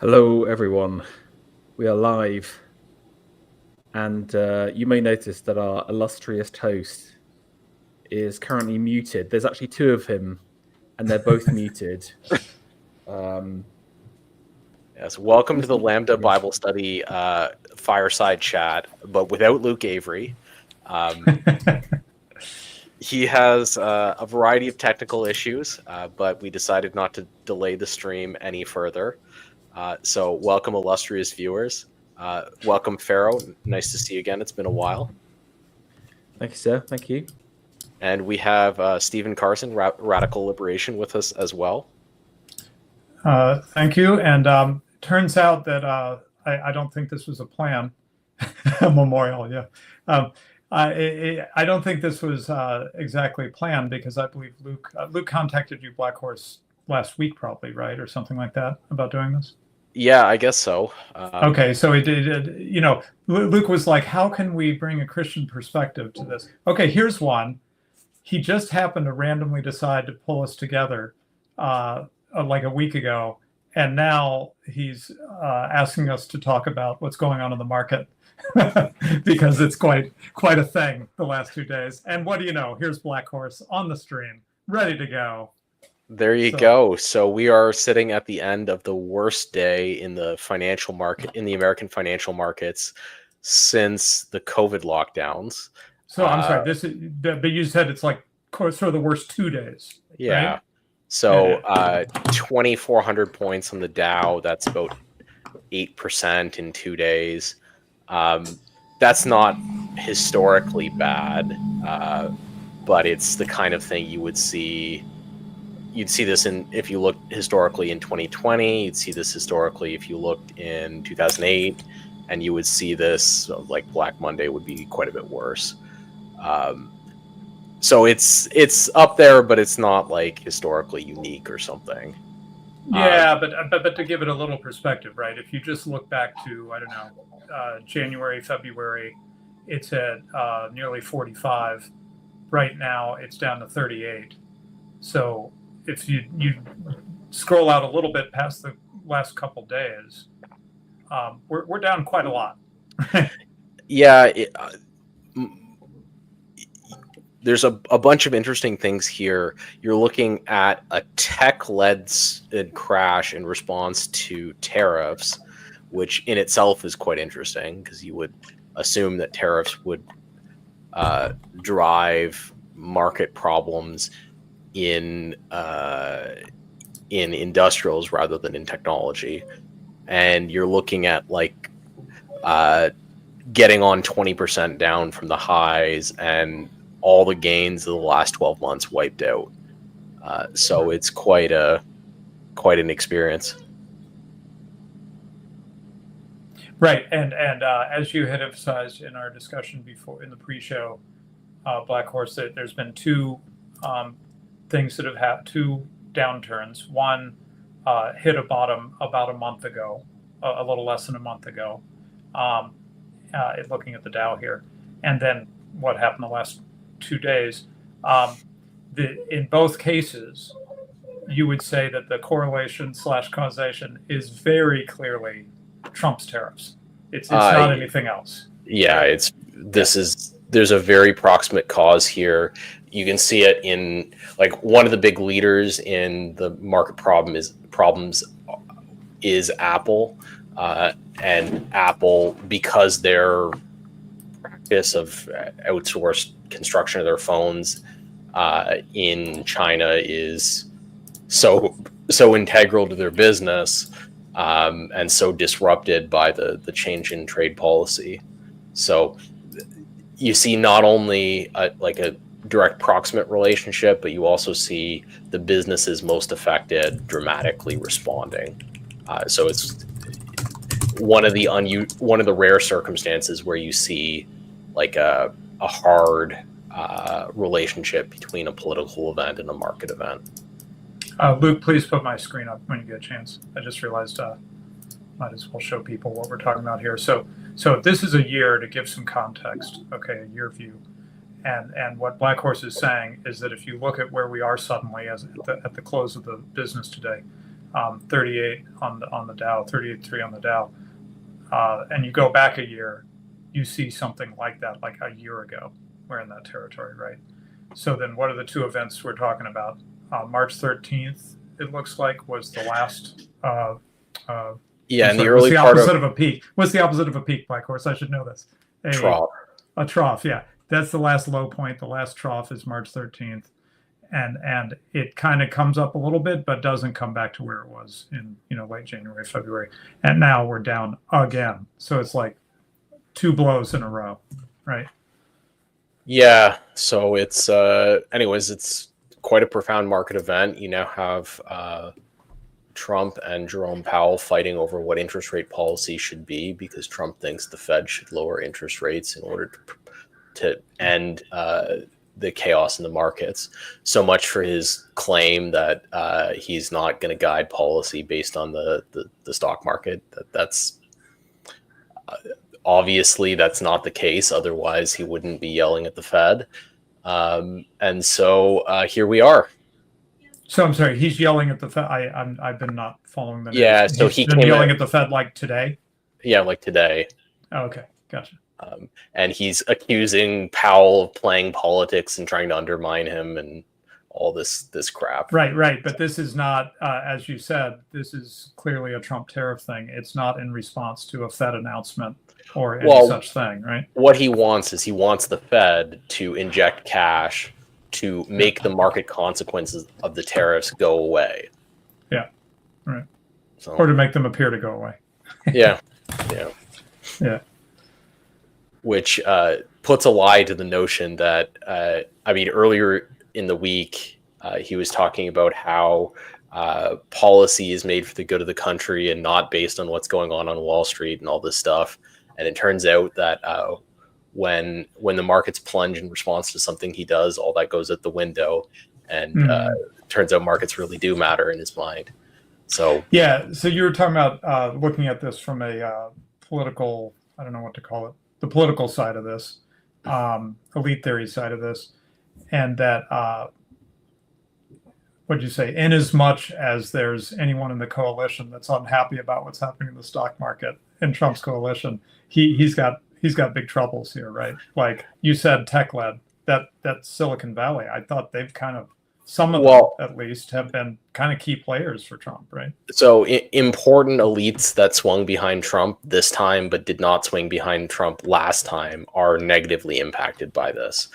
Hello, everyone. We are live, and you may notice that our illustrious host is currently muted. There's actually two of him, and they're both muted. Um, Yes, welcome to the Mr. Lambda Bible Study Fireside Chat, but without Luke Avery. He has a variety of technical issues, but we decided not to delay the stream any further. So welcome, illustrious viewers. Welcome, Pharaoh. Nice to see you again. It's been a while. Thank you, sir. Thank you. And we have Stephen Carson, Radical Liberation, with us as well. Thank you. And turns out that I don't think this was a plan. Memorial, yeah. I don't think this was exactly planned because I believe Luke contacted you, Black Horse, last week, probably, right, or something like that, about doing this. Yeah, I guess so. Okay, so it did. Luke was like, "How can we bring a Christian perspective to this?" Okay, here's one. He just happened to randomly decide to pull us together, like a week ago, and now he's asking us to talk about what's going on in the market because it's quite a thing the last 2 days. And what do you know? Here's Black Horse on the stream, ready to go. There you go. So we are sitting at the end of the worst day in the financial market, in the American financial markets, since the COVID lockdowns. So I'm sorry. But you said it's like sort of the worst 2 days. Yeah. Right? So 2,400 points on the Dow. That's about 8% in 2 days. That's not historically bad, but it's the kind of thing you would see. You'd see this if you looked historically in 2020. You'd see this historically if you looked in 2008, and you would see this like Black Monday would be quite a bit worse. So it's up there, but it's not like historically unique or something. Yeah, but to give it a little perspective, right? If you just look back to, I don't know, January, February, it's at nearly 45. Right now, it's down to 38. So if you scroll out a little bit past the last couple days, we're down quite a lot. Yeah. There's a bunch of interesting things here. You're looking at a tech-led crash in response to tariffs, which in itself is quite interesting because you would assume that tariffs would drive market problems in industrials rather than in technology. And you're looking at like getting on 20% down from the highs, and all the gains of the last 12 months wiped out. So it's quite an experience. Right, and as you had emphasized in our discussion before in the pre-show, Black Horse, that there's been two things that have had two downturns. One hit a bottom about a month ago, a little less than a month ago, looking at the Dow here, and then what happened the last 2 days. In both cases, you would say that the correlation / causation is very clearly Trump's tariffs. It's not anything else. Yeah, there's a very proximate cause here. You can see it in like one of the big leaders in the market problems is Apple, and Apple, because their practice of outsourced construction of their phones in China is so integral to their business, and so disrupted by the change in trade policy. So you see not only a direct proximate relationship, but you also see the businesses most affected dramatically responding. So it's one of the rare circumstances where you see like a hard relationship between a political event and a market event. Luke, please put my screen up when you get a chance. I just realized might as well show people what we're talking about here. So this is a year, to give some context, okay, a year view. And what Black Horse is saying is that if you look at where we are suddenly at the close of the business today, 38 on the Dow, 38.3 on the Dow, and you go back a year, you see something like that, like a year ago, we're in that territory, right? So then what are the two events we're talking about? March 13th, it looks like, was the last. Yeah, in the what's early the part opposite of of a peak? What's the opposite of a peak, Black Horse? I should know this. trough. A trough, yeah. That's the last low point. The last trough is March 13th. And it kind of comes up a little bit, but doesn't come back to where it was in late January, February. And now we're down again. So it's like two blows in a row, right? Yeah. So it's anyways, it's quite a profound market event. You now have Trump and Jerome Powell fighting over what interest rate policy should be, because Trump thinks the Fed should lower interest rates in order to end the chaos in the markets. So much for his claim that he's not going to guide policy based on the stock market. That's obviously that's not the case. Otherwise, he wouldn't be yelling at the Fed. And so here we are. So I'm sorry, he's yelling at the Fed. I've been not following the news. Yeah, so he's he been came yelling in, at the Fed like today. yeah, like today. Oh, okay, gotcha. And he's accusing Powell of playing politics and trying to undermine him and all this crap. Right. But this is not, as you said, this is clearly a Trump tariff thing. It's not in response to a Fed announcement or any such thing, right? What he wants is he wants the Fed to inject cash to make the market consequences of the tariffs go away. Yeah, right. So, or to make them appear to go away. Yeah. Which puts a lie to the notion that, earlier in the week, he was talking about how policy is made for the good of the country and not based on what's going on Wall Street and all this stuff. And it turns out that when the markets plunge in response to something he does, all that goes out the window. And turns out markets really do matter in his mind. So yeah, so you were talking about looking at this from a political, I don't know what to call it, the political side of this, elite theory side of this, and that what'd you say? In as much as there's anyone in the coalition that's unhappy about what's happening in the stock market in Trump's coalition, he's got big troubles here, right? Like you said, tech led, that Silicon Valley. I thought they've kind of, some of them at least, have been kind of key players for Trump, right? So important elites that swung behind Trump this time, but did not swing behind Trump last time, are negatively impacted by this.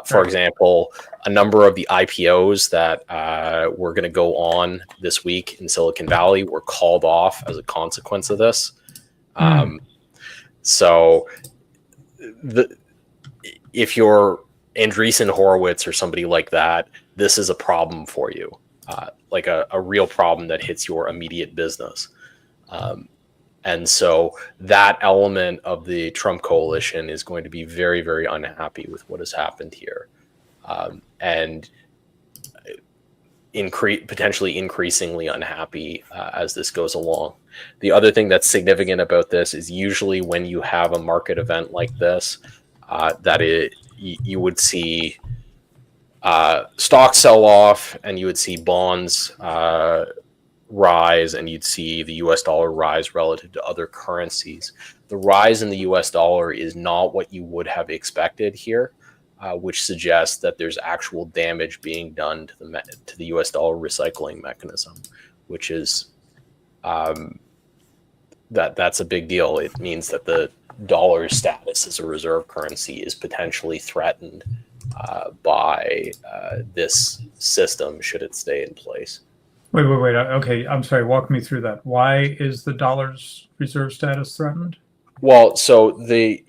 For example, a number of the IPOs that were going to go on this week in Silicon Valley were called off as a consequence of this. So if you're Andreessen Horowitz or somebody like that, this is a problem for you, like a real problem that hits your immediate business. And so that element of the Trump coalition is going to be very, very unhappy with what has happened here, and potentially increasingly unhappy as this goes along. The other thing that's significant about this is usually when you have a market event like this, you would see stocks sell off, and you would see bonds rise, and you'd see the US dollar rise relative to other currencies. The rise in the US dollar is not what you would have expected here, which suggests that there's actual damage being done to the US dollar recycling mechanism, which is that's a big deal. It means that the dollar's status as a reserve currency is potentially threatened by this system should it stay in place. Wait. Okay, I'm sorry. Walk me through that. Why is the dollar's reserve status threatened? Well, so remember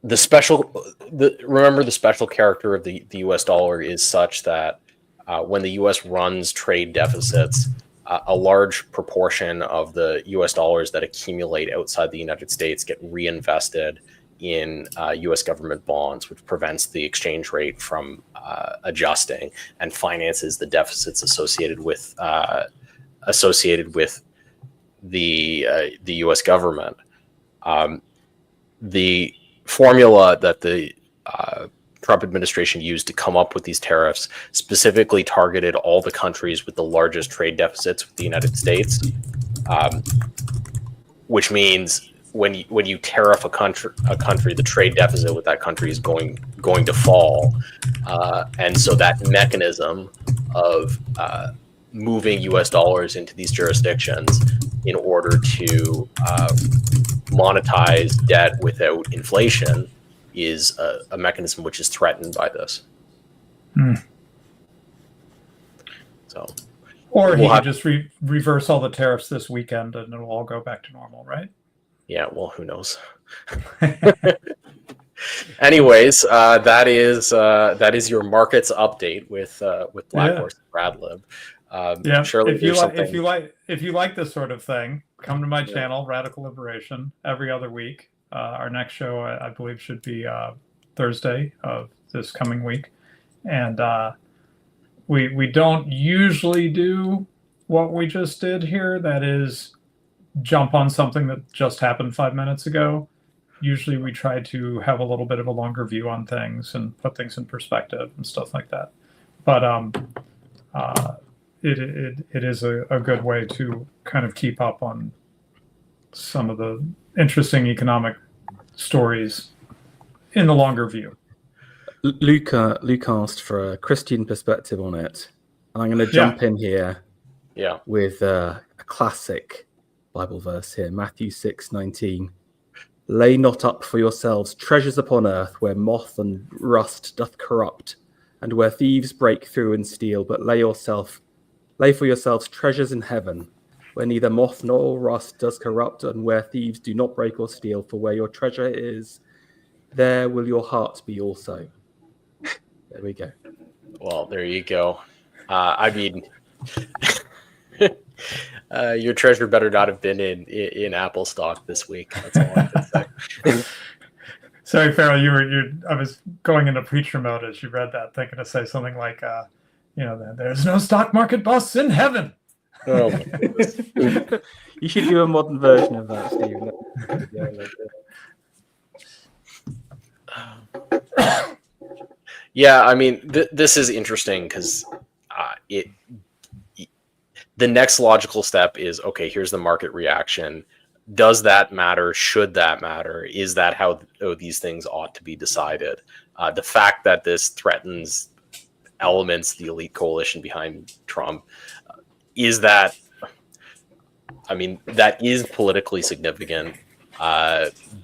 the special character of the U.S. dollar is such that when the U.S. runs trade deficits, a large proportion of the U.S. dollars that accumulate outside the United States get reinvested in U.S. government bonds, which prevents the exchange rate from adjusting and finances the deficits associated with the U.S. government. The formula that the Trump administration used to come up with these tariffs specifically targeted all the countries with the largest trade deficits with the United States, which means when you tariff a country, the trade deficit with that country is going to fall, and so that mechanism of moving U.S. dollars into these jurisdictions in order to monetize debt without inflation is a mechanism which is threatened by this. So, or he could just reverse all the tariffs this weekend, and it'll all go back to normal, right? Yeah, well, who knows? Anyways, that is your markets update with Black Horse and Radlib. Surely if you like this sort of thing, come to my channel, Radical Liberation, every other week. Our next show, I believe, should be Thursday of this coming week, and we don't usually do what we just did here. That is, jump on something that just happened 5 minutes ago. Usually, we try to have a little bit of a longer view on things and put things in perspective and stuff like that. But it is a good way to kind of keep up on some of the interesting economic stories in the longer view. Luke asked for a Christian perspective on it. I'm going to jump in here with a classic Bible verse here, Matthew 6:19. Lay not up for yourselves treasures upon earth, where moth and rust doth corrupt, and where thieves break through and steal, but lay for yourselves treasures in heaven, where neither moth nor rust does corrupt, and where thieves do not break or steal. For where your treasure is, there will your heart be also. There we go. Well, there you go. I mean, your treasure better not have been in Apple stock this week. That's all I can say. Sorry, Farrell, I was going into preacher mode as you read that, thinking to say something like, there's no stock market busts in heaven. Oh my goodness. You should do a modern version of that, Steve. Yeah, I mean, this is interesting because the next logical step is, okay, here's the market reaction. Does that matter? Should that matter? Is that how these things ought to be decided? The fact that this threatens elements, the elite coalition behind Trump, that is politically significant,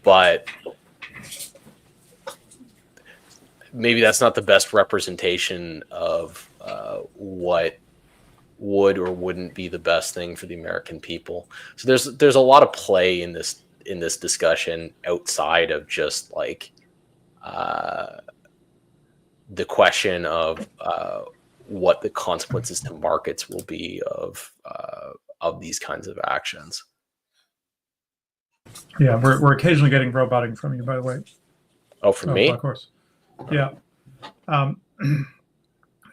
but maybe that's not the best representation of what would or wouldn't be the best thing for the American people. So there's a lot of play in this discussion outside of just like the question of what the consequences to markets will be of these kinds of actions. Yeah, we're occasionally getting roboting from you, by the way. Oh, from me? Of course. Yeah.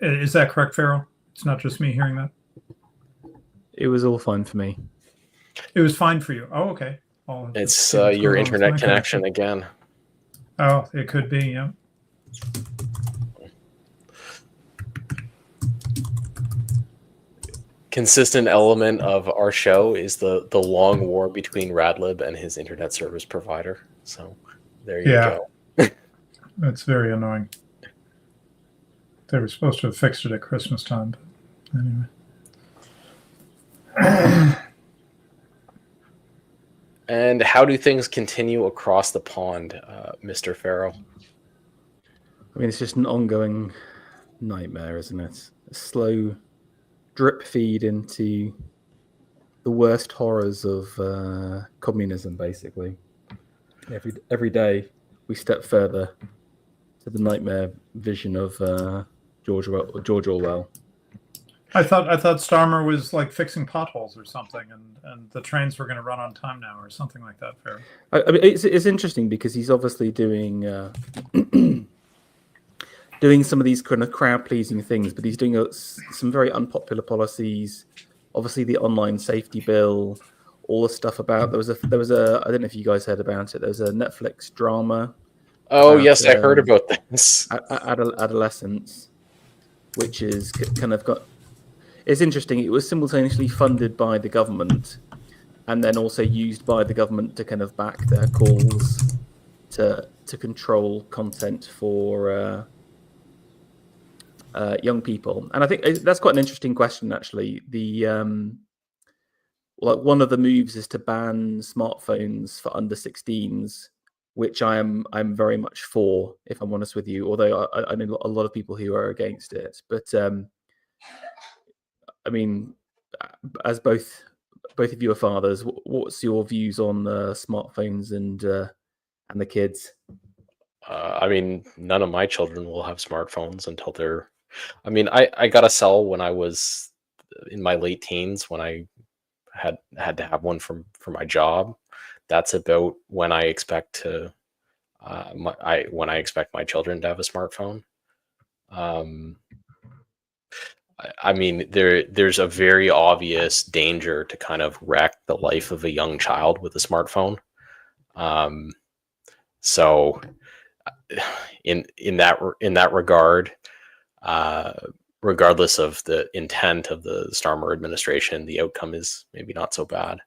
Is that correct, Farrell? It's not just me hearing that. It was all fine for me. It was fine for you. Oh, okay. It's your internet connection again. Oh, it could be, yeah. Consistent element of our show is the long war between Radlib and his internet service provider. So there you go. That's very annoying. They were supposed to have fixed it at Christmas time, but anyway. And how do things continue across the pond, Mr. Farrell? I mean, it's just an ongoing nightmare, isn't it? A slow drip feed into the worst horrors of communism, basically. Every day we step further to the nightmare vision of George Orwell. I thought Starmer was like fixing potholes or something, and the trains were going to run on time now or something like that. Fair. I mean, it's interesting because he's obviously doing doing some of these kind of crowd pleasing things, but he's doing some very unpopular policies. Obviously, the online safety bill, all the stuff about there was a I don't know if you guys heard about it. There was a Netflix drama Oh yes, I heard about this. Adolescence, which is kind of got. It's interesting. It was simultaneously funded by the government, and then also used by the government to kind of back their calls to control content for young people. And I think that's quite an interesting question, actually. Like one of the moves is to ban smartphones for under 16s, which I'm very much for, if I'm honest with you. Although I know a lot of people who are against it, but I mean, as both of you are fathers, what's your views on smartphones and the kids? I mean, none of my children will have smartphones until they're. I mean, I got a cell when I was in my late teens when I had to have one for my job. That's about when I expect to when I expect my children to have a smartphone. I mean, there's a very obvious danger to kind of wreck the life of a young child with a smartphone. So, in that regard, regardless of the intent of the Starmer administration, the outcome is maybe not so bad.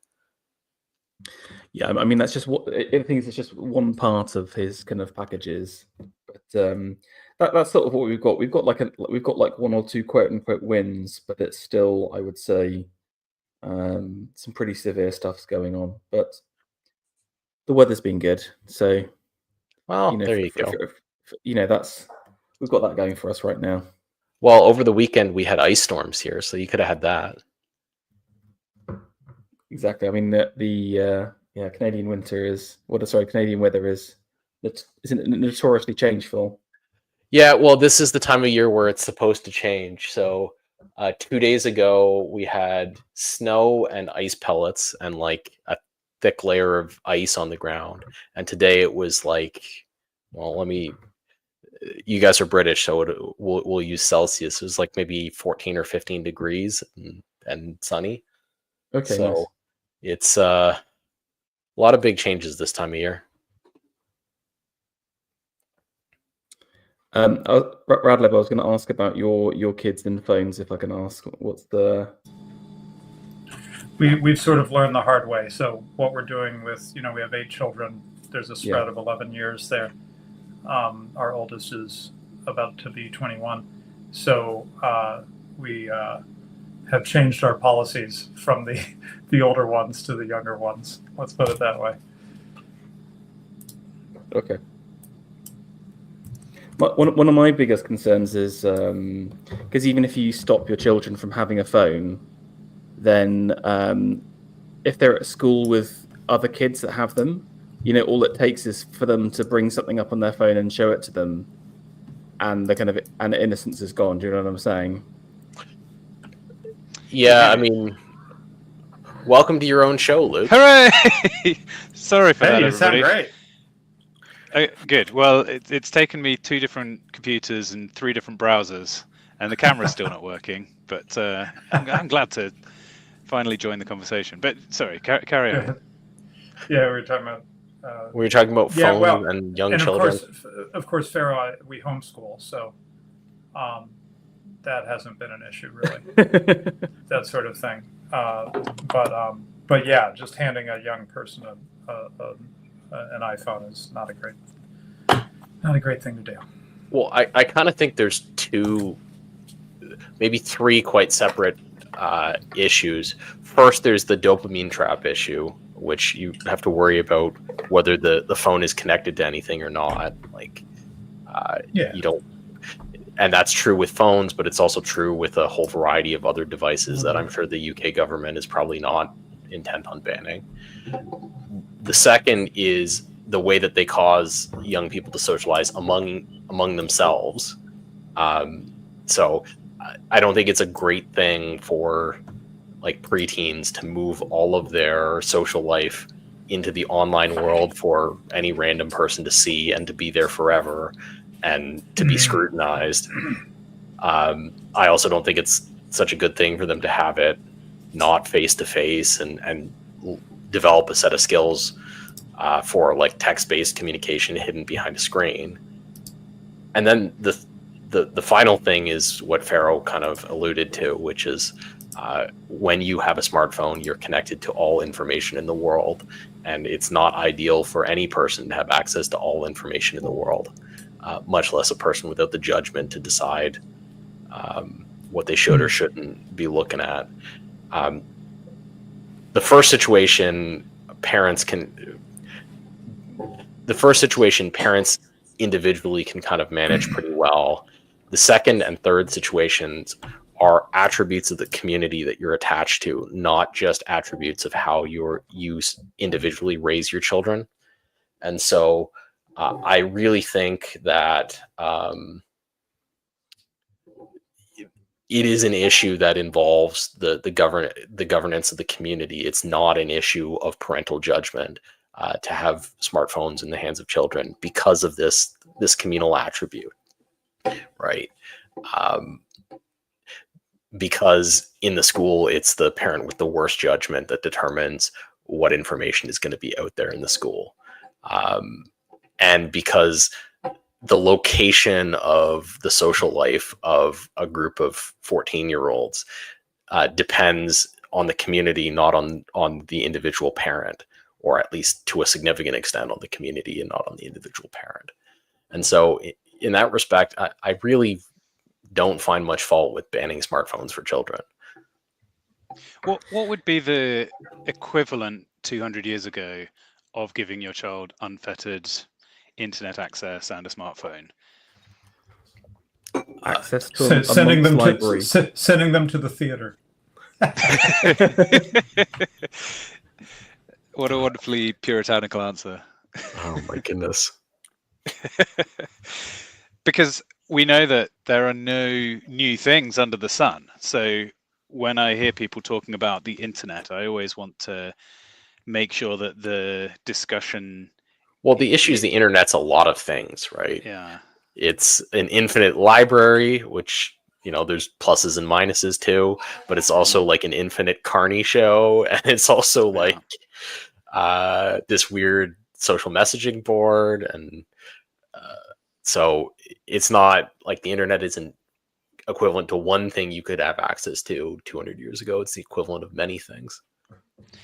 Yeah, I mean that's just what I think. It's just one part of his kind of packages, but that's sort of what we've got. We've got like one or two quote unquote wins, but it's still, I would say, some pretty severe stuff's going on. But the weather's been good, so well, there you go. That's we've got that going for us right now. Well, over the weekend we had ice storms here, so you could have had that. Exactly. I mean, the Canadian winter is Canadian weather is notoriously changeful. Yeah, well, this is the time of year where it's supposed to change. So 2 days ago we had snow and ice pellets and like a thick layer of ice on the ground, and today it was like, well, you guys are British, so we'll use Celsius. It was like maybe 14 or 15 degrees and sunny. Okay, so nice. It's a lot of big changes this time of year. Radleb, I was going to ask about your kids and phones. If I can ask, what's the? We've sort of learned the hard way. So what we're doing with, we have 8 children. There's a spread of 11 years there. Our oldest is about to be 21. So we have changed our policies from the older ones to the younger ones. Let's put it that way. Okay. One of my biggest concerns is because even if you stop your children from having a phone, then if they're at school with other kids that have them, all it takes is for them to bring something up on their phone and show it to them, and the innocence is gone. Do you know what I'm saying? Yeah, I mean, welcome to your own show, Luke. Hooray! Sorry for that, you everybody. sound great. Good. Well, it's taken me 2 different computers and 3 different browsers, and the camera's still not working. But I'm glad to finally join the conversation. But sorry, carry on. Yeah, we were talking about. We were talking about phones and young children. Of course, Pharaoh, we homeschool, so that hasn't been an issue really. That sort of thing. But yeah, just handing a young person an iPhone is not a great thing to do. Well, I kind of think there's 2, maybe 3 quite separate issues. First, there's the dopamine trap issue, which you have to worry about whether the phone is connected to anything or not. Like, you don't, and that's true with phones, but it's also true with a whole variety of other devices that I'm sure the UK government is probably not intent on banning. The second is the way that they cause young people to socialize among themselves. So I don't think it's a great thing for like preteens to move all of their social life into the online world for any random person to see and to be there forever and to be scrutinized. I also don't think it's such a good thing for them to have it not face to face and develop a set of skills for like text-based communication hidden behind a screen. And then the final thing is what Pharaoh kind of alluded to, which is when you have a smartphone, you're connected to all information in the world, and it's not ideal for any person to have access to all information in the world, much less a person without the judgment to decide what they should or shouldn't be looking at. The first situation, parents individually can kind of manage pretty well. The second and third situations are attributes of the community that you're attached to, not just attributes of how you individually raise your children. And so I really think that it is an issue that involves the governance of the community. It's not an issue of parental judgment to have smartphones in the hands of children because of this communal attribute, right? Because in the school, it's the parent with the worst judgment that determines what information is going to be out there in the school. And because the location of the social life of a group of 14-year-olds depends on the community, not on the individual parent, or at least to a significant extent on the community and not on the individual parent. And so in that respect, I really don't find much fault with banning smartphones for children. What would be the equivalent 200 years ago of giving your child unfettered internet access and a smartphone? Access to sending them library. sending them to the theater. What a wonderfully puritanical answer. Oh my goodness. Because we know that there are no new things under the sun. So when I hear people talking about the internet, I always want to make sure that the discussion... Well, the issue is the internet's a lot of things, right? Yeah. It's an infinite library, which, you know, there's pluses and minuses too, but it's also like an infinite carny show. And it's also like this weird social messaging board. And so it's not like the internet isn't equivalent to one thing you could have access to 200 years ago. It's the equivalent of many things.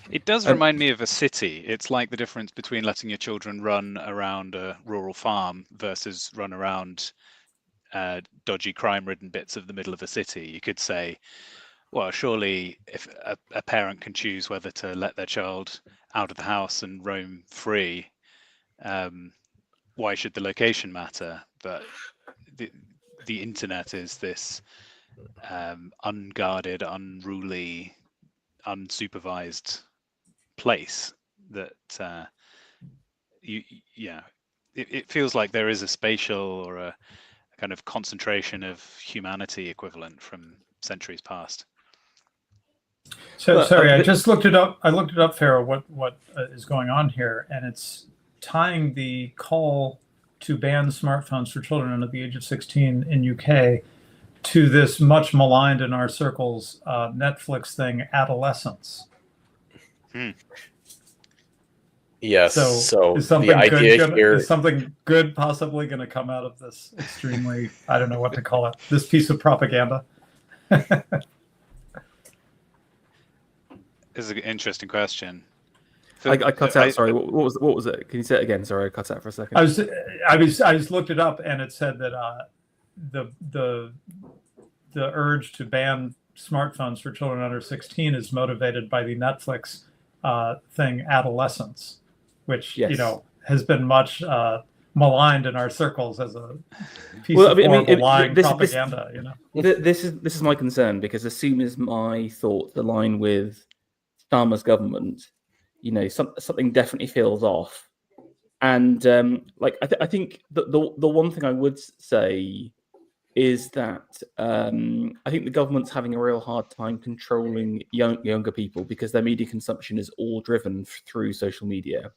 It does remind me of a city. It's like the difference between letting your children run around a rural farm versus run around dodgy crime-ridden bits of the middle of a city. You could say, well, surely if a parent can choose whether to let their child out of the house and roam free, why should the location matter? But the internet is this unguarded, unruly, unsupervised place that it feels like there is a spatial or a kind of concentration of humanity equivalent from centuries past. So sorry, I just looked it up. I looked it up, Pharaoh, what is going on here, and it's tying the call to ban smartphones for children under the age of 16 in UK to this much maligned in our circles Netflix thing, adolescence. Yes. So is something the idea here is something good possibly going to come out of this extremely, I don't know what to call it, this piece of propaganda? This is an interesting question. I cut out. Sorry, what was it? Can you say it again? Sorry, I cut out for a second. I just looked it up, and it said that the urge to ban smartphones for children under 16 is motivated by the Netflix thing, adolescence, which has been much maligned in our circles as a piece of lying propaganda. This is my concern, because as soon as my thoughts align with Starmer's government, something definitely feels off. And I think the one thing I would say is that I think the government's having a real hard time controlling younger people, because their media consumption is all driven through social media.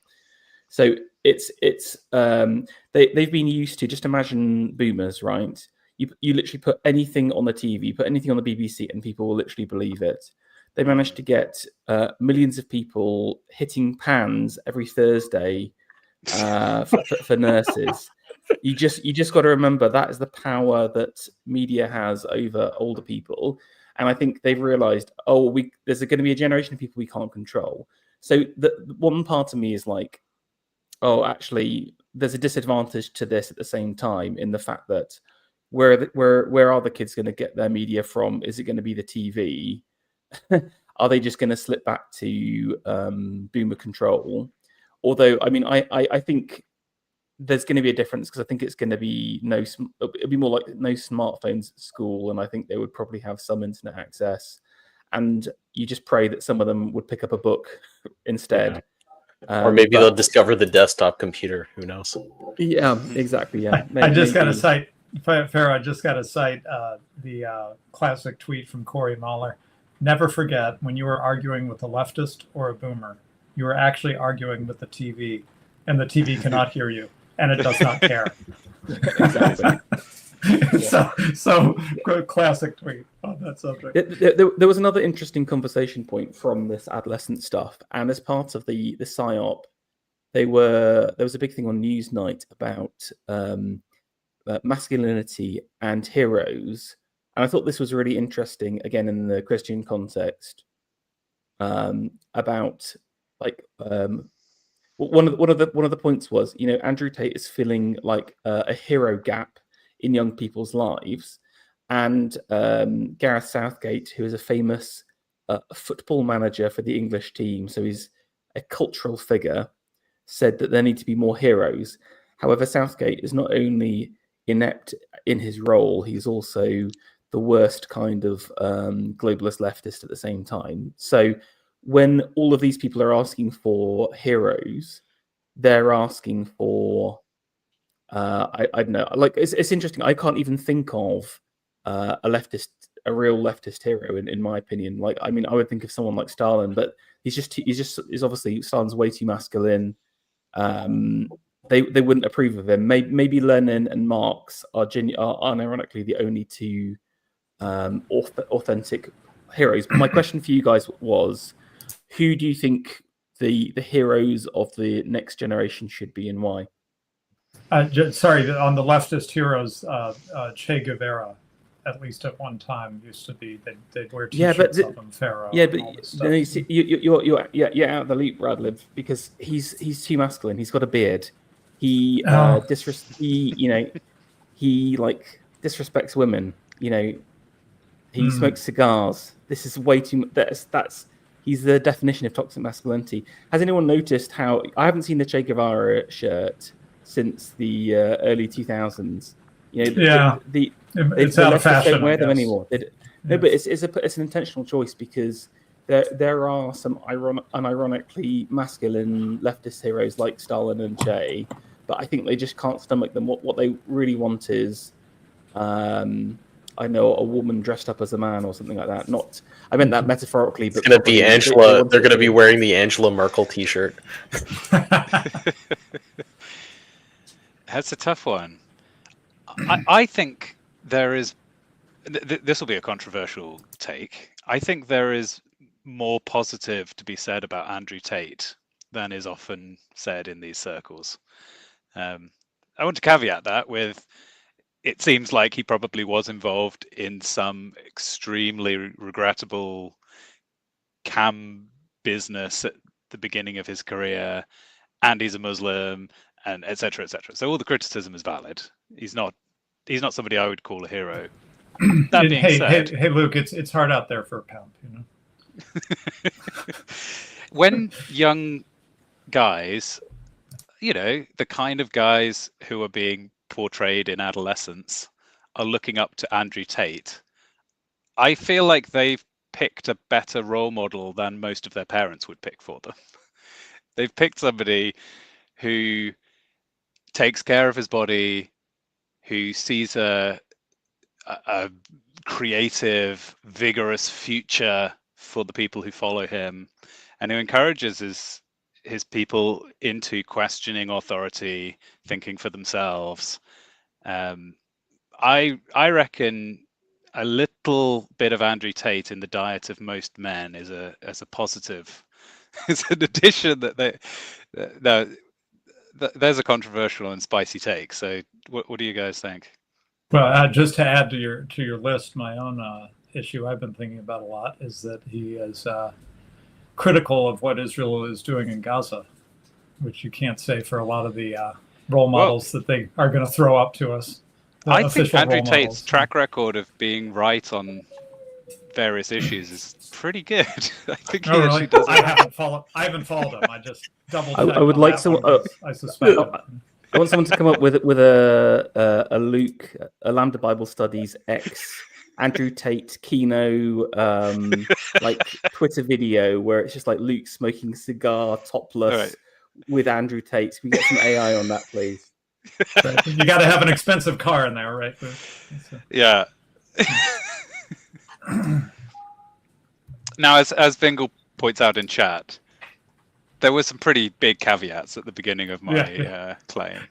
So they've been used to, just imagine boomers, right? You literally put anything on the TV, put anything on the BBC, and people will literally believe it. they managed to get millions of people hitting pans every Thursday for nurses. You just got to remember that is the power that media has over older people, and I think they've realised, there's going to be a generation of people we can't control. So the one part of me is like, actually, there's a disadvantage to this at the same time, in the fact that where are the kids going to get their media from? Is it going to be the TV? Are they just going to slip back to boomer control? Although, I mean, I think there's going to be a difference, because I think it's going to be it'll be more like no smartphones at school, and I think they would probably have some internet access, and you just pray that some of them would pick up a book instead. Or maybe they'll discover the desktop computer. Who knows? Yeah, exactly. Yeah, I just got to cite, Farrah, I just got to cite the classic tweet from Corey Mahler. Never forget, when you were arguing with a leftist or a boomer, you were actually arguing with the TV, and the TV cannot hear you, and it does not care. Exactly. So classic tweet on that subject. There was another interesting conversation point from this adolescent stuff, and as part of the PSYOP, there was a big thing on Newsnight about masculinity and heroes, and I thought this was really interesting, again in the Christian context, about like one of the points was, Andrew Tate is feeling like a hero gap in young people's lives, and Gareth Southgate, who is a famous football manager for the English team, so he's a cultural figure, said that there need to be more heroes. However, Southgate is not only inept in his role, he's also the worst kind of globalist leftist at the same time. So when all of these people are asking for heroes, they're asking for I don't know. Like it's interesting. I can't even think of a real leftist hero in my opinion. Like, I mean, I would think of someone like Stalin, but he's obviously Stalin's way too masculine. They wouldn't approve of him. Maybe Lenin and Marx are unironically the only two authentic heroes. But my question for you guys was, who do you think the heroes of the next generation should be, and why? Sorry, on the leftist heroes, Che Guevara, at least at one time, used to be. They'd wear T-shirts of him, Pharaoh. Yeah, but you're out of the loop, Radliv, because he's too masculine. He's got a beard. He disrespects women. He smokes cigars. This is way too. He's the definition of toxic masculinity. Has anyone noticed how I haven't seen the Che Guevara shirt since the early 2000s? It's out of fashion. Don't wear them anymore. No, but it's an intentional choice, because there are some unironically masculine leftist heroes like Stalin and Che, but I think they just can't stomach them. What they really want is, I know, a woman dressed up as a man or something like that. I meant that metaphorically. But it's going to be Angela. They're going to be wearing the Angela Merkel T-shirt. That's a tough one. I think there is. This will be a controversial take. I think there is more positive to be said about Andrew Tate than is often said in these circles. I want to caveat that with, it seems like he probably was involved in some extremely regrettable cam business at the beginning of his career, and he's a Muslim, and etc., etc. So all the criticism is valid. He's not somebody I would call a hero. That being said, hey, Luke, it's hard out there for a pimp, When young guys, the kind of guys who are being portrayed in adolescence are looking up to Andrew Tate, I feel like they've picked a better role model than most of their parents would pick for them. They've picked somebody who takes care of his body, who sees a creative, vigorous future for the people who follow him, and who encourages his people into questioning authority, thinking for themselves. I reckon a little bit of Andrew Tate in the diet of most men is a positive. It's an addition that there's a controversial and spicy take. So what do you guys think? Well, just to add to your list, my own issue I've been thinking about a lot is that he is critical of what Israel is doing in Gaza, which you can't say for a lot of the role models that they are going to throw up to us. I think Andrew Tate's track record of being right on various issues is pretty good. I think he actually does. I haven't followed him. I just double checked. I would like some. I suspect. I want someone to come up with a Luke, a Lambda Bible Studies X Andrew Tate Kino like Twitter video where it's just like Luke smoking a cigar topless with Andrew Tate. Can we get some AI on that, please? Right. You got to have an expensive car in there, right? Yeah. Now, as Vingle points out in chat, there were some pretty big caveats at the beginning of my claim.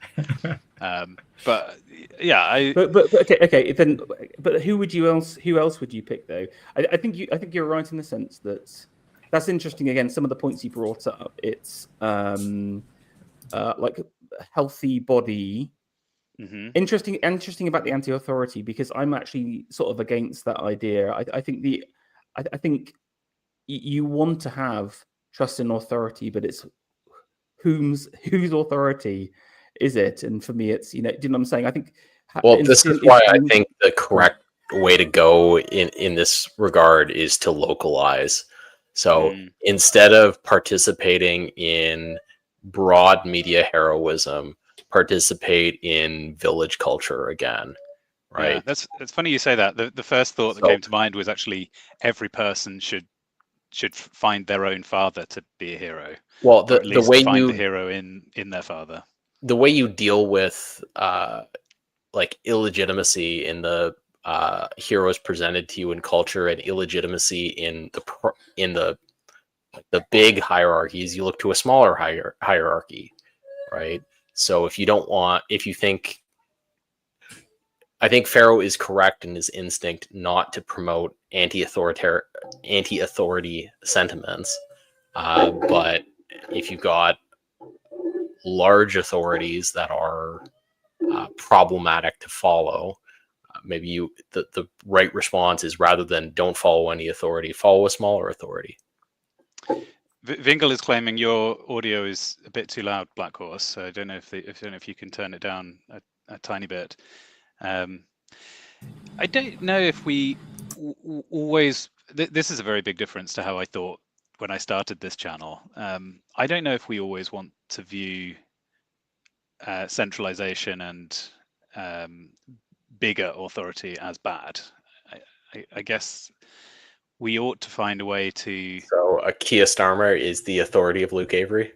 But yeah, But okay. Then, but who else would you pick though? I think you're right in the sense that that's interesting. Again, some of the points you brought up. It's like healthy body. Mm-hmm. Interesting about the anti-authority, because I'm actually sort of against that idea. I think you want to have trust in authority, but it's whose authority is it? And for me, it's do you know what I'm saying? I think. Well, this is why I think the correct way to go in this regard is to localize. So instead of participating in broad media heroism, participate in village culture again, right? Yeah, it's funny you say that. The first thought that came to mind was actually every person should find their own father to be a hero. Well, the way find the hero in their father. The way you deal with like illegitimacy in the heroes presented to you in culture and illegitimacy in the big hierarchies, you look to a smaller hierarchy, right? So I think Pharaoh is correct in his instinct not to promote anti-authority sentiments. But if you've got large authorities that are problematic to follow, maybe the right response is, rather than don't follow any authority, follow a smaller authority. Vingle is claiming your audio is a bit too loud, Black Horse. So I don't know if you can turn it down a tiny bit. I don't know if we always. This is a very big difference to how I thought when I started this channel. I don't know if we always want to view centralization and bigger authority as bad. I guess we ought to find a way to. So a Keir Starmer is the authority of Luke Avery.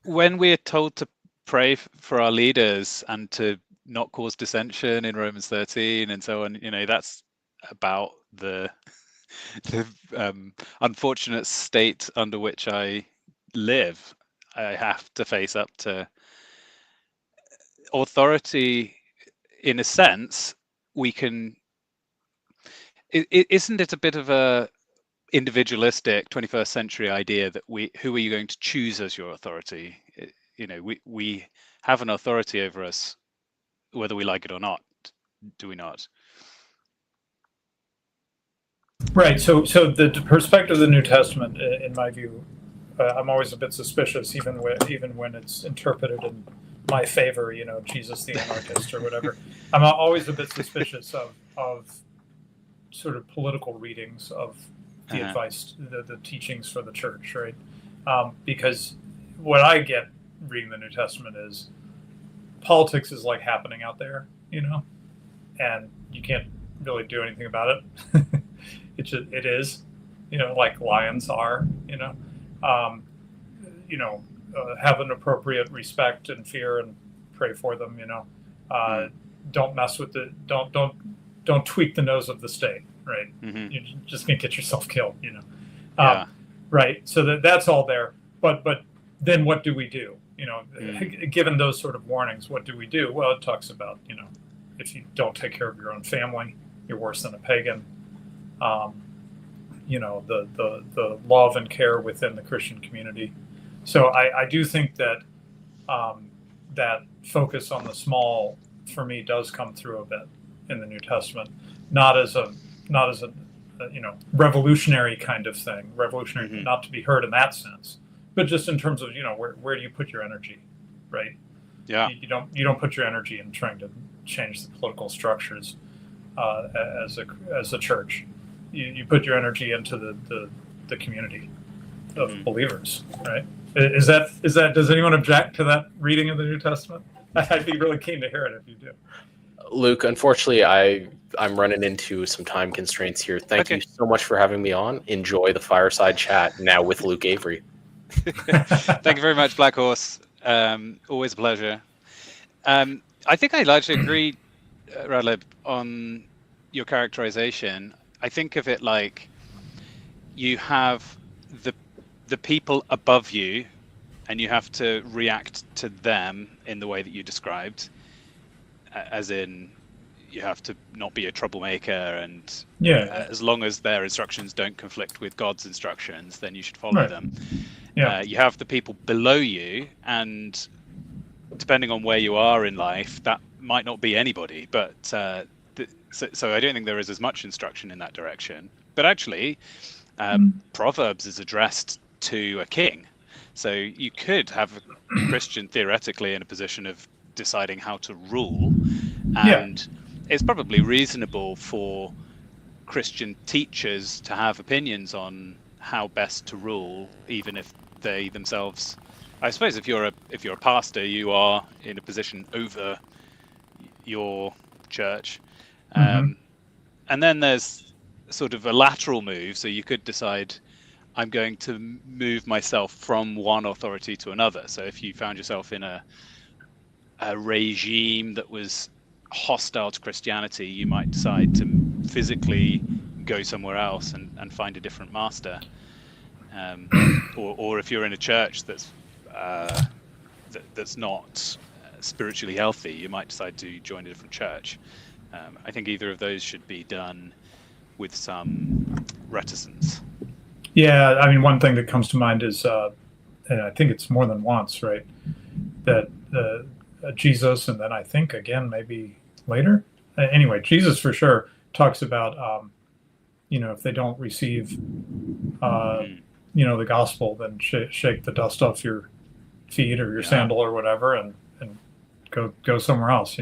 When we're told to pray for our leaders and to not cause dissension in Romans 13 and so on, that's about the unfortunate state under which I live. I have to face up to authority. In a sense, we can. Isn't it a bit of a individualistic 21st century idea that who are you going to choose as your authority? We have an authority over us, whether we like it or not. Do we not? Right. So the perspective of the New Testament, in my view, I'm always a bit suspicious, even when it's interpreted in my favor. Jesus the anarchist or whatever. I'm always a bit suspicious of sort of political readings of the advice, the teachings for the church, right? Because what I get reading the New Testament is politics is like happening out there, and you can't really do anything about it. It is, like lions are, have an appropriate respect and fear and pray for them, don't mess with don't tweak the nose of the state, right? Mm-hmm. You're just gonna get yourself killed, Yeah. Right. So that's all there. But then what do we do? Given those sort of warnings, what do we do? Well, it talks about, if you don't take care of your own family, you're worse than a pagan. The love and care within the Christian community. So I do think that that focus on the small for me does come through a bit in the New Testament, not as a revolutionary kind of thing, revolutionary not to be heard in that sense, but just in terms of where do you put your energy, right? Yeah. You don't put your energy in trying to change the political structures as a church. You put your energy into the community of believers, right? Is that does anyone object to that reading of the New Testament? I'd be really keen to hear it if you do. Luke, unfortunately, I'm running into some time constraints here. Thank you so much for having me on. Enjoy the Fireside Chat now with Luke Avery. Thank you very much, Black Horse. Always a pleasure. I think I largely agree, Radlib, on your characterization. I think of it like you have the people above you, and you have to react to them in the way that you described, as in you have to not be a troublemaker, and as long as their instructions don't conflict with God's instructions, then you should follow them. You have the people below you, and depending on where you are in life, that might not be anybody, but so I don't think there is as much instruction in that direction. But actually, Proverbs is addressed to a king, so you could have a Christian theoretically in a position of deciding how to rule, and it's probably reasonable for Christian teachers to have opinions on how best to rule, even if they themselves, I suppose, if you're a pastor, you are in a position over your church, and then there's sort of a lateral move, so you could decide, I'm going to move myself from one authority to another. So if you found yourself in a regime that was hostile to Christianity, you might decide to physically go somewhere else and find a different master. Or if you're in a church that's not spiritually healthy, you might decide to join a different church. I think either of those should be done with some reticence. Yeah, I mean, one thing that comes to mind is, and I think it's more than once, right, that Jesus, and then I think again maybe later. Anyway, Jesus for sure talks about, if they don't receive, the gospel, then shake the dust off your feet or your sandal or whatever, and go somewhere else.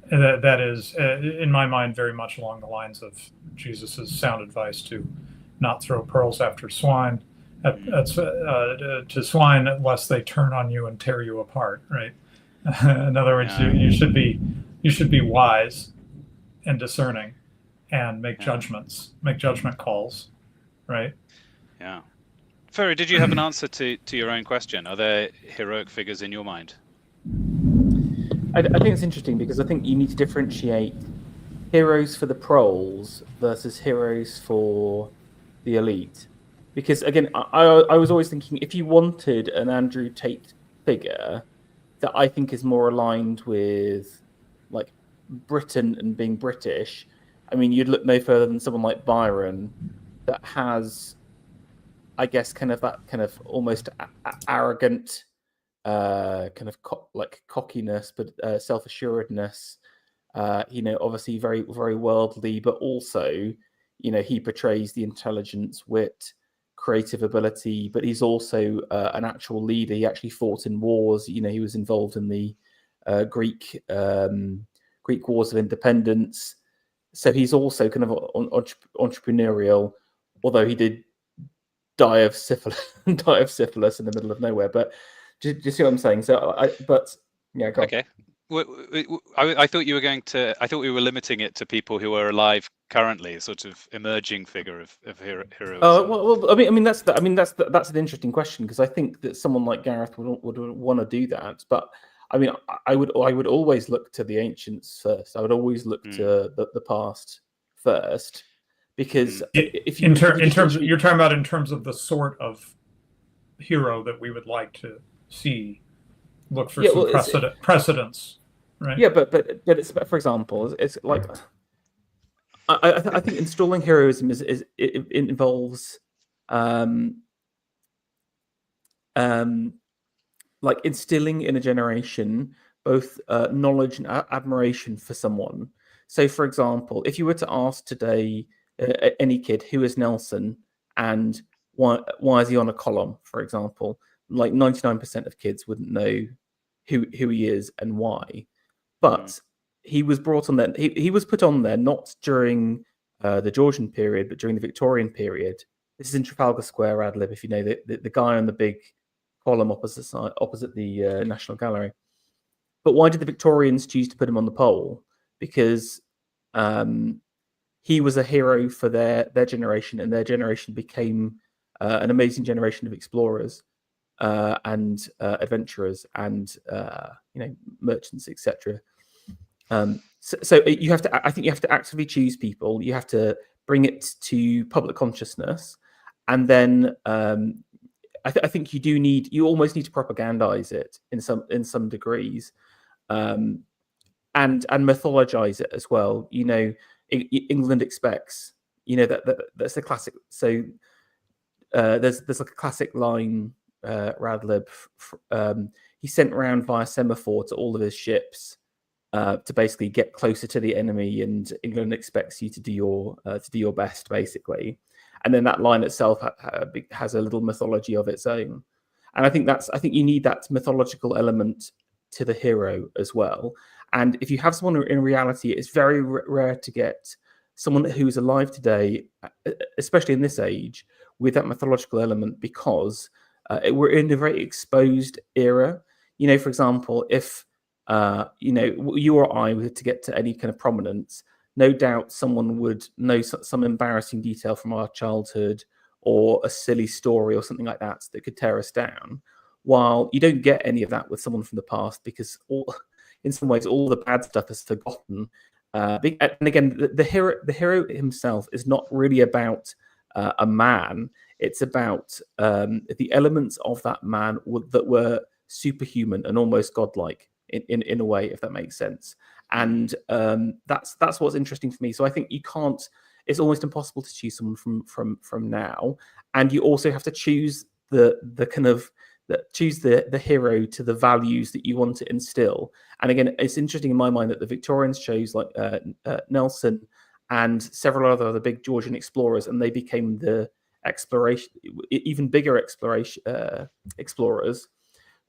That is, in my mind, very much along the lines of Jesus's sound advice to not throw pearls after swine, to swine, lest they turn on you and tear you apart. Right. In other words, you should be wise and discerning, and make judgment calls. Right. Yeah. Ferry, did you have an answer to your own question? Are there heroic figures in your mind? I think it's interesting because I think you need to differentiate heroes for the proles versus heroes for the elite. Because again, I was always thinking, if you wanted an Andrew Tate figure that I think is more aligned with like Britain and being British, I mean, you'd look no further than someone like Byron that has, I guess, kind of that kind of almost arrogant kind of cockiness, but self-assuredness. Obviously very, very worldly, but also, he portrays the intelligence, wit, creative ability, but he's also an actual leader. He actually fought in wars. He was involved in the Greek Wars of Independence. So he's also kind of entrepreneurial, although he did die of syphilis in the middle of nowhere. But do you see what I'm saying? So, go okay. I thought you were I thought we were limiting it to people who are alive currently, a sort of emerging figure of heroism. Well, I mean that's an interesting question, because I think that someone like Gareth would want to do that, but I mean, I would always look to the ancients first. I would always look to the past first, because if you you're talking about in terms of the sort of hero that we would like to see, look for precedents, right? Yeah, but it's, for example, it's like I think installing heroism it involves like instilling in a generation both knowledge and admiration for someone. So, for example, if you were to ask today any kid who is Nelson and why is he on a column, for example, like 99% of kids wouldn't know who he is and why. But he was brought on there. He was put on there not during the Georgian period, but during the Victorian period. This is in Trafalgar Square, Radlib, if you know the guy on the big column opposite the National Gallery. But why did the Victorians choose to put him on the pole? Because he was a hero for their generation, and their generation became an amazing generation of explorers and adventurers and merchants, etc. So you have to. I think you have to actively choose people. You have to bring it to public consciousness, and then I think you almost need to propagandize it in some degrees, and mythologize it as well. England expects. That's the classic. So there's like a classic line. Radlib, he sent around via semaphore to all of his ships to basically get closer to the enemy, and England expects you to do your best, basically. And then that line itself has a little mythology of its own, and I think you need that mythological element to the hero as well. And if you have someone in reality, it's very rare to get someone who's alive today, especially in this age, with that mythological element, because we're in a very exposed era. For example, if you or I were to get to any kind of prominence, no doubt someone would know some embarrassing detail from our childhood or a silly story or something like that could tear us down. While you don't get any of that with someone from the past, because in some ways all the bad stuff is forgotten. And again, the hero himself is not really about a man. It's about the elements of that man that were superhuman and almost godlike in a way, if that makes sense. And that's what's interesting for me. So I think you can't. It's almost impossible to choose someone from now, and you also have to choose the kind of choose the hero to the values that you want to instill. And again, it's interesting in my mind that the Victorians chose like Nelson and several other big Georgian explorers, and they became the even bigger explorers.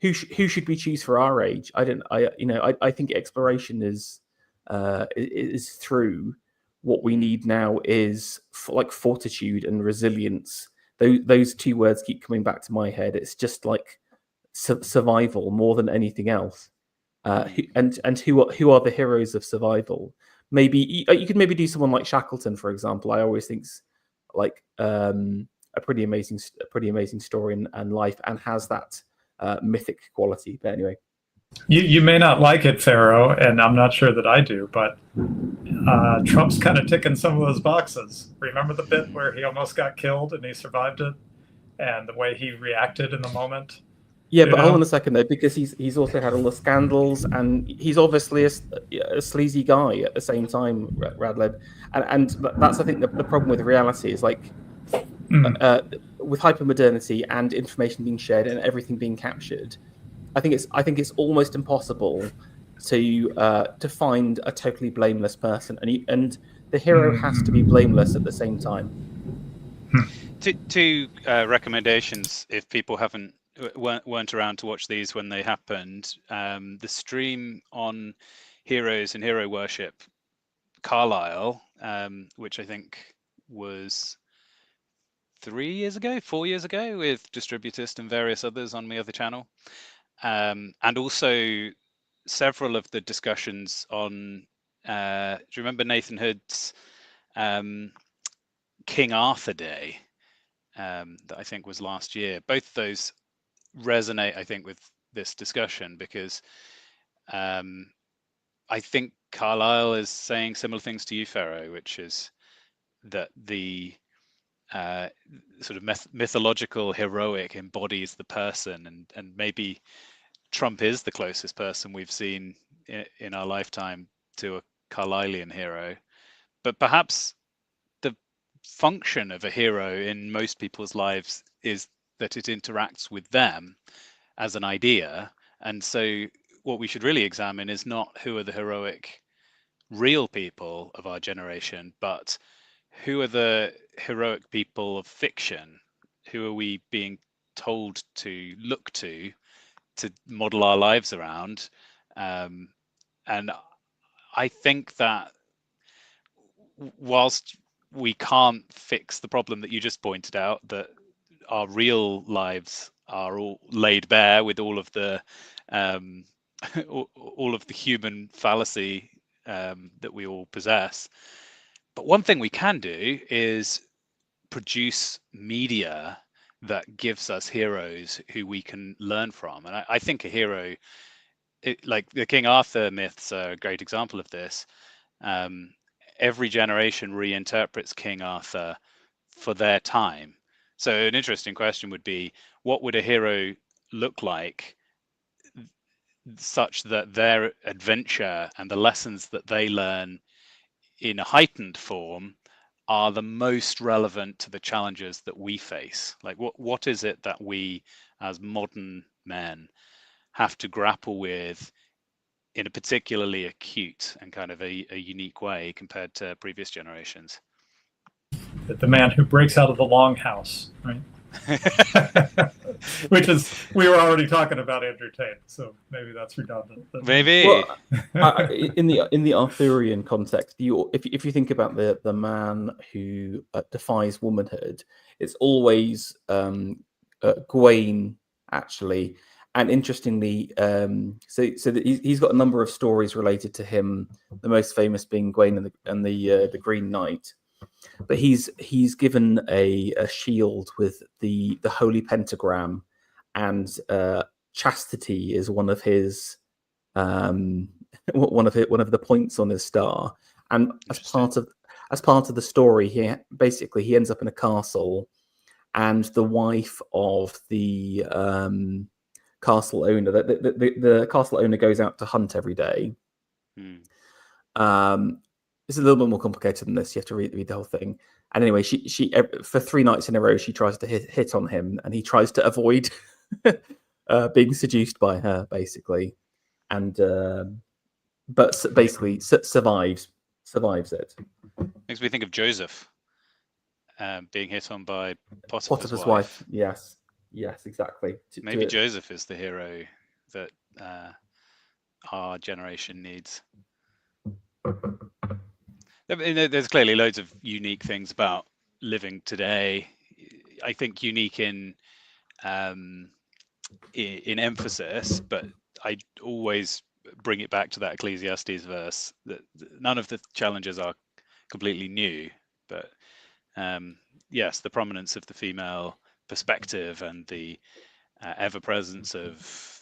Who should we choose for our age? I think exploration is through. What we need now is like fortitude and resilience. Those two words keep coming back to my head. It's just like survival more than anything else. And who are the heroes of survival? Maybe you could maybe do someone like Shackleton, for example. I always think's like a pretty amazing story and life, and has that mythic quality. But anyway, you may not like it, Pharaoh, and I'm not sure that I do, but Trump's kind of ticking some of those boxes. Remember the bit where he almost got killed and he survived it, and the way he reacted in the moment? Yeah, but hold on a second though, because he's also had all the scandals, and he's obviously a sleazy guy at the same time, Radlib, and that's I think the problem with reality is like with hypermodernity and information being shared and everything being captured. I think it's almost impossible to find a totally blameless person, and the hero has to be blameless at the same time. Two recommendations if people weren't around to watch these when they happened. The stream on heroes and hero worship, Carlisle, which I think was 4 years ago, with Distributist and various others on my other channel, and also several of the discussions on. Do you remember Nathan Hood's King Arthur Day? That I think was last year. Both of those resonate, I think, with this discussion, because I think Carlisle is saying similar things to you, Pharaoh, which is that the sort of mythological heroic embodies the person, and maybe Trump is the closest person we've seen in our lifetime to a Carlislean hero. but perhaps the function of a hero in most people's lives is that it interacts with them as an idea. And so what we should really examine is not who are the heroic real people of our generation, but who are the heroic people of fiction? Who are we being told to look to model our lives around? And I think that whilst we can't fix the problem that you just pointed out, that our real lives are all laid bare with all of the all of the human fallacy that we all possess. But one thing we can do is produce media that gives us heroes who we can learn from. And I think a hero, like the King Arthur myths are a great example of this. Every generation reinterprets King Arthur for their time. So an interesting question would be, what would a hero look like such that their adventure and the lessons that they learn in a heightened form are the most relevant to the challenges that we face? Like what is it that we as modern men have to grapple with in a particularly acute and kind of a unique way compared to previous generations? The man who breaks out of the longhouse, right? Which is, we were already talking about Andrew Tate, so maybe that's redundant. But... Maybe. Well, in the Arthurian context, if you think about the man who defies womanhood, it's always Gawain, actually. And interestingly, so he's got a number of stories related to him. The most famous being Gawain and the Green Knight. But he's given a shield with the holy pentagram, and chastity is one of his one of the points on his star. And as part of the story, he ends up in a castle, and the wife of the castle owner, the castle owner goes out to hunt every day. It's a little bit more complicated than this. You have to read the whole thing. And anyway, she for 3 nights in a row, she tries to hit on him, and he tries to avoid being seduced by her, basically. And but basically survives it. Makes me think of Joseph being hit on by Potiphar's wife. Yes, exactly. Maybe Joseph is the hero that our generation needs. I mean, there's clearly loads of unique things about living today. I think unique in emphasis, but I always bring it back to that Ecclesiastes verse that none of the challenges are completely new, but yes, the prominence of the female perspective and the ever-presence of,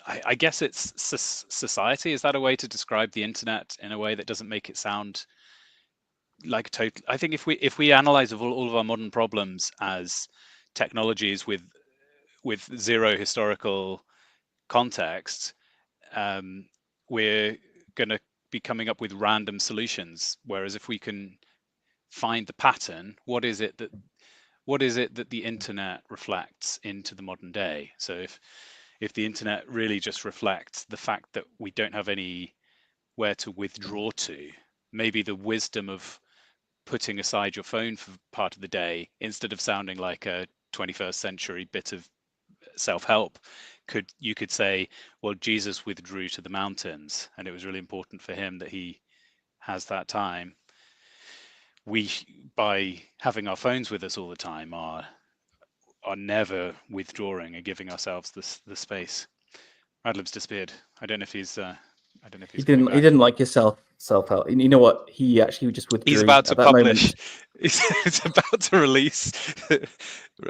I guess it's society. Is that a way to describe the internet in a way that doesn't make it sound like total? I think if we analyze all of our modern problems as technologies with zero historical context, we're going to be coming up with random solutions. Whereas if we can find the pattern, what is it that the internet reflects into the modern day? So if the internet really just reflects the fact that we don't have anywhere to withdraw to, maybe the wisdom of putting aside your phone for part of the day, instead of sounding like a 21st century bit of self-help, you could say, well, Jesus withdrew to the mountains, and it was really important for him that he has that time. We, by having our phones with us all the time, are never withdrawing and giving ourselves the space. Radlib's disappeared. I don't know if he's. He didn't like his self-help. You know what? He actually just withdrew. He's about to publish. He's about to release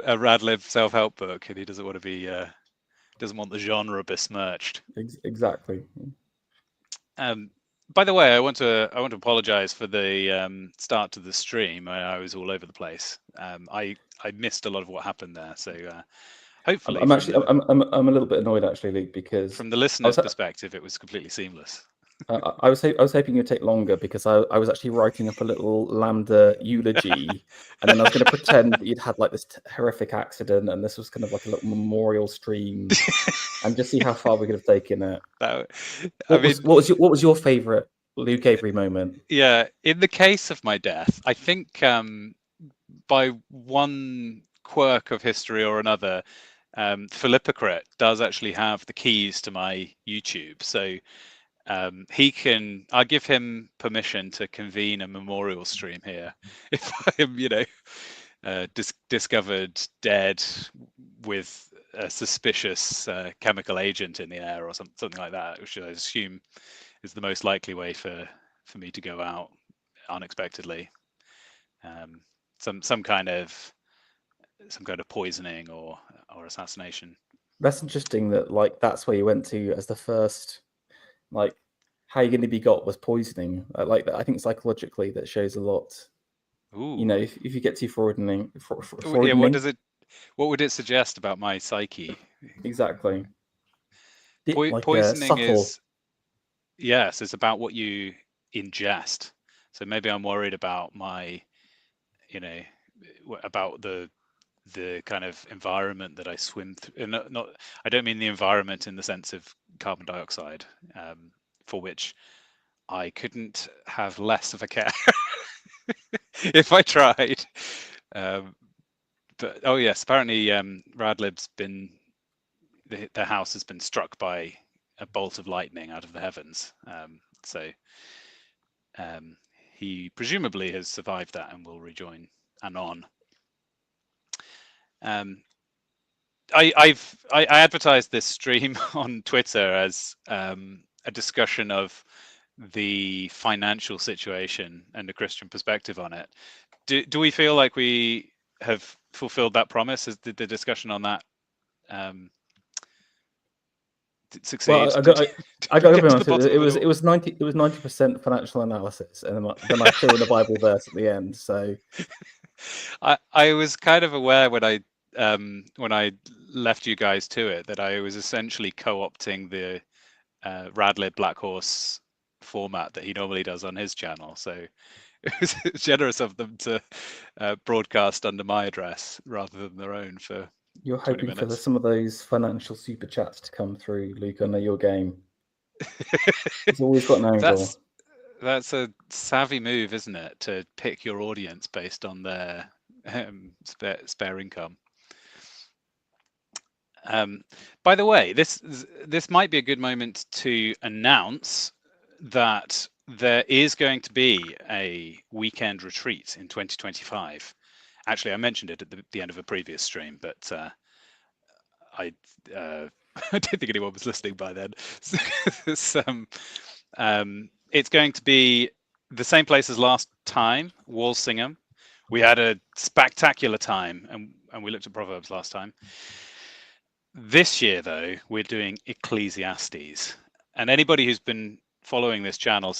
a Radlib self-help book, and he doesn't want to be. Doesn't want the genre besmirched. Exactly. By the way, I want to apologize for the start to the stream. I was all over the place. I missed a lot of what happened there. So hopefully, I'm a little bit annoyed actually, Luke, because from the listener's perspective, it was completely seamless. I was hoping you'd take longer because I was actually writing up a little Lambda eulogy, and then I was going to pretend that you'd had like this horrific accident, and this was kind of like a little memorial stream, and just see how far we could have taken it. What was your favourite Luke Avery moment? Yeah, in the case of my death, I think by one quirk of history or another, Philippocrat does actually have the keys to my YouTube, so I'll give him permission to convene a memorial stream here if I am, discovered dead with a suspicious chemical agent in the air or something like that, which I assume is the most likely way for me to go out unexpectedly. Some kind of poisoning or assassination. That's interesting that like that's where you went to as the first, like how you're going to be got was poisoning. Like that, I think psychologically that shows a lot. Ooh. You know, if you get too fraudening. Yeah, what would it suggest about my psyche? Exactly. Poisoning subtle. it's about what you ingest. So maybe I'm worried about about the kind of environment that I swim through. And I don't mean the environment in the sense of carbon dioxide, for which I couldn't have less of a care if I tried. But oh yes, apparently Radlib's been the house has been struck by a bolt of lightning out of the heavens. So he presumably has survived that and will rejoin Anon. I advertised this stream on Twitter as a discussion of the financial situation and a Christian perspective on it. Do we feel like we have fulfilled that promise? Is the discussion on that succeed? Well, I got to be honest. It was 90% financial analysis, and then I threw in a Bible verse at the end. So I was kind of aware when I left you guys to it that I was essentially co-opting the Radlib Black Horse format that he normally does on his channel. So it was generous of them to broadcast under my address rather than their own for. You're hoping for some of those financial super chats to come through, Luke. I know your game. It's always got an angle. That's a savvy move, isn't it? To pick your audience based on their spare income. By the way, this might be a good moment to announce that there is going to be a weekend retreat in 2025. Actually, I mentioned it at the end of a previous stream, but I don't think anyone was listening by then. It's going to be the same place as last time, Walsingham. We had a spectacular time, and we looked at Proverbs last time. This year, though, we're doing Ecclesiastes. And anybody who's been following this channel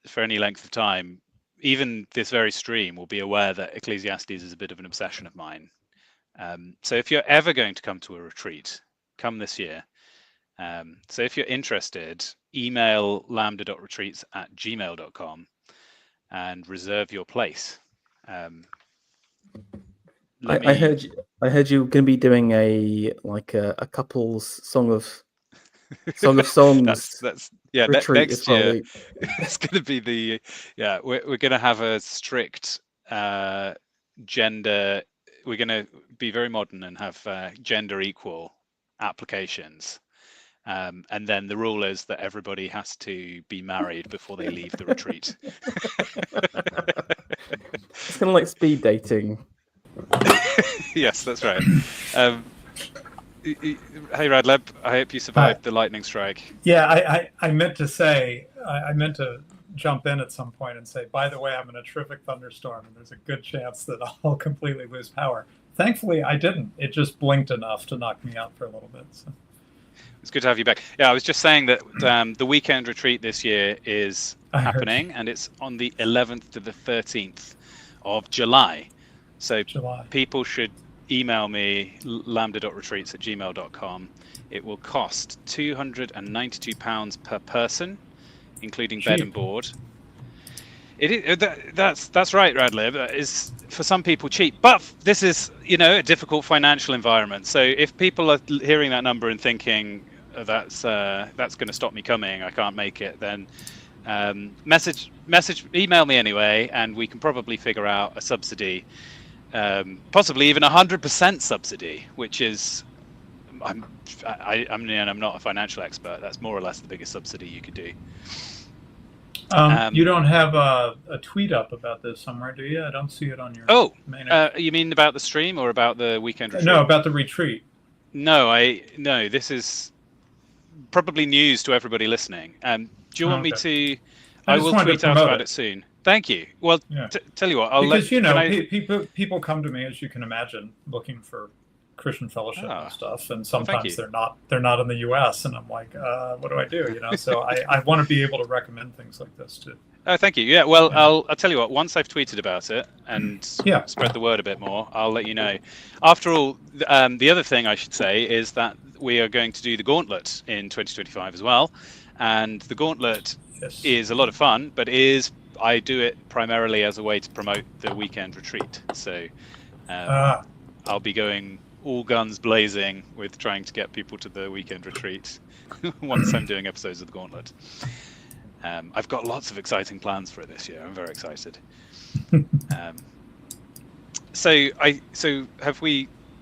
for any length of time, even this very stream, will be aware that Ecclesiastes is a bit of an obsession of mine. So if you're ever going to come to a retreat, come this year. So if you're interested, email lambda.retreats@gmail.com and reserve your place. I heard you were going to be doing a couple's song of songs. that's retreat next year. It's going to be we're going to have a strict gender. We're going to be very modern and have gender equal applications. And then the rule is that everybody has to be married before they leave the retreat. It's kind of like speed dating. Yes, that's right. Hey, Radlib, I hope you survived the lightning strike. Yeah, I meant to say, I meant to jump in at some point and say, by the way, I'm in a terrific thunderstorm, and there's a good chance that I'll completely lose power. Thankfully, I didn't. It just blinked enough to knock me out for a little bit. So. It's good to have you back. Yeah, I was just saying that the weekend retreat this year is happening, and it's on the 11th to the 13th of July. So people should email me lambda.retreats@gmail.com. It will cost £292 per person. including Cheap. bed and board. It is, that's right, Radlib. Is for some people cheap, but this is a difficult financial environment. So if people are hearing that number and thinking that's going to stop me coming, I can't make it, then email me anyway, and we can probably figure out a subsidy, possibly even 100% subsidy, which is I'm not a financial expert. That's more or less the biggest subsidy you could do. You don't have a tweet up about this somewhere, do you? I don't see it on your main account. You mean about the stream or about the weekend retreat? No, about the retreat. No, this is probably news to everybody listening. Do you want me to? I will tweet out about it soon. Thank you. Well, tell you what, people come to me, as you can imagine, looking for Christian fellowship and stuff, and sometimes they're not in the U.S. and I'm like, what do I do? So I want to be able to recommend things like this too. Oh, thank you. Yeah, well, I'll tell you what. Once I've tweeted about it and spread the word a bit more, I'll let you know. After all, the other thing I should say is that we are going to do the Gauntlet in 2025 as well, and the Gauntlet is a lot of fun, but I do it primarily as a way to promote the weekend retreat. So I'll be going all guns blazing with trying to get people to the weekend retreat once I'm doing episodes of the Gauntlet. I've got lots of exciting plans for it this year. I'm very excited.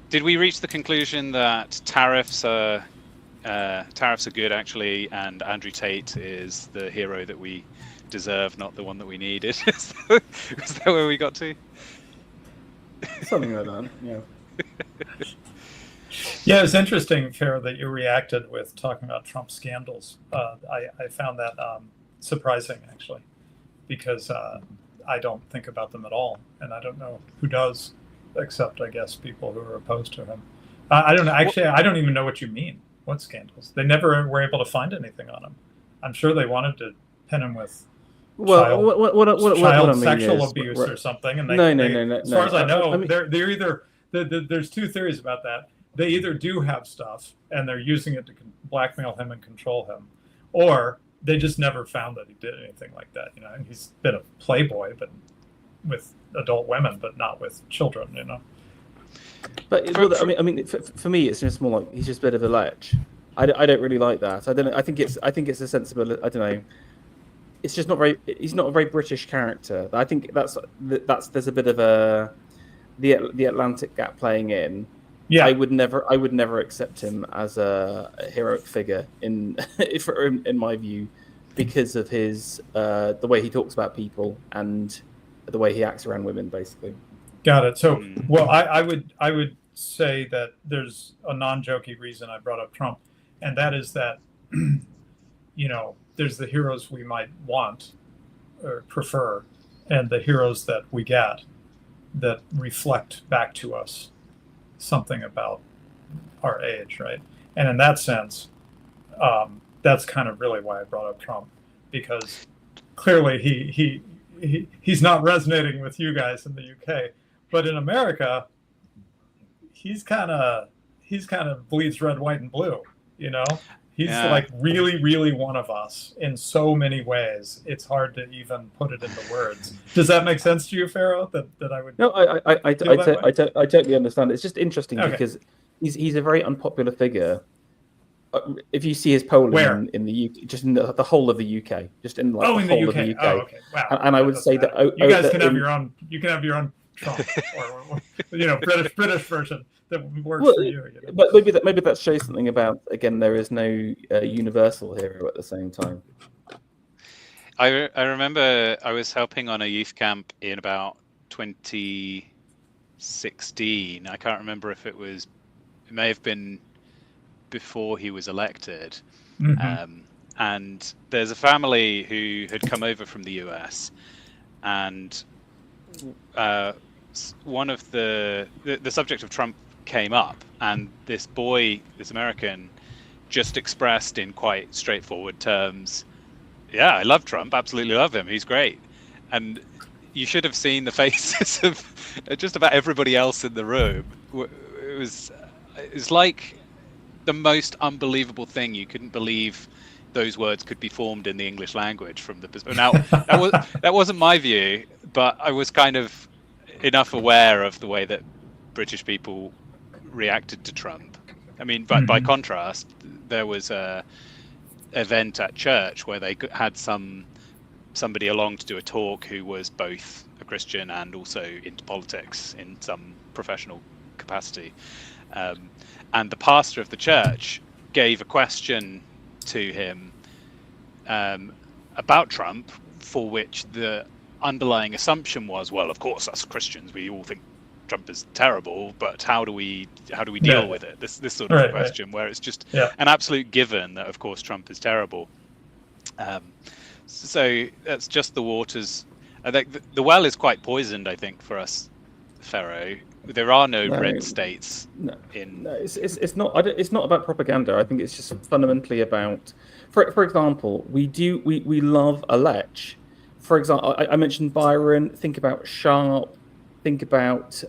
Did we reach the conclusion that tariffs are good actually, and Andrew Tate is the hero that we deserve, not the one that we needed? Is that where we got to? Something like that, yeah. Yeah, it's interesting, Farah, that you reacted with talking about Trump scandals. I found that surprising, actually, because I don't think about them at all, and I don't know who does, except, I guess, people who are opposed to him. I don't know. Actually, I don't even know what you mean. What scandals? They never were able to find anything on him. I'm sure they wanted to pin him with child sexual abuse or something. And no. As far as I know, they're either there's two theories about that. They either do have stuff and they're using it to blackmail him and control him, or they just never found that he did anything like that. And he's been a playboy, but with adult women, but not with children. But for me, it's just more like he's just a bit of a lech. I don't really like that. I don't know. I think it's a sensible. I don't know. It's just not very. He's not a very British character. I think there's a bit of the Atlantic gap playing in. Yeah, I would never accept him as a heroic figure in my view, because of his the way he talks about people and the way he acts around women, basically. Got it. So, well, I would say that there's a non-jokey reason I brought up Trump, and that is that there's the heroes we might want or prefer, and the heroes that we get that reflect back to us something about our age, right? And in that sense, that's kind of really why I brought up Trump, because clearly he's not resonating with you guys in the UK, but in America, he's kind of bleeds red, white, and blue. He's like really, really one of us in so many ways. It's hard to even put it into words. Does that make sense to you, Pharaoh? That I would. No, I totally understand. It's just interesting because he's a very unpopular figure. If you see his polling in the UK, just in the whole of the UK, just in the whole of the UK. Oh, okay. Wow. And I would say that you guys can have your own. You can have your own Trump or British version that works for you. But maybe that shows something about, again, there is no universal hero at the same time. I remember I was helping on a youth camp in about 2016. I can't remember if it may have been before he was elected. Mm-hmm. And there's a family who had come over from the US, and one of the subject of Trump came up, and this American, just expressed in quite straightforward terms, "Yeah, I love Trump, absolutely love him, he's great." And you should have seen the faces of just about everybody else in the room. It was like the most unbelievable thing. You couldn't believe those words could be formed in the English language from the perspective. Now, that wasn't my view, but I was kind of enough aware of the way that British people reacted to Trump. I mean, but by contrast, there was a event at church where they had somebody along to do a talk who was both a Christian and also into politics in some professional capacity. And the pastor of the church gave a question to him about Trump, for which the underlying assumption was, well, of course, as Christians, we all think Trump is terrible, but how do we deal with it? This sort of question, where it's just an absolute given that, of course, Trump is terrible. So that's just the waters. I think the well is quite poisoned, I think, for us, Pharaoh. There are no red states in. No, it's not. It's not about propaganda. I think it's just fundamentally about. For example, we love a lech. For example, I mentioned Byron. Think about Sharp. Think about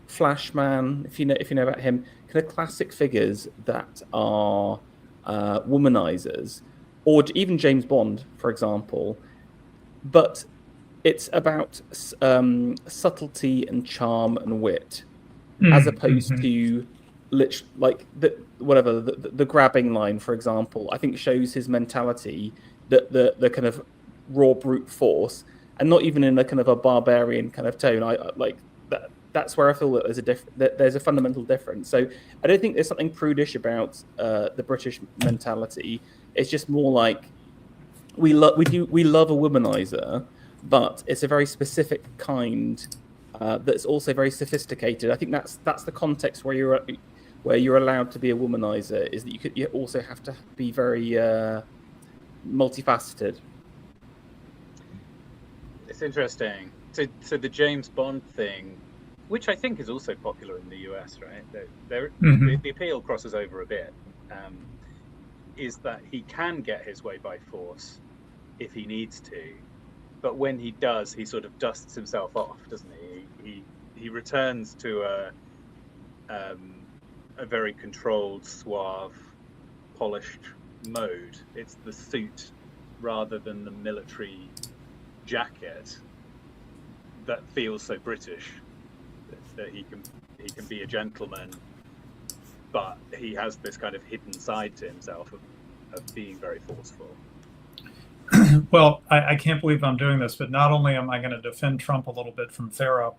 Flashman. If you know about him, kind of classic figures that are womanizers, or even James Bond, for example. But it's about subtlety and charm and wit, as opposed to like the grabbing line, for example. I think shows his mentality, the kind of raw brute force, and not even in a kind of a barbarian kind of tone. I like that. That's where I feel that there's a fundamental difference. So I don't think there's something prudish about the British mentality. It's just more like we love a womanizer, but it's a very specific kind that's also very sophisticated. I think that's the context where you're allowed to be a womanizer, is that you also have to be very multifaceted. It's interesting. So the James Bond thing, which I think is also popular in the US, right? The appeal crosses over a bit. Is that he can get his way by force if he needs to, but when he does, he sort of dusts himself off, doesn't he? He returns to a very controlled, suave, polished mode. It's the suit rather than the military jacket that feels so British, that he can be a gentleman, but he has this kind of hidden side to himself of being very forceful. Well, I can't believe I'm doing this, but not only am I going to defend Trump a little bit from Pharaoh's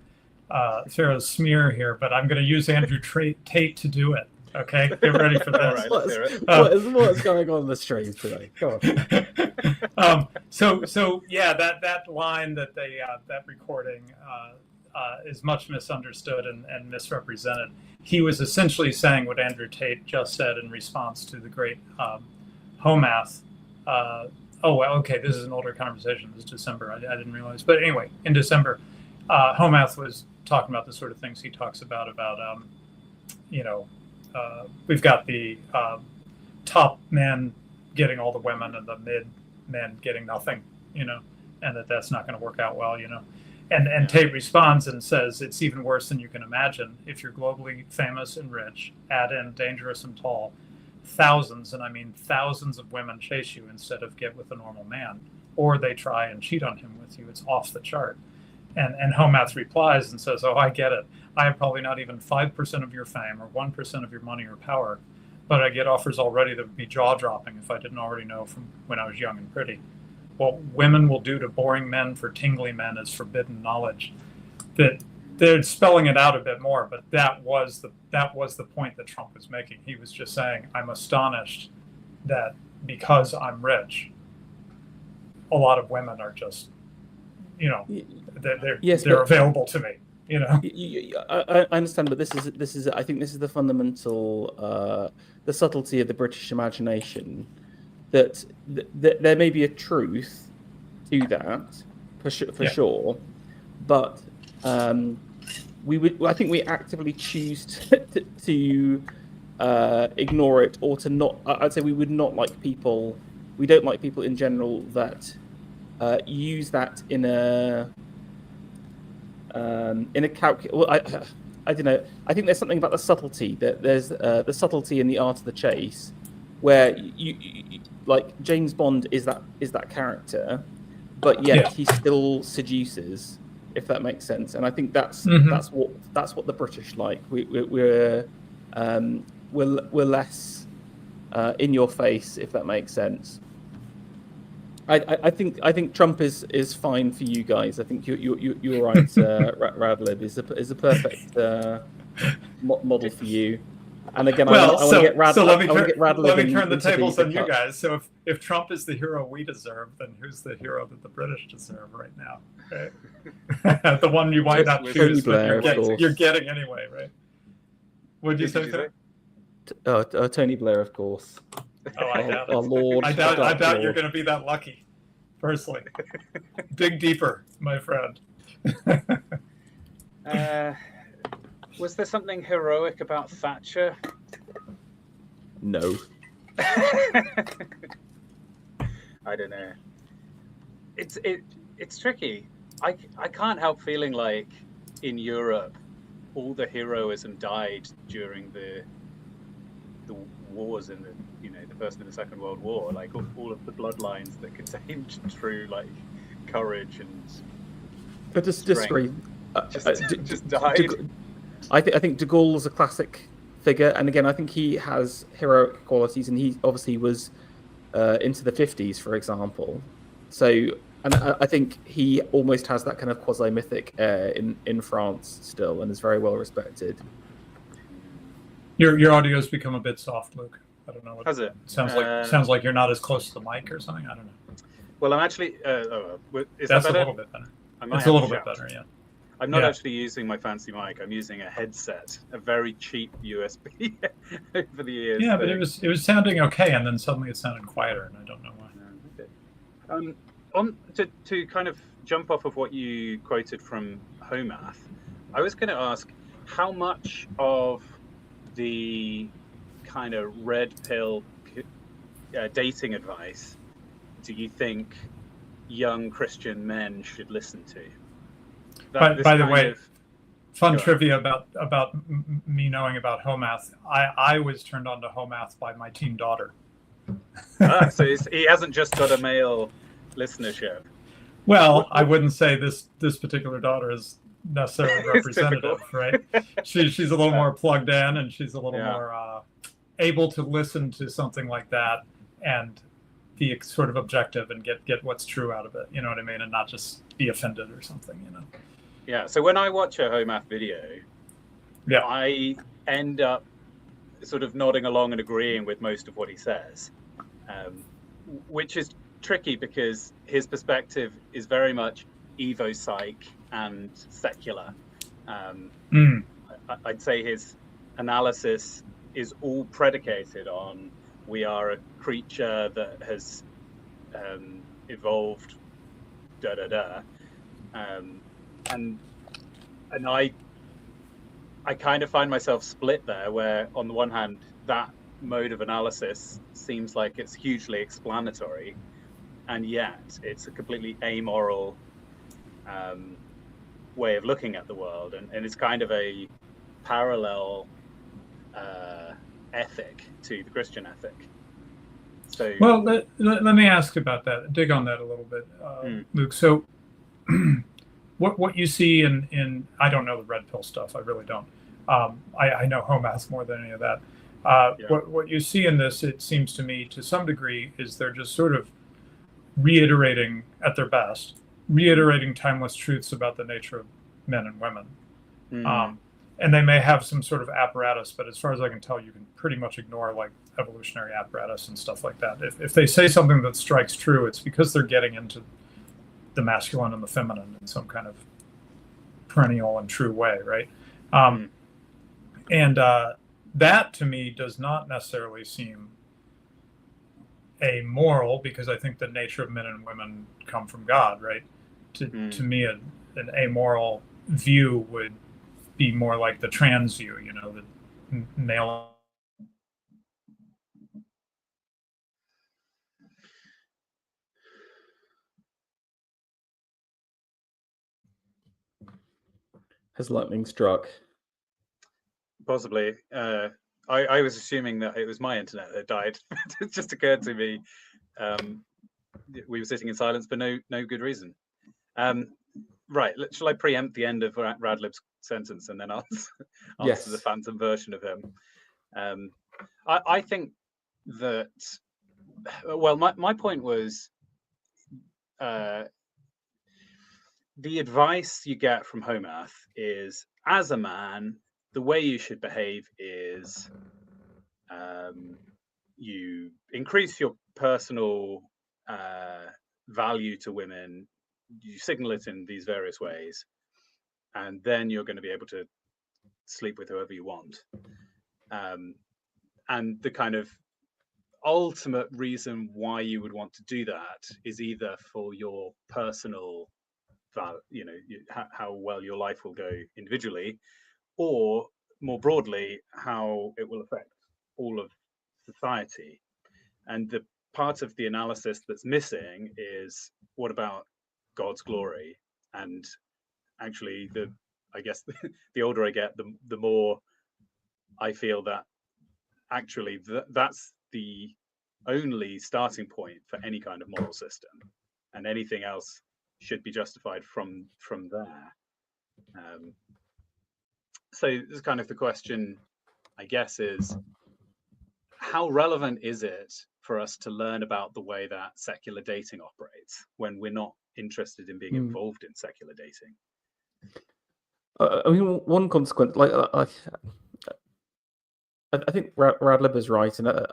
smear here, but I'm going to use Andrew Tate to do it. Okay, get ready for this. Right, let's hear it. What's going on in the stream today? Go on. So yeah, that line that that recording is much misunderstood and misrepresented. He was essentially saying what Andrew Tate just said in response to the great Homath. This is an older conversation. This is December. I didn't realize. But anyway, in December, Homath was talking about the sort of things he talks about we've got the top men getting all the women and the mid men getting nothing, and that's not going to work out well, And Tate responds and says, it's even worse than you can imagine. If you're globally famous and rich, add in dangerous and tall, thousands, and I mean thousands of women chase you instead of get with a normal man, or they try and cheat on him with you. It's off the chart. And Homath replies and says, I get it. I have probably not even 5% of your fame or 1% of your money or power, but I get offers already that would be jaw-dropping if I didn't already know from when I was young and pretty. What women will do to boring men for tingly men is forbidden knowledge. That they're spelling it out a bit more, but that was the point that Trump was making. He was just saying, I'm astonished that because I'm rich, a lot of women are just, they're available to me. I understand, but this is I think this is the fundamental, the subtlety of the British imagination. That there may be a truth to that, for sure, but I think we actively choose to ignore it, or to not. I'd say we would not like people. We don't like people in general that use that in a I don't know. I think there's something about the subtlety, that there's the subtlety in the art of the chase, where you like James Bond is that character, but yet he still seduces, if that makes sense. And I think that's what the British like. We're less in your face, if that makes sense. I think Trump is fine for you guys. I think you're right. Radlib is a perfect model for you. And again, I want to get Radlib. Let me turn the tables on you guys. So if Trump is the hero we deserve, then who's the hero that the British deserve right now? Right? The one you might not choose, but you're getting anyway, right? What did you say? Tony Blair, of course. Oh, I doubt it. Our Lord, I doubt you're going to be that lucky. Personally, dig deeper, my friend. Was there something heroic about Thatcher? No. I don't know. It's tricky. I can't help feeling like in Europe, all the heroism died during the wars in the First and the Second World War. Like all of the bloodlines that contained true like courage and just died. I think de Gaulle's a classic figure, and again, I think he has heroic qualities, and he obviously was into the 50s, for example. So, and I think he almost has that kind of quasi-mythic air in France still, and is very well respected. Your audio's become a bit soft, Luke. I don't know what. Has it? Sounds like you're not as close to the mic or something. I don't know. Well, I'm actually. Is That's that a little bit better. It's a little bit better, yeah. I'm not actually using my fancy mic. I'm using a headset, a very cheap USB over the years. Yeah, but it was sounding okay, and then suddenly it sounded quieter, and I don't know why. Okay. To kind of jump off of what you quoted from Homath, I was going to ask how much of the kind of red pill dating advice do you think young Christian men should listen to? By the way, fun trivia about me knowing about Homath. I was turned on to Homath by my teen daughter. So he hasn't just got a male listenership. Well, I wouldn't say this particular daughter is necessarily representative, right? She's a little more plugged in, and she's a little more able to listen to something like that and be sort of objective and get what's true out of it. You know what I mean? And not just be offended or something, Yeah. So when I watch a Homath video, I end up sort of nodding along and agreeing with most of what he says, which is tricky because his perspective is very much evo-psych and secular. I'd say his analysis is all predicated on we are a creature that has evolved, and I kind of find myself split there, where on the one hand that mode of analysis seems like it's hugely explanatory, and yet it's a completely amoral way of looking at the world, and it's kind of a parallel ethic to the Christian ethic. So, well, let me ask about that. Dig on that a little bit, Luke. So, what you see in I don't know the red pill stuff. I really don't. I know Homath more than any of that. What you see in this, it seems to me, to some degree, is they're just sort of reiterating, at their best, timeless truths about the nature of men and women. And they may have some sort of apparatus, but as far as I can tell, you can pretty much ignore like evolutionary apparatus and stuff like that. If they say something that strikes true, it's because they're getting into the masculine and the feminine in some kind of perennial and true way, right? And that to me does not necessarily seem amoral, because I think the nature of men and women come from God, right? To me, an amoral view would be more like the trans view, the male. Has lightning struck? Possibly. I was assuming that it was my internet that died. It just occurred to me we were sitting in silence for no good reason. Right, shall I preempt the end of Radlib's sentence and then answer Yes. the phantom version of him? I think that, well, my point was the advice you get from Homath is, as a man, the way you should behave is you increase your personal value to women, you signal it in these various ways, and then you're going to be able to sleep with whoever you want. And the kind of ultimate reason why you would want to do that is either for your personal how well your life will go individually, or more broadly, how it will affect all of society. And the part of the analysis that's missing is, what about God's glory? And actually, I guess the older I get, the more I feel that actually that's the only starting point for any kind of moral system, and anything else should be justified from there. So this is kind of the question, I guess, is how relevant is it for us to learn about the way that secular dating operates when we're not interested in being involved in secular dating? I mean, one consequence, like I think Radlib is right, and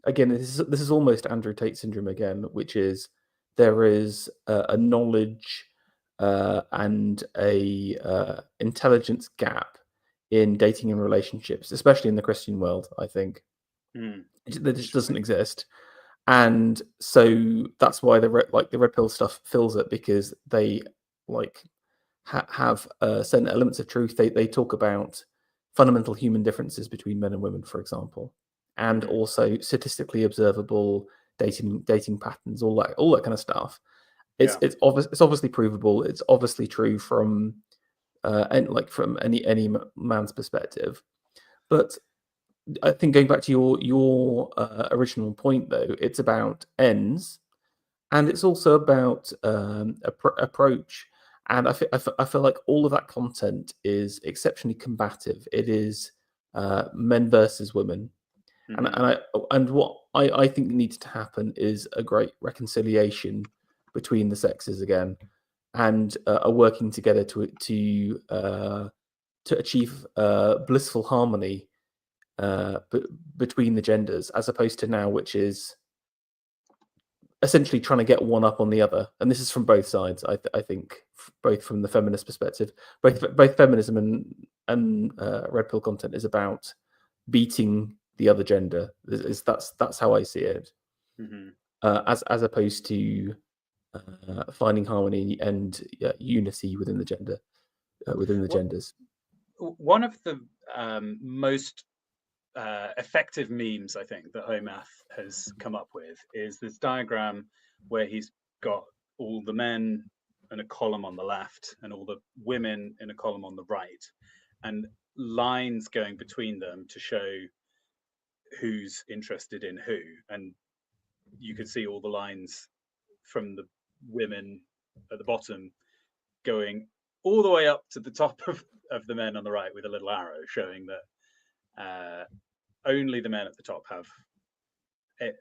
again, this is almost Andrew Tate syndrome again, which is there is a knowledge and a intelligence gap in dating and relationships, especially in the Christian world. I think that just doesn't exist, and so that's why the red pill stuff fills it, because they have certain elements of truth. They talk about fundamental human differences between men and women, for example, and also statistically observable dating patterns, all that kind of stuff. It's obviously provable. It's obviously true from from any man's perspective. But I think, going back to your original point, though, it's about ends, and it's also about approach. And I feel like all of that content is exceptionally combative. It is men versus women, and what I think needs to happen is a great reconciliation between the sexes again, and a working together to achieve blissful harmony between the genders, as opposed to now, which is essentially trying to get one up on the other. And this is from both sides. I think both from the feminist perspective, both feminism and red pill content is about beating the other gender. That's how I see it, as opposed to finding harmony and unity within the gender, genders. One of the most effective memes, I think, that Homath has come up with is this diagram where he's got all the men in a column on the left and all the women in a column on the right, and lines going between them to show who's interested in who. And you could see all the lines from the women at the bottom going all the way up to the top of the men on the right, with a little arrow showing that only the men at the top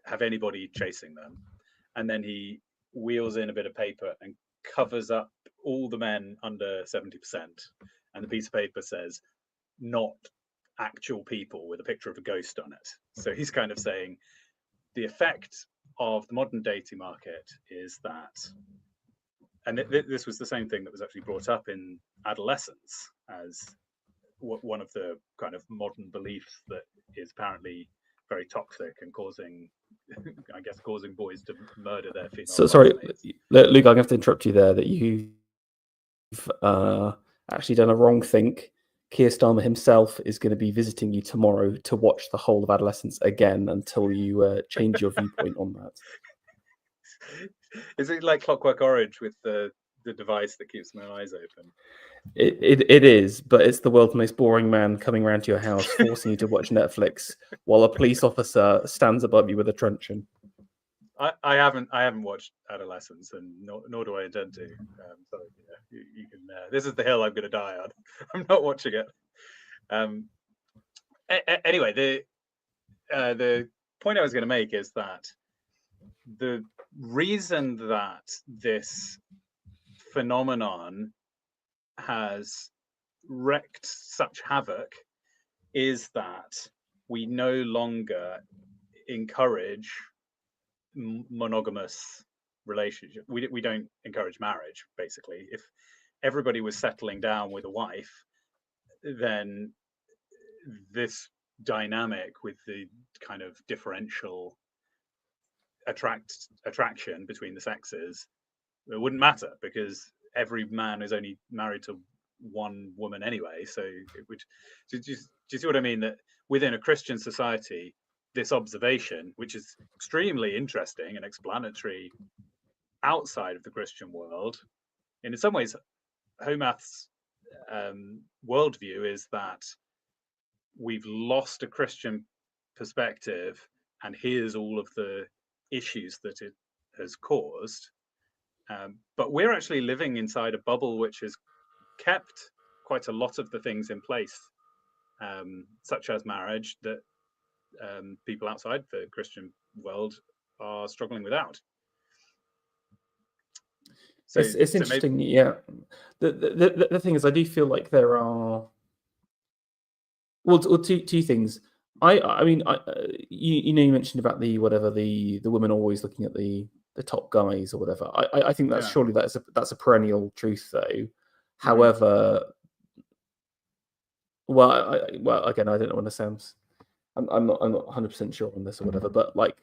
have anybody chasing them. And then he wheels in a bit of paper and covers up all the men under 70%, and the piece of paper says "not actual people" with a picture of a ghost on it. So he's kind of saying the effect of the modern dating market is that, and this was the same thing that was actually brought up in adolescence as one of the kind of modern beliefs that is apparently very toxic and causing boys to murder their female. So sorry, Luke, I'm going to have to interrupt you there. That you've actually done a wrong think. Keir Starmer himself is going to be visiting you tomorrow to watch the whole of Adolescence again until you change your viewpoint on that. Is it like Clockwork Orange with the the device that keeps my eyes open. It is, but it's the world's most boring man coming around to your house, forcing you to watch Netflix while a police officer stands above you with a truncheon. I haven't watched Adolescence, and nor do I intend to. So you can. This is the hill I'm going to die on. I'm not watching it. Anyway, the point I was going to make is that the reason that this phenomenon has wreaked such havoc is that we no longer encourage monogamous relationship. We don't encourage marriage. Basically, if everybody was settling down with a wife, then this dynamic with the kind of differential attraction between the sexes, it wouldn't matter, because every man is only married to one woman anyway. So it would. Do you see what I mean? That within a Christian society, this observation, which is extremely interesting and explanatory outside of the Christian world, and in some ways, Homath's worldview is that we've lost a Christian perspective, and here's all of the issues that it has caused. But we're actually living inside a bubble which has kept quite a lot of the things in place, such as marriage, that people outside the Christian world are struggling without. So It's interesting, yeah. The thing is, I do feel like there are two things. I mean, you mentioned about the women always looking at the top guys or whatever. I think that's surely that's a perennial truth, though. However, well, again, I don't know what it sounds. I'm not 100% sure on this or whatever, but like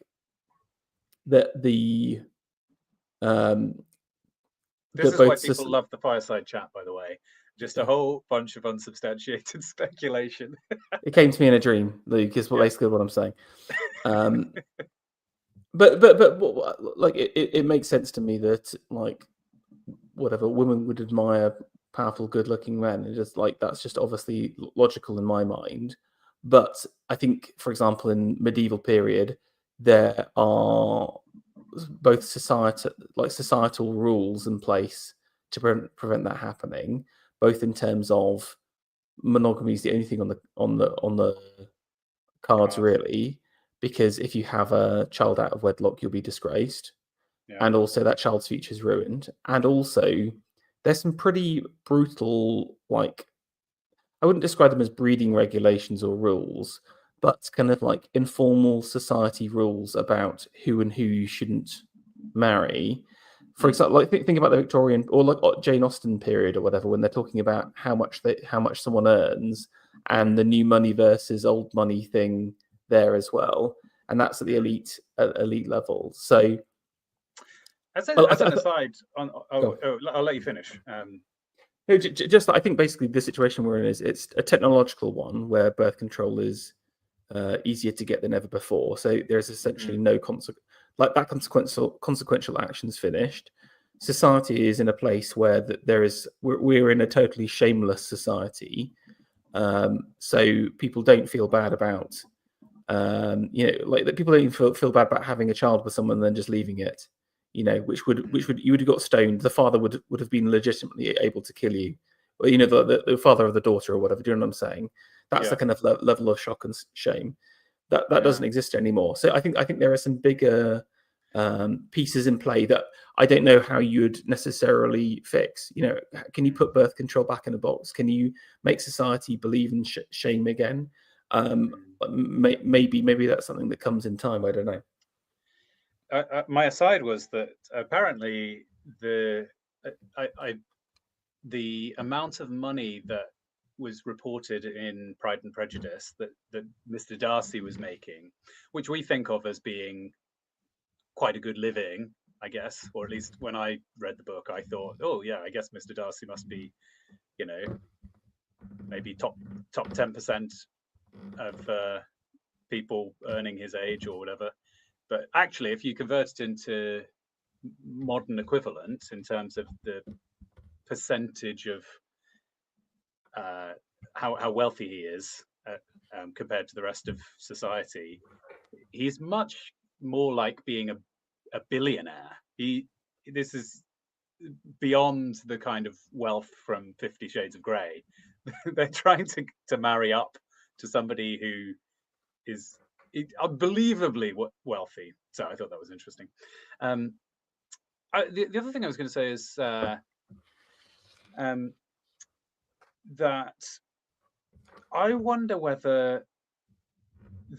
this is why people love the Fireside Chat, by the way. Just a whole bunch of unsubstantiated speculation. It came to me in a dream, Luke, is basically what I'm saying. But like it makes sense to me that like whatever women would admire powerful, good-looking men. It's just like that's just obviously logical in my mind. But I think, for example, in medieval period, there are both societal rules in place to prevent that happening, both in terms of monogamy is the only thing on the cards really, because if you have a child out of wedlock, you'll be disgraced, and also that child's future is ruined. And also, there's some pretty brutal, like, I wouldn't describe them as breeding regulations or rules, but kind of like informal society rules about who and who you shouldn't marry. For example, like think about the Victorian or like Jane Austen period or whatever, when they're talking about how much someone earns and the new money versus old money thing there as well, and that's at the elite level. So, as an aside, I'll let you finish. Just I think basically the situation we're in is it's a technological one where birth control is easier to get than ever before. So there's essentially no consequential actions finished. Society is in a place where we're in a totally shameless society. So people don't feel bad about like that. People don't even feel bad about having a child with someone and then just leaving it. Which would you would have got stoned. The father would have been legitimately able to kill you, or the father of the daughter or whatever. Do you know what I'm saying? That's the kind of level of shock and shame that doesn't exist anymore. So I think there are some bigger pieces in play that I don't know how you'd necessarily fix. Can you put birth control back in a box? Can you make society believe in shame again? Maybe that's something that comes in time. I don't know. My aside was that apparently the amount of money that was reported in Pride and Prejudice that Mr. Darcy was making, which we think of as being quite a good living, I guess, or at least when I read the book, I thought, oh yeah, I guess Mr. Darcy must be, maybe top 10% of people earning his age or whatever. But actually, if you convert it into modern equivalent in terms of the percentage of how wealthy he is compared to the rest of society, he's much more like being a billionaire. This is beyond the kind of wealth from 50 Shades of Grey. They're trying to marry up to somebody who is unbelievably wealthy. So I thought that was interesting. The other thing I was going to say is that I wonder whether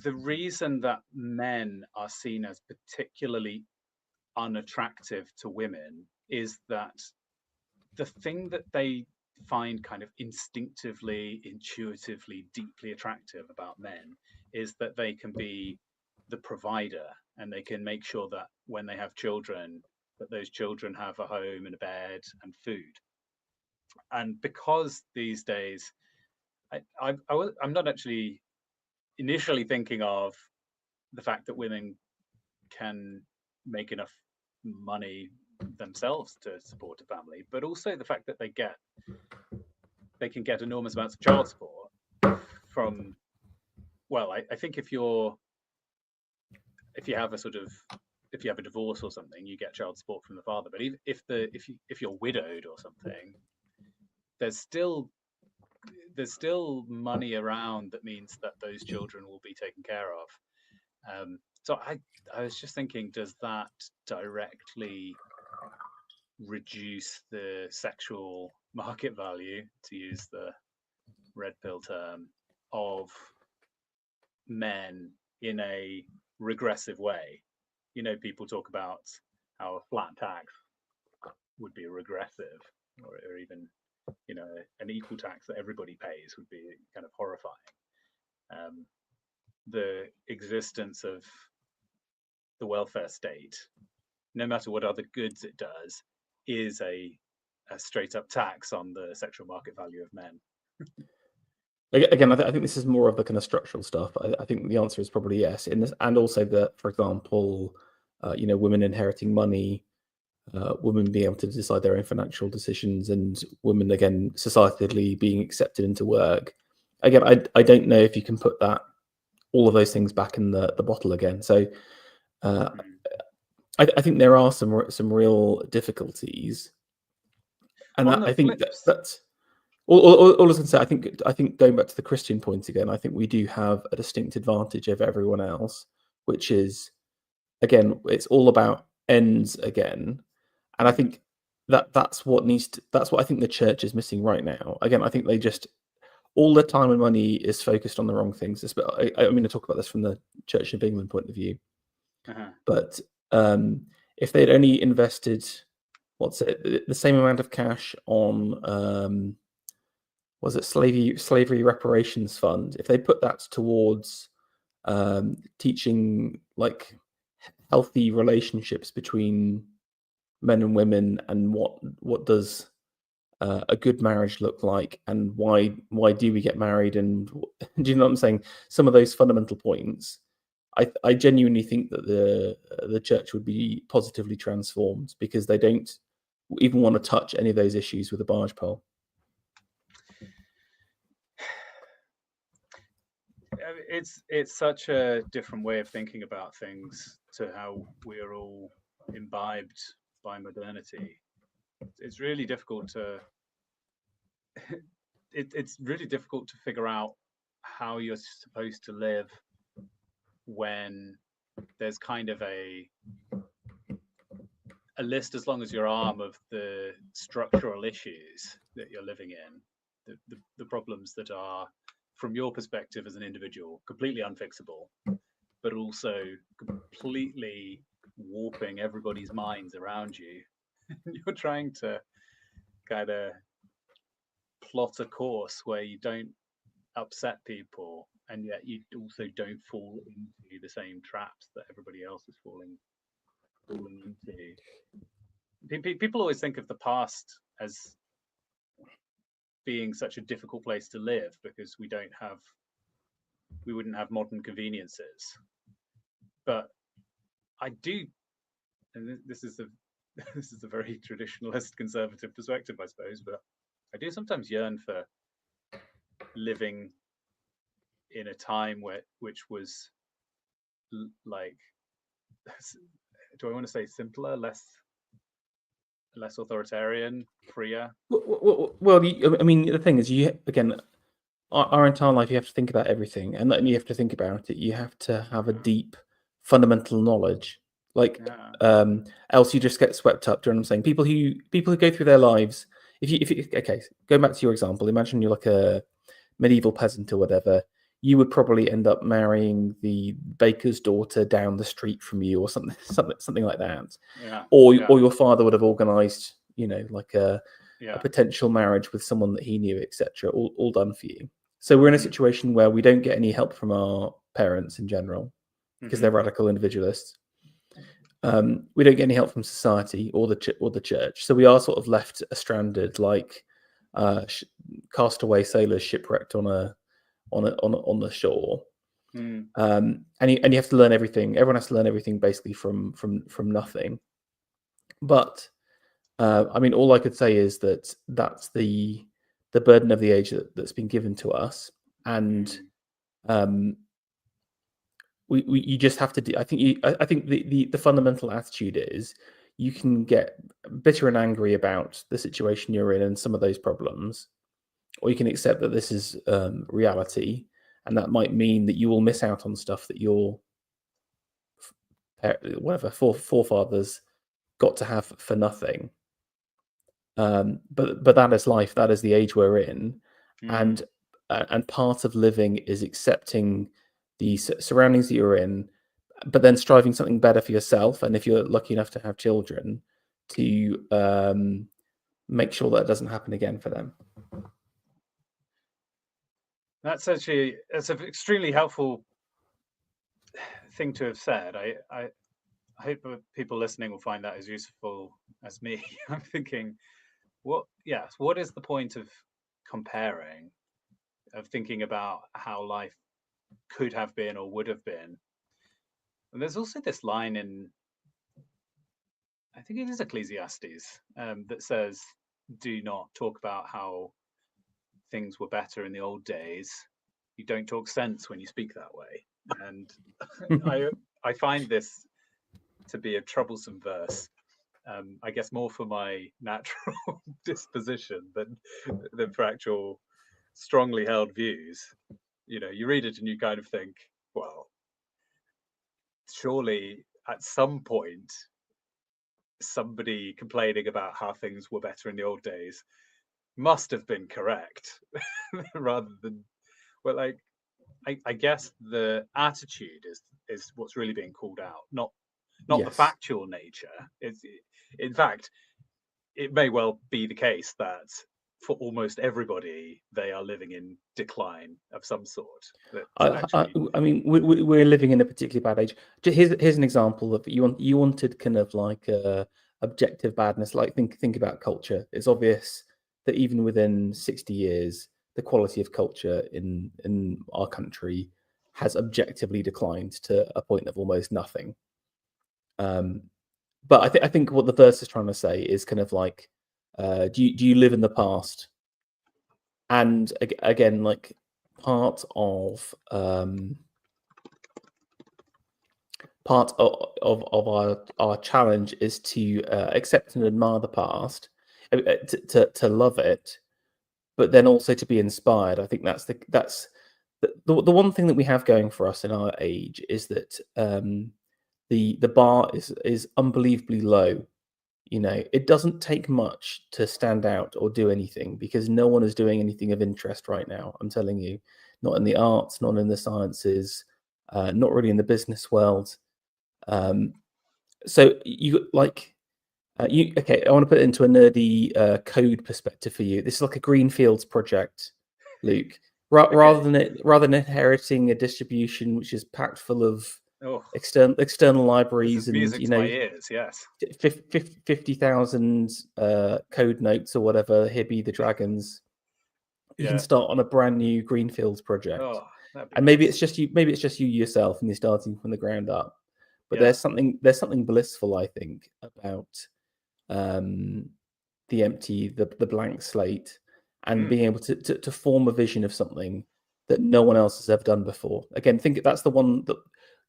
the reason that men are seen as particularly unattractive to women is that the thing that they find kind of instinctively, intuitively, deeply attractive about men is that they can be the provider, and they can make sure that when they have children, that those children have a home and a bed and food. And because these days, I'm not actually initially thinking of the fact that women can make enough money themselves to support a family, but also the fact that they can get enormous amounts of child support from, well, I think if you have a divorce or something, you get child support from the father. But if you're widowed or something, there's still money around that means that those children will be taken care of. So I was just thinking, does that directly reduce the sexual market value, to use the red pill term, of men in a regressive way? You know, people talk about how a flat tax would be regressive, or even, you know, an equal tax that everybody pays would be kind of horrifying. The existence of the welfare state, no matter what other goods it does, is a straight up tax on the sexual market value of men. Again, I think this is more of the kind of structural stuff. I think the answer is probably yes. In this, and also that, for example, you know, women inheriting money, women being able to decide their own financial decisions, and women again societally being accepted into work. Again, I don't know if you can put all of those things back in the bottle again. So I think there are some real difficulties, and I think that's all I was going to say. I think going back to the Christian point again, I think we do have a distinct advantage over everyone else, which is, again, it's all about ends again, and I think that's what I think the church is missing right now. Again, I think they just, all the time and money is focused on the wrong things. I mean, I talk about this from the Church of England point of view, but if they'd only invested, the same amount of cash on was it slavery reparations fund, if they put that towards teaching like healthy relationships between men and women, and what does a good marriage look like, and why do we get married, and do you know what I'm saying? Some of those fundamental points, I genuinely think that the church would be positively transformed, because they don't even want to touch any of those issues with a barge pole. It's such a different way of thinking about things to how we are all imbibed by modernity. It's really difficult to it's really difficult to figure out how you're supposed to live when there's kind of a list as long as your arm of the structural issues that you're living in, the problems that are, from your perspective as an individual, completely unfixable, but also completely warping everybody's minds around you. You're trying to kind of plot a course where you don't upset people, and yet you also don't fall into the same traps that everybody else is falling into. People always think of the past as being such a difficult place to live because we wouldn't have modern conveniences. But I do, and this is this is a very traditionalist conservative perspective, I suppose, but I do sometimes yearn for living in a time which was like, do I want to say simpler, less authoritarian, freer? Well, I mean, the thing is, again, our entire life, you have to think about everything, and you have to think about it. You have to have a deep, fundamental knowledge, like, Yeah. else you just get swept up. Do you know what I'm saying? People who go through their lives. If you okay, going back to your example, imagine you're like a medieval peasant or whatever. You would probably end up marrying the baker's daughter down the street from you, or something like that. Yeah. Or Yeah. your father would have organised, like a Yeah. potential marriage with someone that he knew, etc. All done for you. So we're in a situation where we don't get any help from our parents in general because they're radical individualists. We don't get any help from society or the church. So we are sort of left stranded, like castaway sailors shipwrecked on the shore. And you have to learn everything. Everyone has to learn everything basically from nothing. But I mean, all I could say is that that's the burden of the age that's been given to us, and you just have to do. I think the fundamental attitude is you can get bitter and angry about the situation you're in and some of those problems, or you can accept that this is reality, and that might mean that you will miss out on stuff that your forefathers got to have for nothing. But that is life. That is the age we're in, and part of living is accepting the surroundings that you're in, but then striving something better for yourself. And if you're lucky enough to have children, to make sure that doesn't happen again for them. That's an extremely helpful thing to have said. I hope people listening will find that as useful as me. I'm thinking, what is the point of comparing, of thinking about how life could have been or would have been? And there's also this line in, I think it is Ecclesiastes, that says, do not talk about how things were better in the old days. You don't talk sense when you speak that way. And I find this to be a troublesome verse. I guess more for my natural disposition than for actual strongly held views. You read it and you kind of think, well, surely at some point somebody complaining about how things were better in the old days must have been correct, rather than, well, like, I guess the attitude is what's really being called out, not Yes. the factual nature. In fact, it may well be the case that for almost everybody, they are living in decline of some sort. I mean, we're living in a particularly bad age. Here's an example of you wanted kind of like objective badness. Like think about culture. It's obvious that even within 60 years, the quality of culture in our country has objectively declined to a point of almost nothing. But I think what the verse is trying to say is kind of like, do you live in the past? And again, like part of our challenge is to accept and admire the past, to love it, but then also to be inspired. I think that's the one thing that we have going for us in our age is that the bar is unbelievably low. It doesn't take much to stand out or do anything, because no one is doing anything of interest right now. I'm telling you, not in the arts, not in the sciences, not really in the business world. So okay, I want to put it into a nerdy code perspective for you. This is like a greenfields project, Luke. Rather than inheriting a distribution which is packed full of external libraries and music to my ears, yes, 50,000 code notes or whatever. Here be the dragons. You can start on a brand new greenfields project, and maybe it's just you. Maybe it's just you yourself, and you're starting from the ground up. But there's something blissful, I think, about the empty, the blank slate, and being able to form a vision of something that no one else has ever done before. Again, think that's the one that.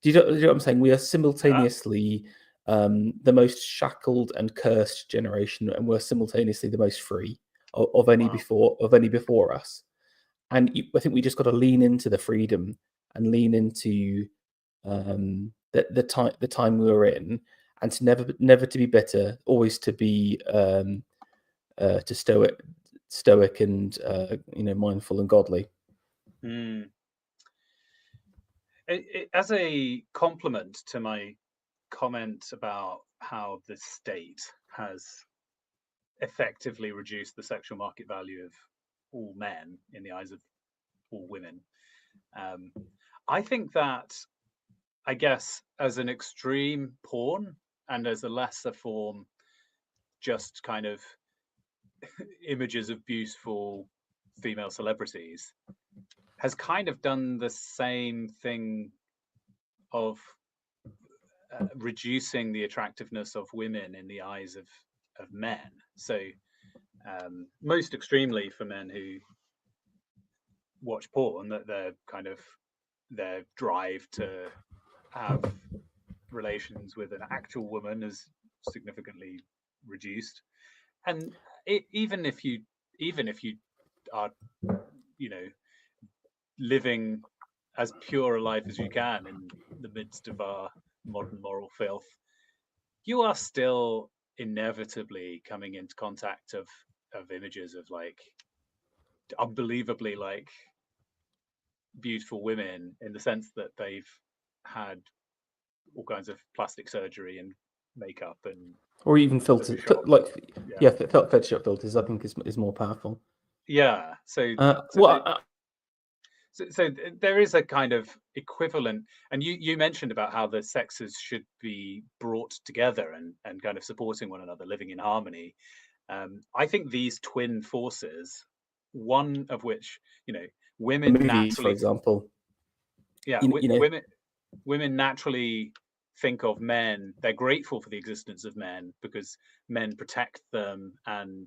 Do you know what I'm saying? We are simultaneously the most shackled and cursed generation, and we're simultaneously the most free of any before us. And I think we just got to lean into the freedom and lean into the time we were in, and to never to be bitter, always to be to stoic and mindful and godly. As a compliment to my comment about how the state has effectively reduced the sexual market value of all men in the eyes of all women, I think that, I guess, as an extreme porn and as a lesser form, just kind of images of beautiful female celebrities, has kind of done the same thing of reducing the attractiveness of women in the eyes of men. So most extremely for men who watch porn, that their drive to have relations with an actual woman is significantly reduced. And even if you are, living as pure a life as you can in the midst of our modern moral filth, you are still inevitably coming into contact of images of unbelievably beautiful women, in the sense that they've had all kinds of plastic surgery and makeup and or even filters, Photoshop filters. I think is more powerful. Yeah. So there is a kind of equivalent, and you mentioned about how the sexes should be brought together and kind of supporting one another, living in harmony. I think these twin forces, one of which, women movies, naturally, for example, women naturally think of men. They're grateful for the existence of men because men protect them and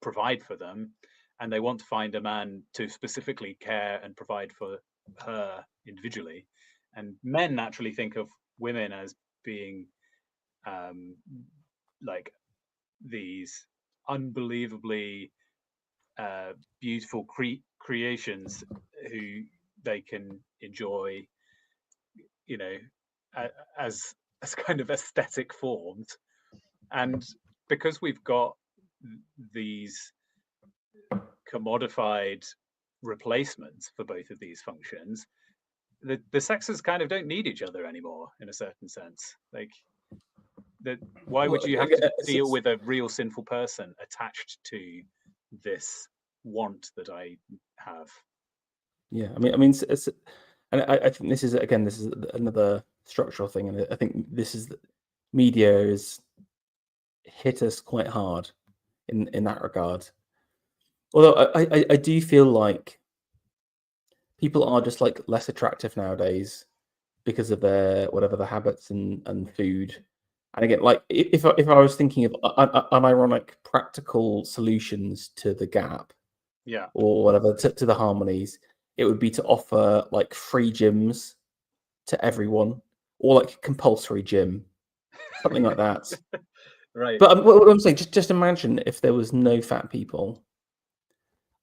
provide for them, and they want to find a man to specifically care and provide for her individually. And men naturally think of women as being like these unbelievably beautiful creations who they can enjoy, as kind of aesthetic forms. And because we've got these commodified replacements for both of these functions, the sexes kind of don't need each other anymore, in a certain sense. Why would you have to deal with a real sinful person attached to this want that I have? Yeah, I mean, and I think this is another structural thing, and I think media has hit us quite hard in that regard. Although I do feel like people are just less attractive nowadays because of their habits and food. And again, if I was thinking of unironic practical solutions to the gap, or whatever, to the harmonies, it would be to offer free gyms to everyone, or compulsory gym, something like that. Right. But what I'm saying, just imagine if there was no fat people.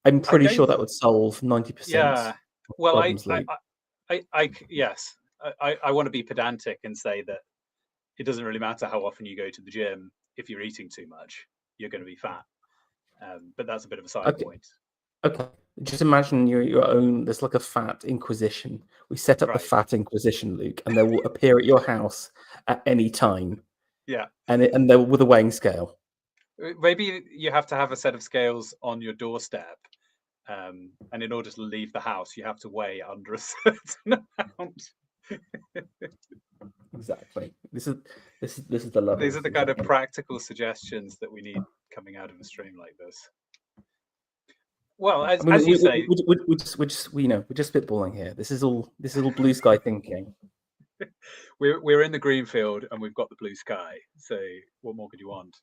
I'm pretty sure that would solve 90%. Yeah. Well, problems, yes. I want to be pedantic and say that it doesn't really matter how often you go to the gym. If you're eating too much, you're going to be fat. But that's a bit of a side point. Okay. Just imagine your own. There's a fat inquisition. We set up the fat inquisition, Luke, and they will appear at your house at any time. Yeah. And they're with a weighing scale. Maybe you have to have a set of scales on your doorstep, and in order to leave the house, you have to weigh under a certain amount. Exactly. This is the level. These are the kind of practical suggestions that we need coming out of a stream like this. Well, as you say, we're just spitballing here. This is all blue sky thinking. we're in the green field and we've got the blue sky. So what more could you want?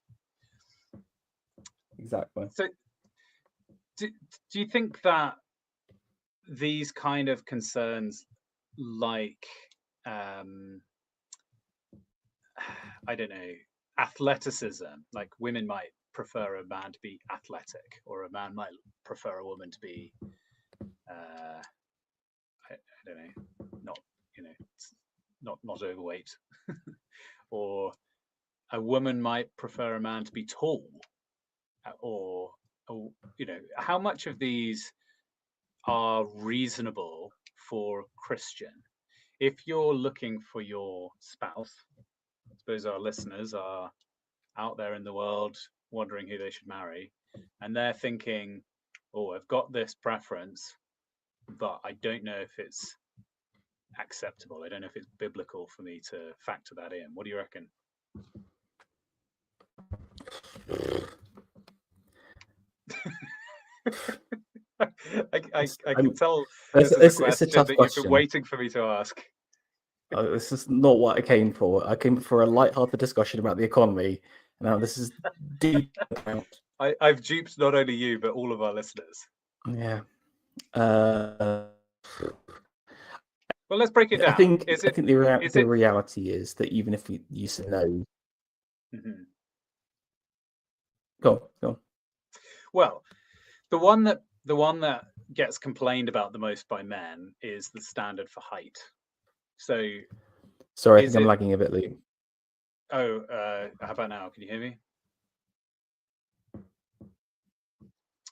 Exactly. So do you think that these kind of concerns, like I don't know, athleticism, like women might prefer a man to be athletic, or a man might prefer a woman to be I don't know, not overweight, or a woman might prefer a man to be tall, or how much of these are reasonable for Christian? If you're looking for your spouse, I suppose our listeners are out there in the world wondering who they should marry, and they're thinking, oh, I've got this preference, but I don't know if it's acceptable. I don't know if it's biblical for me to factor that in. What do you reckon? I can tell this is a question tough that question. you've been waiting for me to ask. This is not what I came for. I came for a light-hearted discussion about the economy. Now this is deep. I've duped not only you but all of our listeners. Yeah. Well, let's break it down. I think the reality is that even if you say no, go on. Well, the one that gets complained about the most by men is the standard for height. So, sorry, I think I'm lagging a bit, Luke. Oh, how about now? Can you hear me?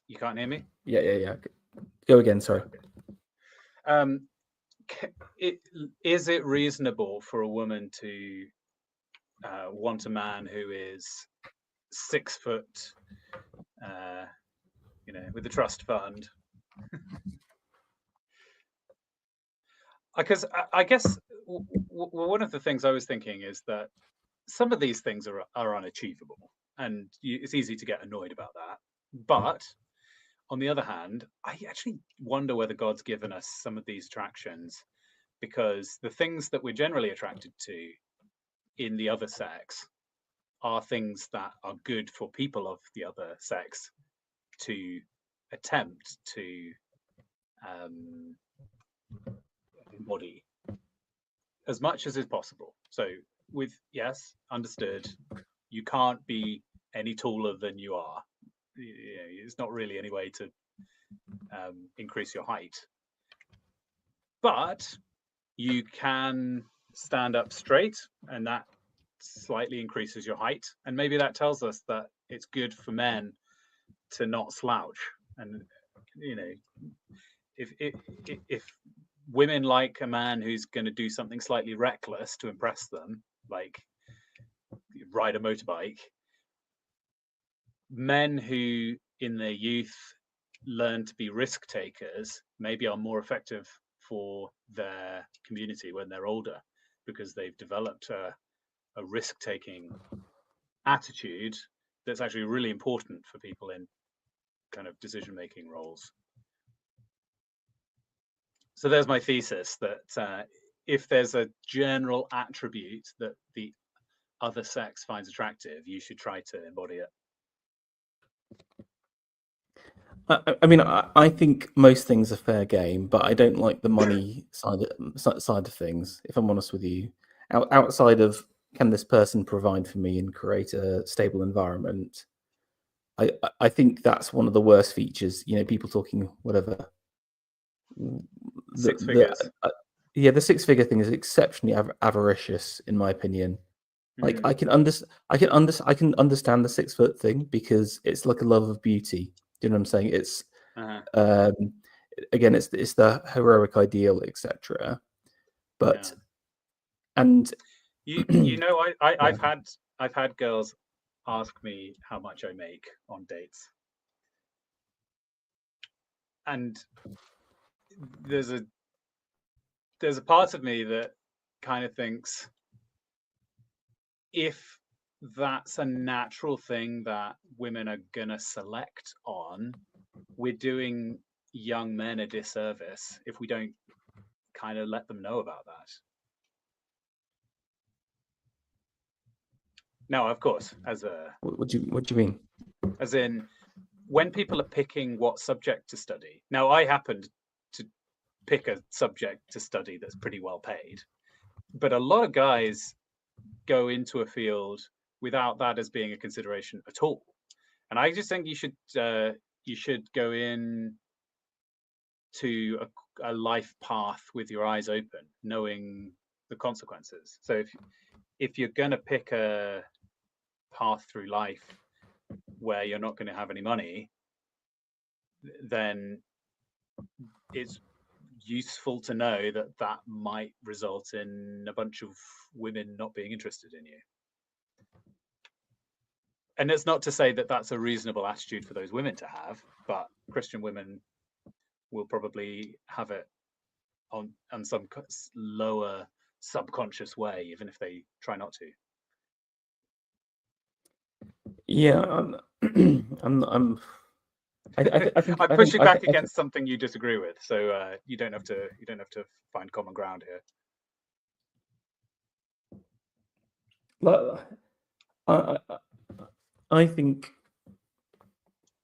You can't hear me? Yeah. Go again. Sorry. Is it reasonable for a woman to want a man who is 6 foot, with a trust fund? Because I guess one of the things I was thinking is that some of these things are unachievable, and it's easy to get annoyed about that. But on the other hand, I actually wonder whether God's given us some of these attractions because the things that we're generally attracted to in the other sex are things that are good for people of the other sex to attempt to embody as much as is possible. So understood, you can't be any taller than you are. It's not really any way to increase your height, but you can stand up straight, and that slightly increases your height, and maybe that tells us that it's good for men to not slouch. And if women like a man who's going to do something slightly reckless to impress them, like ride a motorbike, men who in their youth learn to be risk takers maybe are more effective for their community when they're older, because they've developed a risk-taking attitude that's actually really important for people in kind of decision-making roles. So there's my thesis, that if there's a general attribute that the other sex finds attractive, you should try to embody it. I mean, I think most things are fair game, but I don't like the money side of things, if I'm honest with you. Outside of, can this person provide for me and create a stable environment? I think that's one of the worst features. People talking whatever. Six figures. The 6-figure thing is exceptionally avaricious, in my opinion. Like I can understand the 6 foot thing because it's like a love of beauty. Do you know what I'm saying? It's again, it's the heroic ideal, etc. But and I've had girls ask me how much I make on dates, and there's a part of me that kind of thinks, if that's a natural thing that women are gonna select on, we're doing young men a disservice if we don't kind of let them know about that. Now, of course, What do you mean? as in when people are picking what subject to study. Now, I happened to pick a subject to study that's pretty well paid, but a lot of guys go into a field without that as being a consideration at all. And I just think you should go in to a life path with your eyes open, knowing the consequences. So if you're going to pick a path through life where you're not going to have any money, then it's useful to know that that might result in a bunch of women not being interested in you. And it's not to say that that's a reasonable attitude for those women to have, but Christian women will probably have it on some lower subconscious way, even if they try not to. Yeah, I think I'm pushing back against something you disagree with, so you don't have to find common ground here. I think,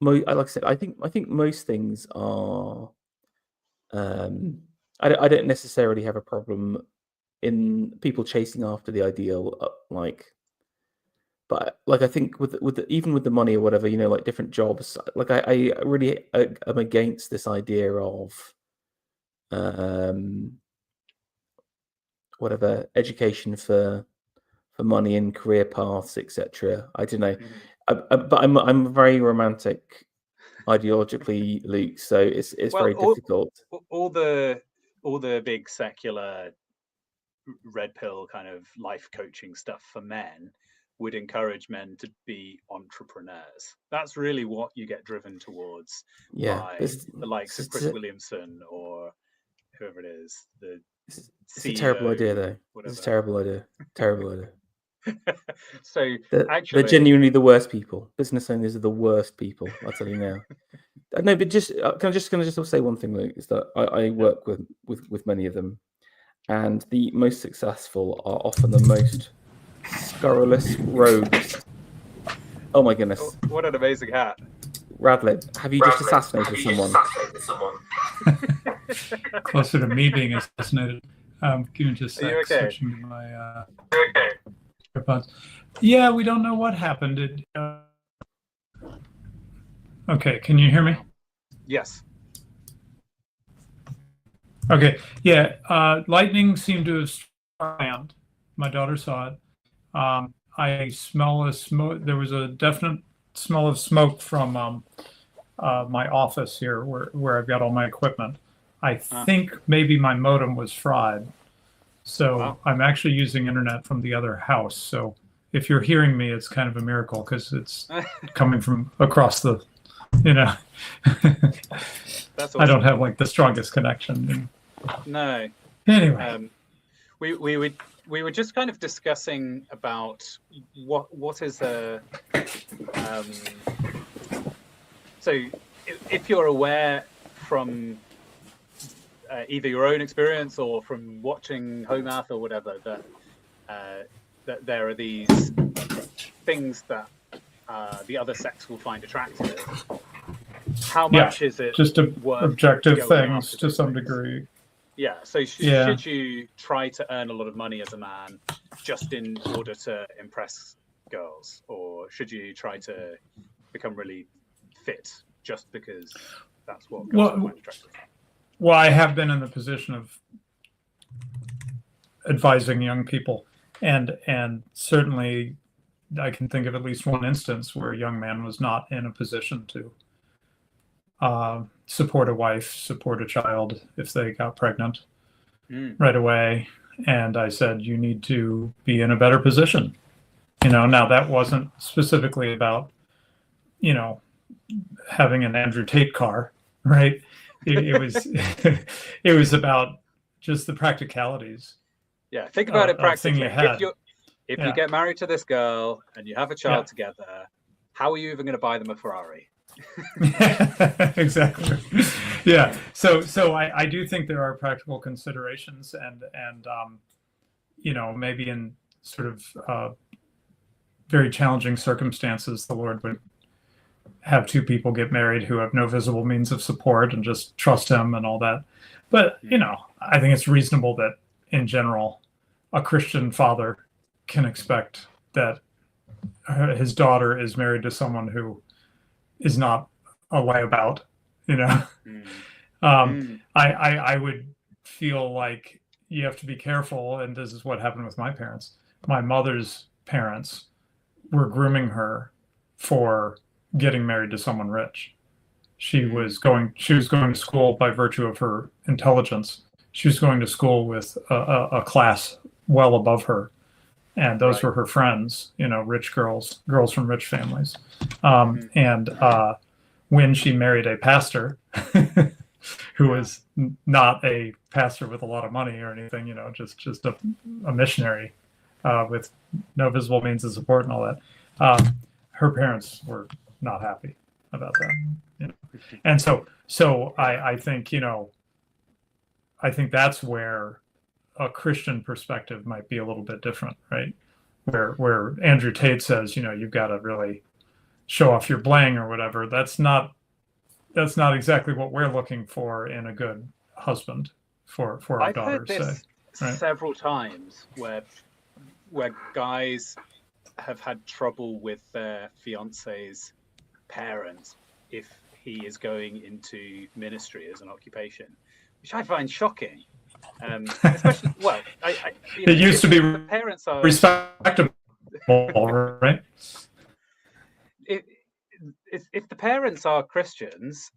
like I said, I think most things are. I don't necessarily have a problem in people chasing after the ideal, but like I think even with the money or whatever, like different jobs, like I really am against this idea of whatever education for money and career paths, etc. I don't know, but I'm very romantic ideologically, Luke, so it's very difficult. All the big secular red pill kind of life coaching stuff for men would encourage men to be entrepreneurs. That's really what you get driven towards by the likes of Chris Williamson or whoever it is. It's a terrible idea, though. Whatever. It's a terrible idea. Terrible idea. So they're genuinely the worst people. Business owners are the worst people. I'll tell you now. No, but can I just say one thing, Luke? Is that I work with many of them, and the most successful are often the most scurrilous rogues. Oh my goodness! What an amazing hat, Radlib. Have you just assassinated someone? Closer to me being assassinated. Give me just a sec. Okay? Switching to my AirPods. Yeah, we don't know what happened. Okay, can you hear me? Yes. Okay, yeah. Lightning seemed to have struck land. My daughter saw it. I smell a smoke. There was a definite smell of smoke from my office here, where I've got all my equipment. I think maybe my modem was fried. So I'm actually using internet from the other house. So if you're hearing me, it's kind of a miracle because it's coming from across the, That's awesome. I don't have like the strongest connection. No. Anyway, we were just kind of discussing about what is a. So if you're aware from either your own experience or from watching Homath or whatever, that there are these things that the other sex will find attractive. How much is it just objective things to some degree? Yeah. So should you try to earn a lot of money as a man just in order to impress girls, or should you try to become really fit just because that's what girls find attractive? Well, I have been in the position of advising young people, and certainly I can think of at least one instance where a young man was not in a position to support a wife, support a child if they got pregnant right away. And I said, you need to be in a better position. Now that wasn't specifically about, having an Andrew Tate car, right? It was it was about just the practicalities. Yeah, think about it practically. If you get married to this girl and you have a child together, how are you even going to buy them a Ferrari? Exactly. Yeah. So I do think there are practical considerations, and maybe in sort of very challenging circumstances, the Lord would have two people get married who have no visible means of support and just trust him and all that. But, I think it's reasonable that in general, a Christian father can expect that his daughter is married to someone who is not a layabout, I would feel like you have to be careful, and this is what happened with my parents. My mother's parents were grooming her for getting married to someone rich. She was going to school by virtue of her intelligence. She was going to school with a class well above her, and those were her friends, rich girls from rich families. And when she married a pastor who was not a pastor with a lot of money or anything, just a missionary with no visible means of support and all that, her parents were not happy about that. And so I think, I think that's where a Christian perspective might be a little bit different, right? Where Andrew Tate says, you've got to really show off your bling or whatever. That's not exactly what we're looking for in a good husband for our daughters. I've heard this several times where guys have had trouble with their fiance's parents if he is going into ministry as an occupation, which I find shocking. Especially, well, it used to be the parents are respectable, right? If the parents are Christians,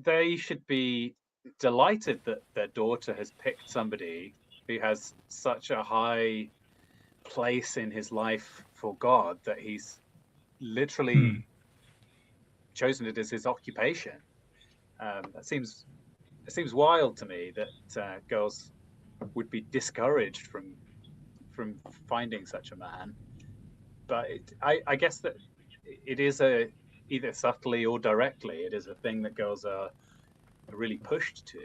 they should be delighted that their daughter has picked somebody who has such a high place in his life for God that he's literally chosen it as his occupation. That seems wild to me that girls would be discouraged from finding such a man. But I guess that it is either subtly or directly, it is a thing that girls are really pushed to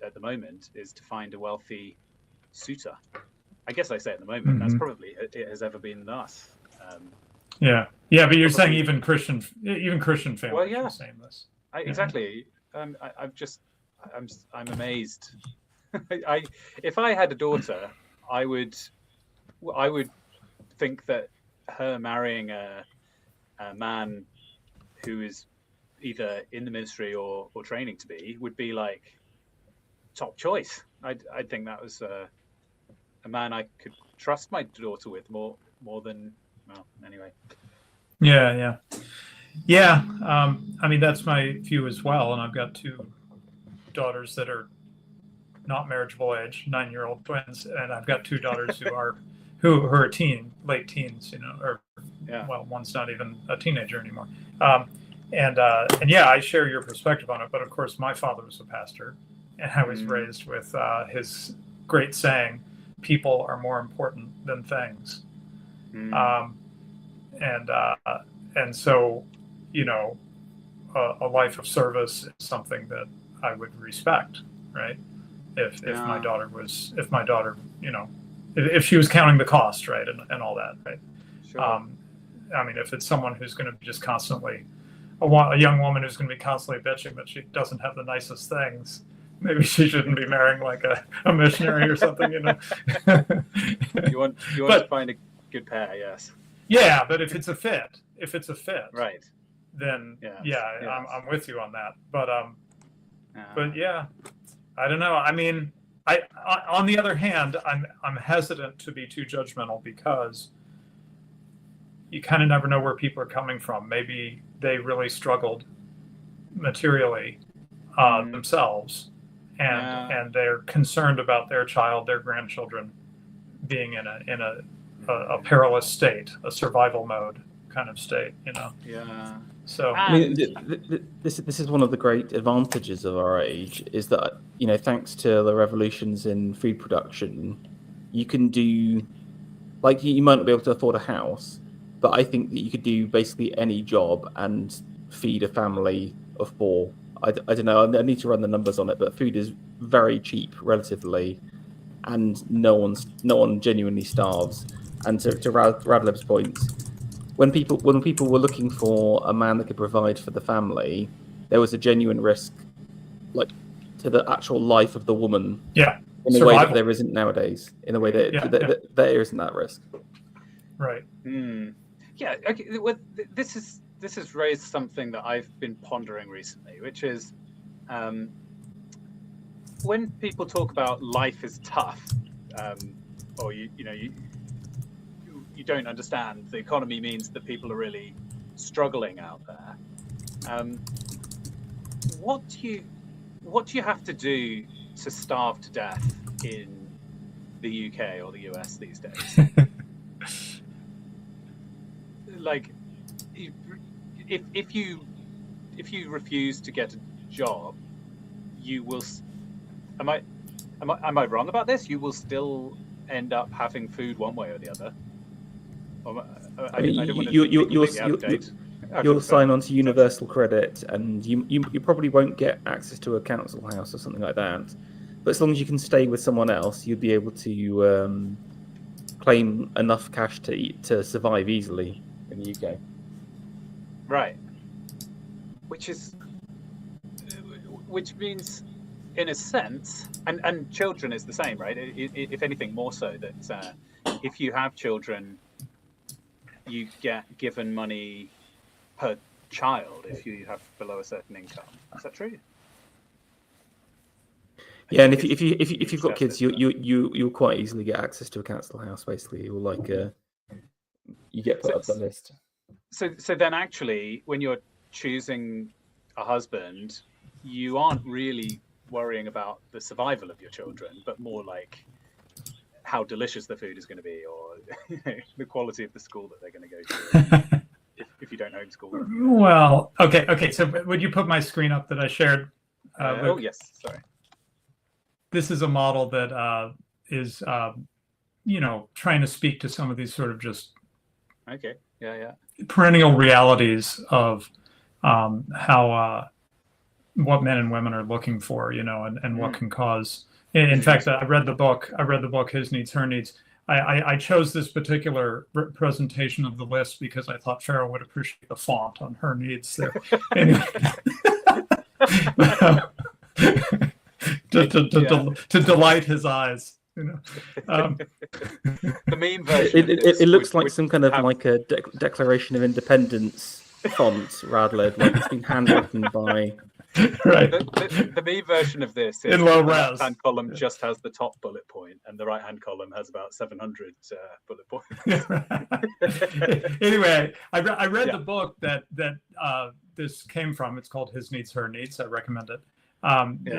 at the moment, is to find a wealthy suitor. I guess I say at the moment, that's probably it has ever been thus. But you're saying even Christian families are saying this. Exactly. I'm amazed. If I had a daughter, I would think that her marrying a man who is either in the ministry or training to be would be like top choice. I'd think that was a man I could trust my daughter with more than, well, anyway. Yeah. I mean, that's my view as well. And I've got two daughters that are not marriageable age, 9-year-old twins, and I've got two daughters who are late teens, well, one's not even a teenager anymore. And I share your perspective on it. But of course, my father was a pastor, and I was raised with his great saying, "People are more important than things." And so, a life of service is something that I would respect, right? If my daughter, if she was counting the cost, right, and all that, right? Sure. I mean, if it's someone who's going to be just constantly a young woman who's going to be constantly bitching that she doesn't have the nicest things, maybe she shouldn't be marrying like a missionary or something, You want to find a good pair, yes. Yeah, but if it's a fit, right, then I'm with you on that. But I don't know. I mean, I on the other hand, I'm hesitant to be too judgmental because you kind of never know where people are coming from. Maybe they really struggled materially themselves, and they're concerned about their child, their grandchildren, being in a perilous state, a survival mode kind of state, Yeah. So I mean, this is one of the great advantages of our age, is that thanks to the revolutions in food production, you can do, like, you might not be able to afford a house, but I think that you could do basically any job and feed a family of 4. I don't know. I need to run the numbers on it, but food is very cheap relatively, and no one genuinely starves. And to Radleb's point, when people were looking for a man that could provide for the family, there was a genuine risk, like to the actual life of the woman. Yeah. In a way that there isn't nowadays. In a way that there isn't that risk. Right. Yeah. Okay. Well, this has raised something that I've been pondering recently, which is when people talk about life is tough, or you don't understand the economy means that people are really struggling out there. What do you have to do to starve to death in the UK or the US these days? Like, if you refuse to get a job, you will. Am I wrong about this? You will still end up having food one way or the other. You'll sign on to universal credit, and you probably won't get access to a council house or something like that. But as long as you can stay with someone else, you'll be able to claim enough cash to survive easily in the UK. Right. Which means, in a sense, and children is the same, right? If anything, more so that if you have children, you get given money per child if you have below a certain income. Is that true? Yeah, and if you've got kids, you'll quite easily get access to a council house. Basically, or you get put up the list. So then, actually, when you're choosing a husband, you aren't really worrying about the survival of your children, but more like how delicious the food is going to be, or the quality of the school that they're going to go to. if you don't homeschool them. Well, okay. So would you put my screen up that I shared? Oh yes, sorry. This is a model that is, trying to speak to some of these sort of just perennial realities of how what men and women are looking for, and what can cause. In fact, I read the book, His Needs, Her Needs. I chose this particular presentation of the list because I thought Farrell would appreciate the font on Her Needs there. Anyway. to delight his eyes. The meme version. It looks like some kind of like a Declaration of Independence font, rather like it's been handwritten by. Right. The meme version of this is in low the res. left-hand column just has the top bullet point, and the right-hand column has about 700 bullet points. Anyway, I read the book that this came from. It's called His Needs, Her Needs. I recommend it.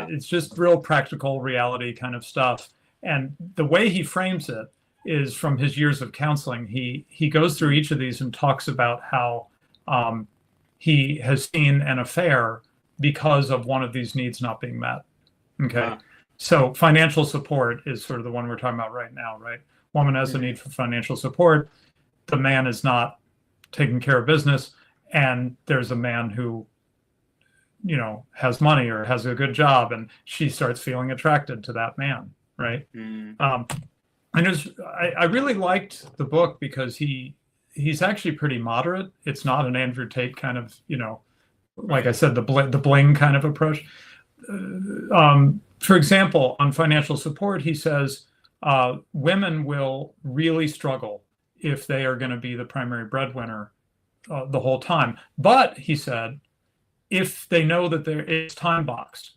It's just real practical reality kind of stuff. And the way he frames it is from his years of counseling. He goes through each of these and talks about how he has seen an affair because of one of these needs not being met. Okay. So financial support is sort of the one we're talking about right now, right? Woman has a need for financial support. The man is not taking care of business. And there's a man who, has money or has a good job, and she starts feeling attracted to that man, right? And I really liked the book because he's actually pretty moderate. It's not an Andrew Tate kind of, like I said, the bling kind of approach. For example, on financial support, he says women will really struggle if they are going to be the primary breadwinner the whole time. But he said, if they know that it's time boxed,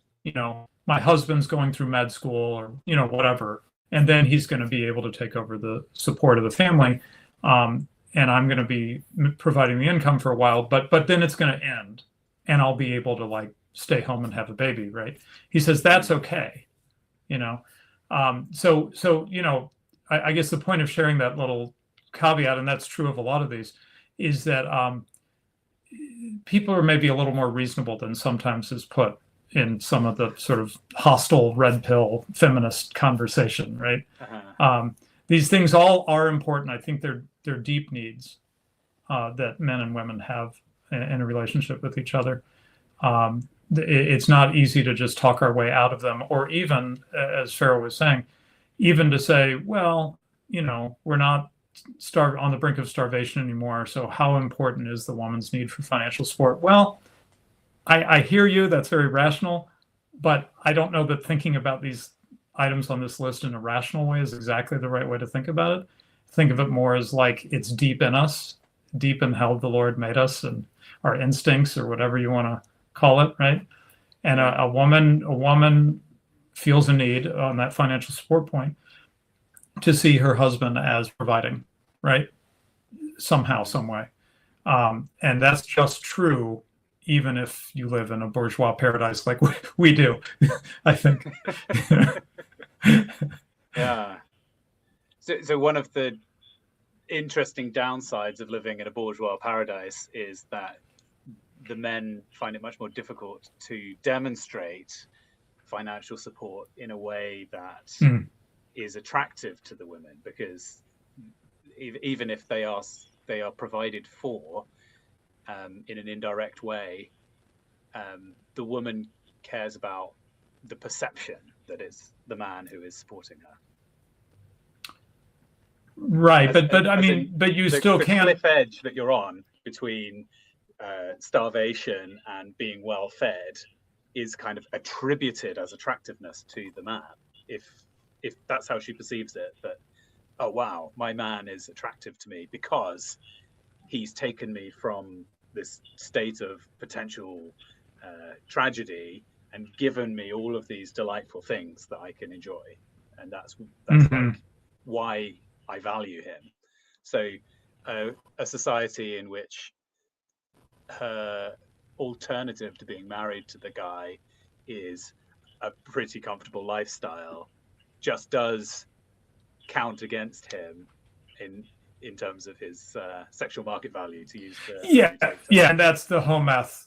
my husband's going through med school or, whatever, and then he's going to be able to take over the support of the family. And I'm going to be providing the income for a while, but then it's going to end and I'll be able to stay home and have a baby. Right. He says, that's okay. I guess the point of sharing that little caveat, and that's true of a lot of these, is that people are maybe a little more reasonable than sometimes is put in some of the sort of hostile red pill feminist conversation, right? These things all are important. I think they're deep needs that men and women have in a relationship with each other. It's not easy to just talk our way out of them, or even, as Farrell was saying, even to say, well, we're not on the brink of starvation anymore. So how important is the woman's need for financial support? Well, I hear you. That's very rational, but I don't know that thinking about these items on this list in a rational way is exactly the right way to think about it. Think of it more as like it's deep in us, deep in how the Lord made us and our instincts or whatever you want to call it, right? And a woman feels a need on that financial support point to see her husband as providing, right? Somehow, some way. And that's just true even if you live in a bourgeois paradise like we do, I think. Yeah. So one of the interesting downsides of living in a bourgeois paradise is that the men find it much more difficult to demonstrate financial support in a way that is attractive to the women, because even if they are provided for in an indirect way, the woman cares about the perception that it's the man who is supporting her. Right, but you still can't. The cliff edge that you're on between starvation and being well fed is kind of attributed as attractiveness to the man, if that's how she perceives it. That, oh wow, my man is attractive to me because he's taken me from this state of potential tragedy and given me all of these delightful things that I can enjoy, and that's like why I value him. So a society in which her alternative to being married to the guy is a pretty comfortable lifestyle just does count against him in terms of his sexual market value, to use the yeah, and that's the home math.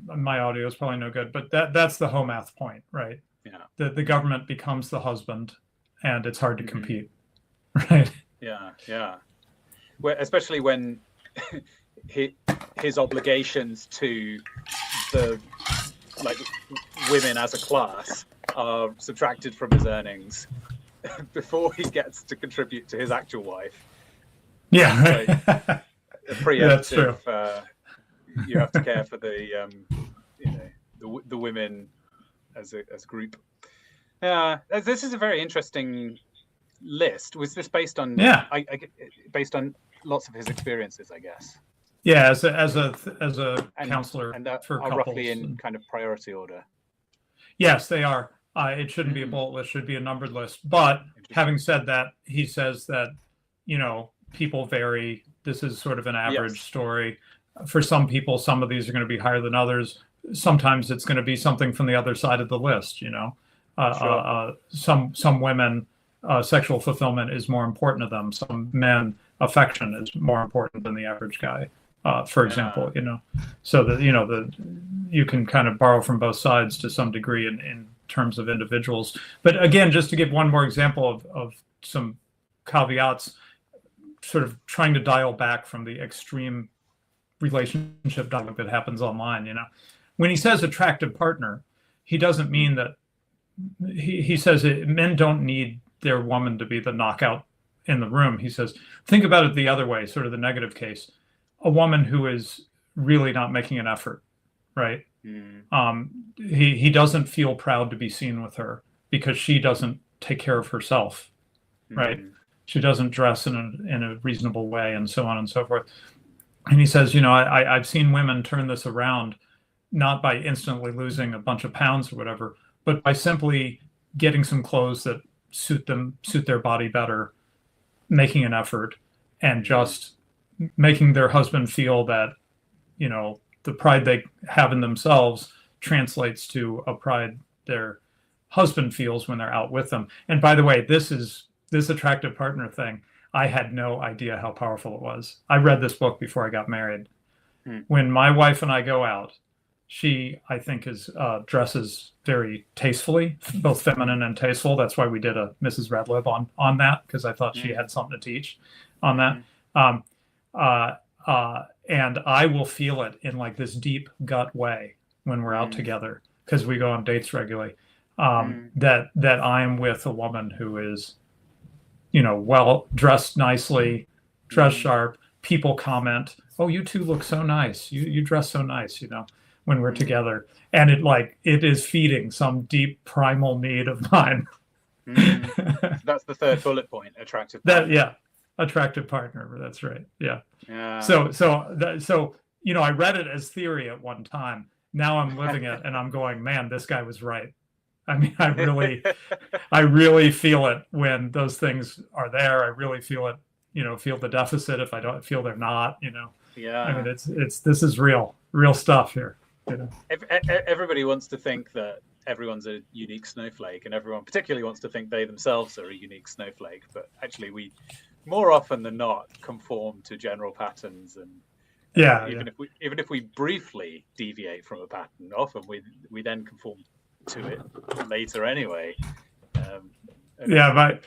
My audio is probably no good, but that's the home math point, right? Yeah, the government becomes the husband, and it's hard to compete, right? Yeah. Especially when his obligations to the women as a class are subtracted from his earnings before he gets to contribute to his actual wife. Yeah, right. Preemptive. That's true. You have to care for the women as a group. Yeah, this is a very interesting list. Was this based on? Yeah, based on lots of his experiences, I guess. Yeah, as a counselor and that for are couples. Roughly in kind of priority order. Yes, they are. It shouldn't be a bullet list; should be a numbered list. But having said that, he says that people vary. This is sort of an average story. For some people, some of these are going to be higher than others. Sometimes it's going to be something from the other side of the list. Sure. Some women, sexual fulfillment is more important to them. Some men, affection is more important than the average guy. For example, so that you can kind of borrow from both sides to some degree in terms of individuals. But again, just to give one more example of some caveats, sort of trying to dial back from the extreme relationship dialogue that happens online. When he says attractive partner, he doesn't mean that he says men don't need their woman to be the knockout in the room. He says, think about it the other way, sort of the negative case. A woman who is really not making an effort, right? He doesn't feel proud to be seen with her because she doesn't take care of herself, right? She doesn't dress in a reasonable way, and so on and so forth. And he says, I've seen women turn this around, not by instantly losing a bunch of pounds or whatever, but by simply getting some clothes that suit their body better, making an effort, and just making their husband feel that, the pride they have in themselves translates to a pride their husband feels when they're out with them. And by the way, this attractive partner thing, I had no idea how powerful it was. I read this book before I got married. When my wife and I go out, she, I think, dresses very tastefully, both feminine and tasteful. That's why we did a Mrs. Radlib on that, because I thought she had something to teach on that. And I will feel it in like this deep gut way when we're out together, because we go on dates regularly, that I am with a woman who is, well dressed nicely, dress sharp. People comment, "Oh, you two look so nice. You dress so nice," when we're together. And it is feeding some deep primal need of mine. So that's the third bullet point, attractive partner. Attractive partner. That's right. Yeah. Yeah. So I read it as theory at one time. Now I'm living it, and I'm going, man, this guy was right. I mean, I really feel it when those things are there. I really feel it, feel the deficit if I don't feel they're not, Yeah. I mean, this is real stuff here. Everybody wants to think that everyone's a unique snowflake, and everyone particularly wants to think they themselves are a unique snowflake. But actually, we more often than not conform to general patterns, and even if we briefly deviate from a pattern, often we then conform to it later anyway. My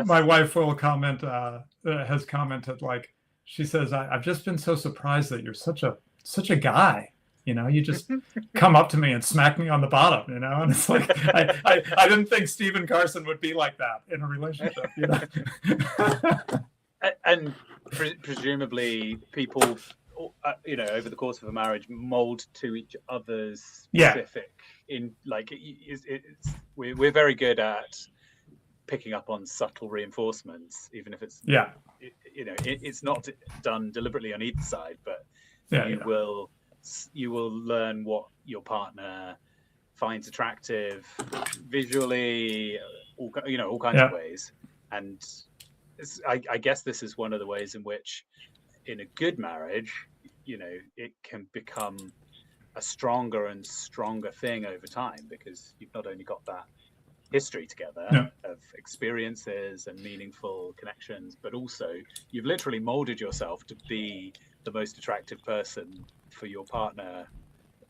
My wife will comment, has commented, like, she says, I've just been so surprised that you're such a guy. You just come up to me and smack me on the bottom, and it's like, I didn't think Stephen Carson would be like that in a relationship. And presumably people, over the course of a marriage, mold to each other's specific. We're very good at picking up on subtle reinforcements, even if it's it's not done deliberately on either side, but you will learn what your partner finds attractive visually, all kinds of ways. And I guess this is one of the ways in which, in a good marriage, it can become a stronger and stronger thing over time, because you've not only got that history together of experiences and meaningful connections, but also you've literally molded yourself to be the most attractive person for your partner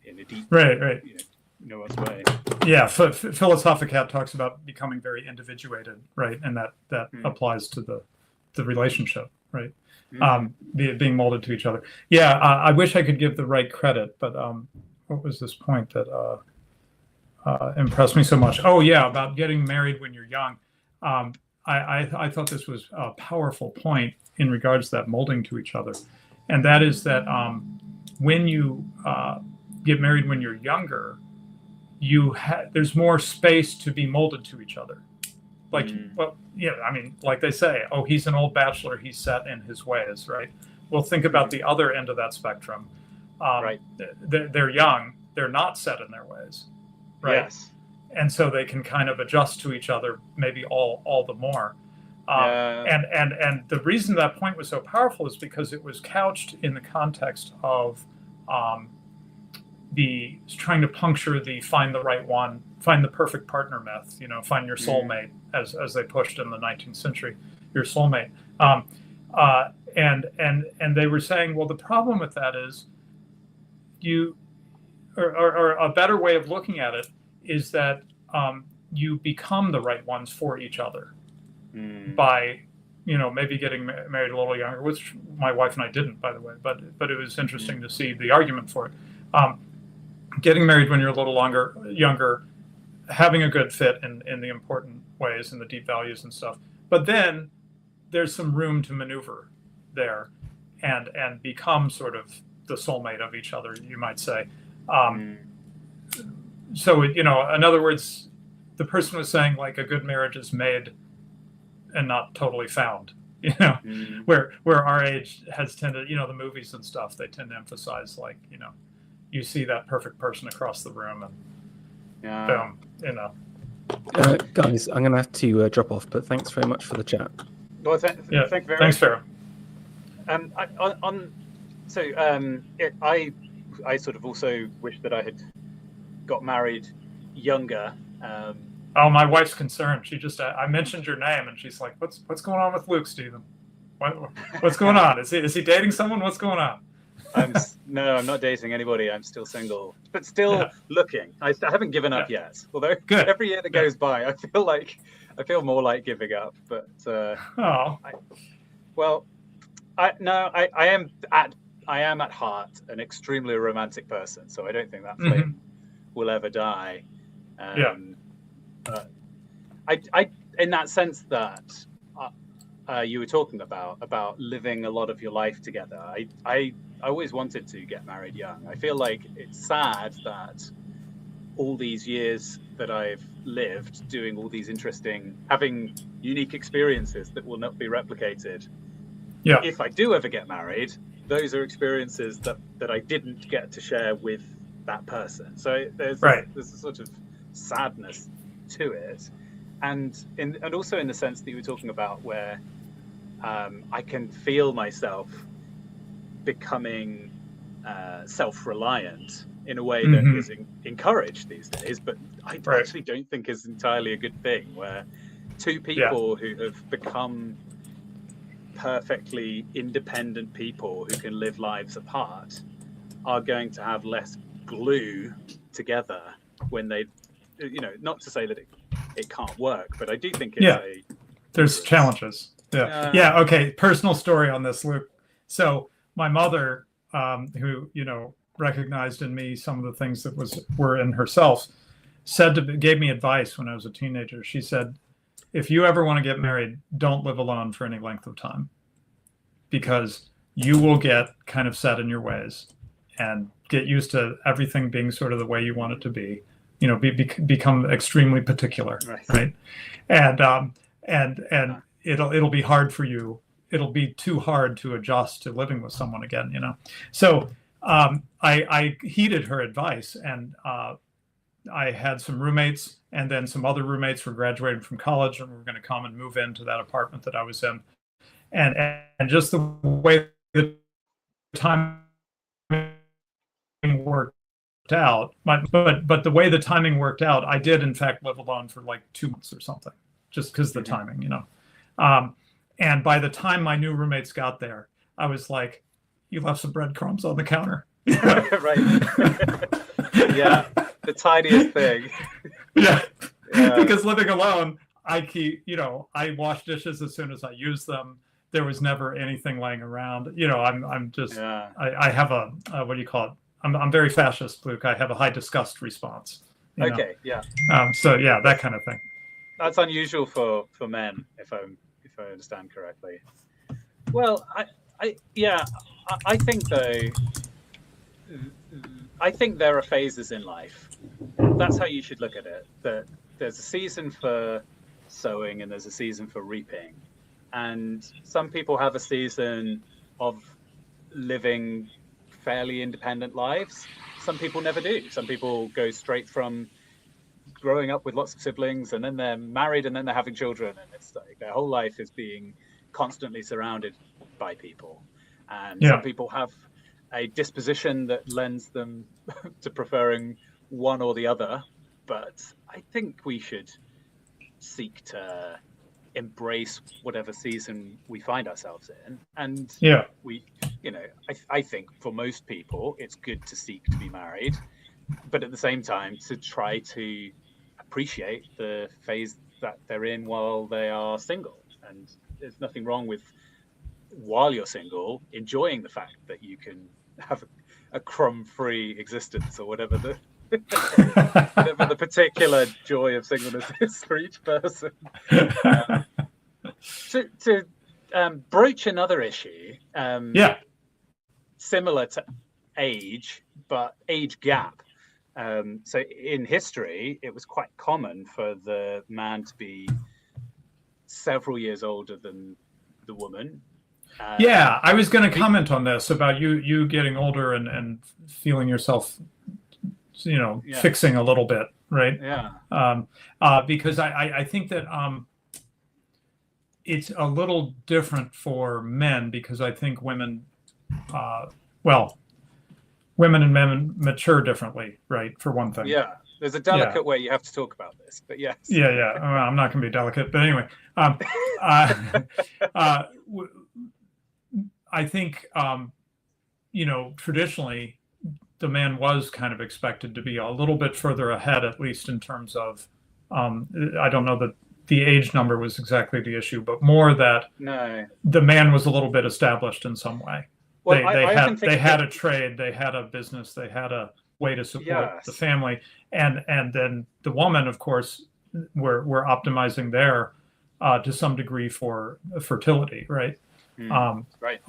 in a deep, nuanced way. Yeah, Philosophicat talks about becoming very individuated, right? And that applies to the relationship, right? Being molded to each other. Yeah, I wish I could give the right credit, but what was this point that impressed me so much? Oh yeah, about getting married when you're young. I thought this was a powerful point in regards to that molding to each other, and that is that when you get married when you're younger, there's more space to be molded to each other. Like, I mean, like they say, oh, he's an old bachelor, he's set in his ways, right? Well, think about the other end of that spectrum. Right. They're young, they're not set in their ways, right? Yes. And so they can kind of adjust to each other, maybe all the more. And the reason that point was so powerful is because it was couched in the context of the trying to puncture the find the right one, find the perfect partner myth, find your soulmate, as they pushed in the 19th century, your soulmate. And they were saying, well, the problem with that is or a better way of looking at it is that you become the right ones for each other by, maybe getting married a little younger, which my wife and I didn't, by the way, but it was interesting to see the argument for it. Getting married when you're a little younger, having a good fit in the important ways and the deep values and stuff. But then there's some room to maneuver there and become sort of the soulmate of each other, you might say. So, in other words, the person was saying, like, a good marriage is made and not totally found, where our age has tended, the movies and stuff, they tend to emphasize, like, you see that perfect person across the room and boom, Guys, I'm going to have to drop off, but thanks very much for the chat. Well, thank you very much. Thanks, Pharaoh. I sort of also wish that I had got married younger. Oh, my wife's concerned. She just I mentioned your name, and she's like, "What's going on with Luke, Stephen? What's going on? Is he dating someone? What's going on?" No, I'm not dating anybody. I'm still single, but still looking. I haven't given up yet. Although every year that goes by, I feel more like giving up. But I am at heart an extremely romantic person, so I don't think that flame will ever die. But I in that sense that you were talking about living a lot of your life together. I always wanted to get married young. I feel like it's sad that all these years that I've lived doing all these having unique experiences that will not be replicated. Yeah. If I do ever get married, those are experiences that I didn't get to share with that person. So there's a sort of sadness to it, and also in the sense that you were talking about, where I can feel myself becoming self-reliant in a way that is encouraged these days, but I actually don't think is entirely a good thing, where two people who have become perfectly independent people who can live lives apart are going to have less glue together when they, not to say that it can't work, but I do think it's there's challenges. Okay, personal story on this, Luke. So my mother, who recognized in me some of the things that were in herself, gave me advice when I was a teenager. She said, if you ever want to get married, don't live alone for any length of time, because you will get kind of set in your ways and get used to everything being sort of the way you want it to be, become extremely particular, right? And it'll be hard for you. It'll be too hard to adjust to living with someone again, So I heeded her advice, and I had some roommates, and then some other roommates were graduating from college and were going to come and move into that apartment that I was in. And just the way the timing worked out, but the way the timing worked out, I did in fact live alone for like 2 months or something, just because of the timing, And by the time my new roommates got there, I was like, you left some breadcrumbs on the counter. Right. Yeah, the tiniest thing. Yeah. Because living alone, I wash dishes as soon as I use them. There was never anything laying around. I'm just, I have a, what do you call it? I'm very fascist, Luke. I have a high disgust response. Okay, yeah. So yeah, that kind of thing. That's unusual for men, if I understand correctly. Well, I think though, I think there are phases in life. That's how you should look at it. That there's a season for sowing and there's a season for reaping. And some people have a season of living fairly independent lives. Some people never do. Some people go straight from growing up with lots of siblings, and then they're married, and then they're having children, and it's like their whole life is being constantly surrounded by people. And some people have a disposition that lends them to preferring one or the other. But I think we should seek to embrace whatever season we find ourselves in. And I think for most people, it's good to seek to be married, but at the same time, to try to appreciate the phase that they're in while they are single. And there's nothing wrong with, while you're single, enjoying the fact that you can have a crumb-free existence, or whatever the whatever the particular joy of singleness is for each person. To broach another issue, similar to age, but age gap. So in history, it was quite common for the man to be several years older than the woman. I was going to comment on this about you getting older and feeling yourself, fixing a little bit, right? Because I think that it's a little different for men, because I think women, women and men mature differently, right? For one thing. Yeah, there's a delicate way you have to talk about this, but yes. Yeah. I'm not going to be delicate, but anyway, I think, traditionally, the man was kind of expected to be a little bit further ahead, at least in terms of, I don't know that the age number was exactly the issue, but more that the man was a little bit established in some way. Well, they had a trade, they had a business, they had a way to support the family, and then the woman, of course, were optimizing their to some degree for fertility, right? Right.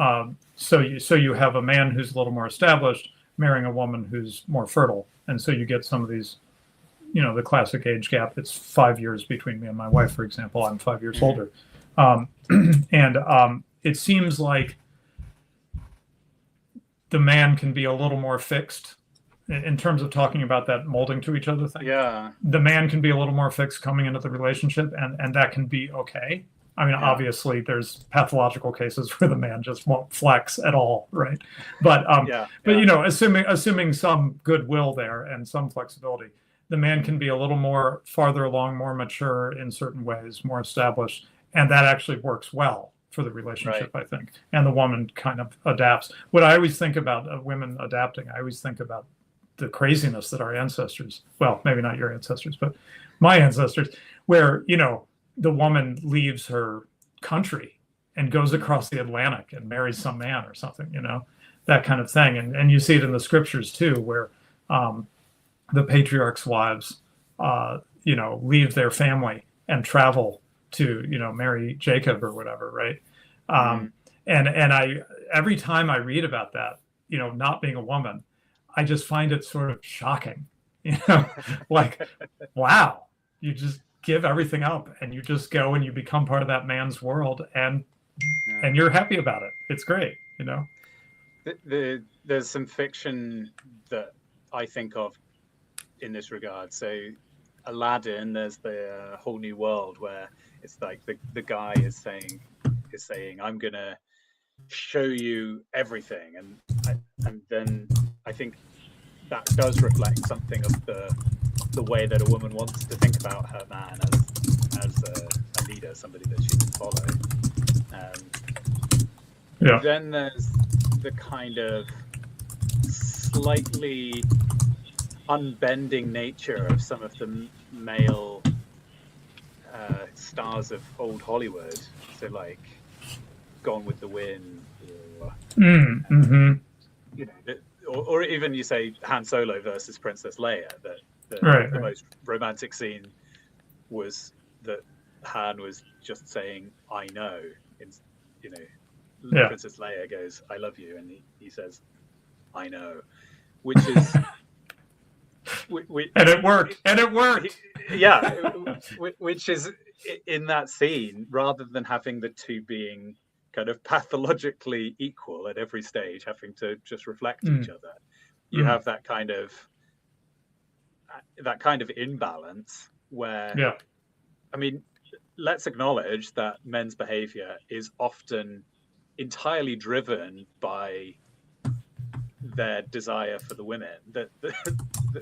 So you have a man who's a little more established marrying a woman who's more fertile, and so you get some of these, the classic age gap. It's 5 years between me and my wife, for example. I'm 5 years older, and it seems like the man can be a little more fixed in terms of talking about that molding to each other thing. Yeah. The man can be a little more fixed coming into the relationship, and that can be okay. I mean, obviously, there's pathological cases where the man just won't flex at all, right? But assuming some goodwill there and some flexibility, the man can be a little more farther along, more mature in certain ways, more established, and that actually works well for the relationship, I think. And the woman kind of adapts. What I always think about women adapting, I always think about the craziness that our ancestors, well, maybe not your ancestors, but my ancestors, where, the woman leaves her country and goes across the Atlantic and marries some man or something, that kind of thing. And you see it in the scriptures too, where the patriarchs' wives, leave their family and travel to, marry Jacob or whatever, right? And I, every time I read about that, not being a woman, I just find it sort of shocking, like, wow, you just give everything up and you just go and you become part of that man's world, and you're happy about it. It's great, There's some fiction that I think of in this regard. So Aladdin, there's the Whole New World, where it's like the guy is saying, I'm gonna show you everything, and then I think that does reflect something of the way that a woman wants to think about her man as a leader, somebody that she can follow. Then there's the kind of slightly unbending nature of some of the male stars of old Hollywood. So like Gone with the Wind, or, or even you say Han Solo versus Princess Leia, that the most romantic scene was that Han was just saying, I know, Princess Leia goes, I love you, and he says, I know, which is and it worked. Which is in that scene, rather than having the two being kind of pathologically equal at every stage, having to just reflect each other, you have that kind of imbalance where, I mean, let's acknowledge that men's behavior is often entirely driven by their desire for the women, that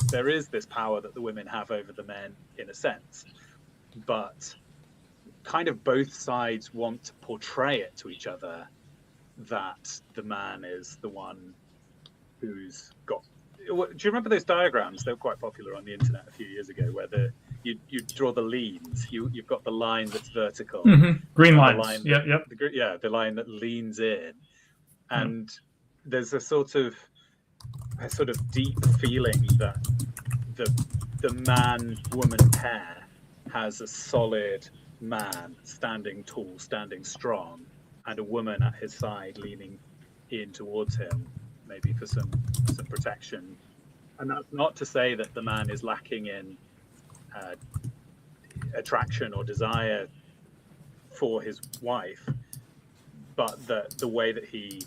there is this power that the women have over the men in a sense, but kind of both sides want to portray it to each other that the man is the one who's got. Do you remember those diagrams? They were quite popular on the internet a few years ago, where you draw the leans. You've got the line that's vertical, green lines. The line that leans in, and there's a sort of deep feeling that the man-woman pair has a solid man standing tall, standing strong, and a woman at his side leaning in towards him, maybe for some protection. And that's not to say that the man is lacking in attraction or desire for his wife, but the way that he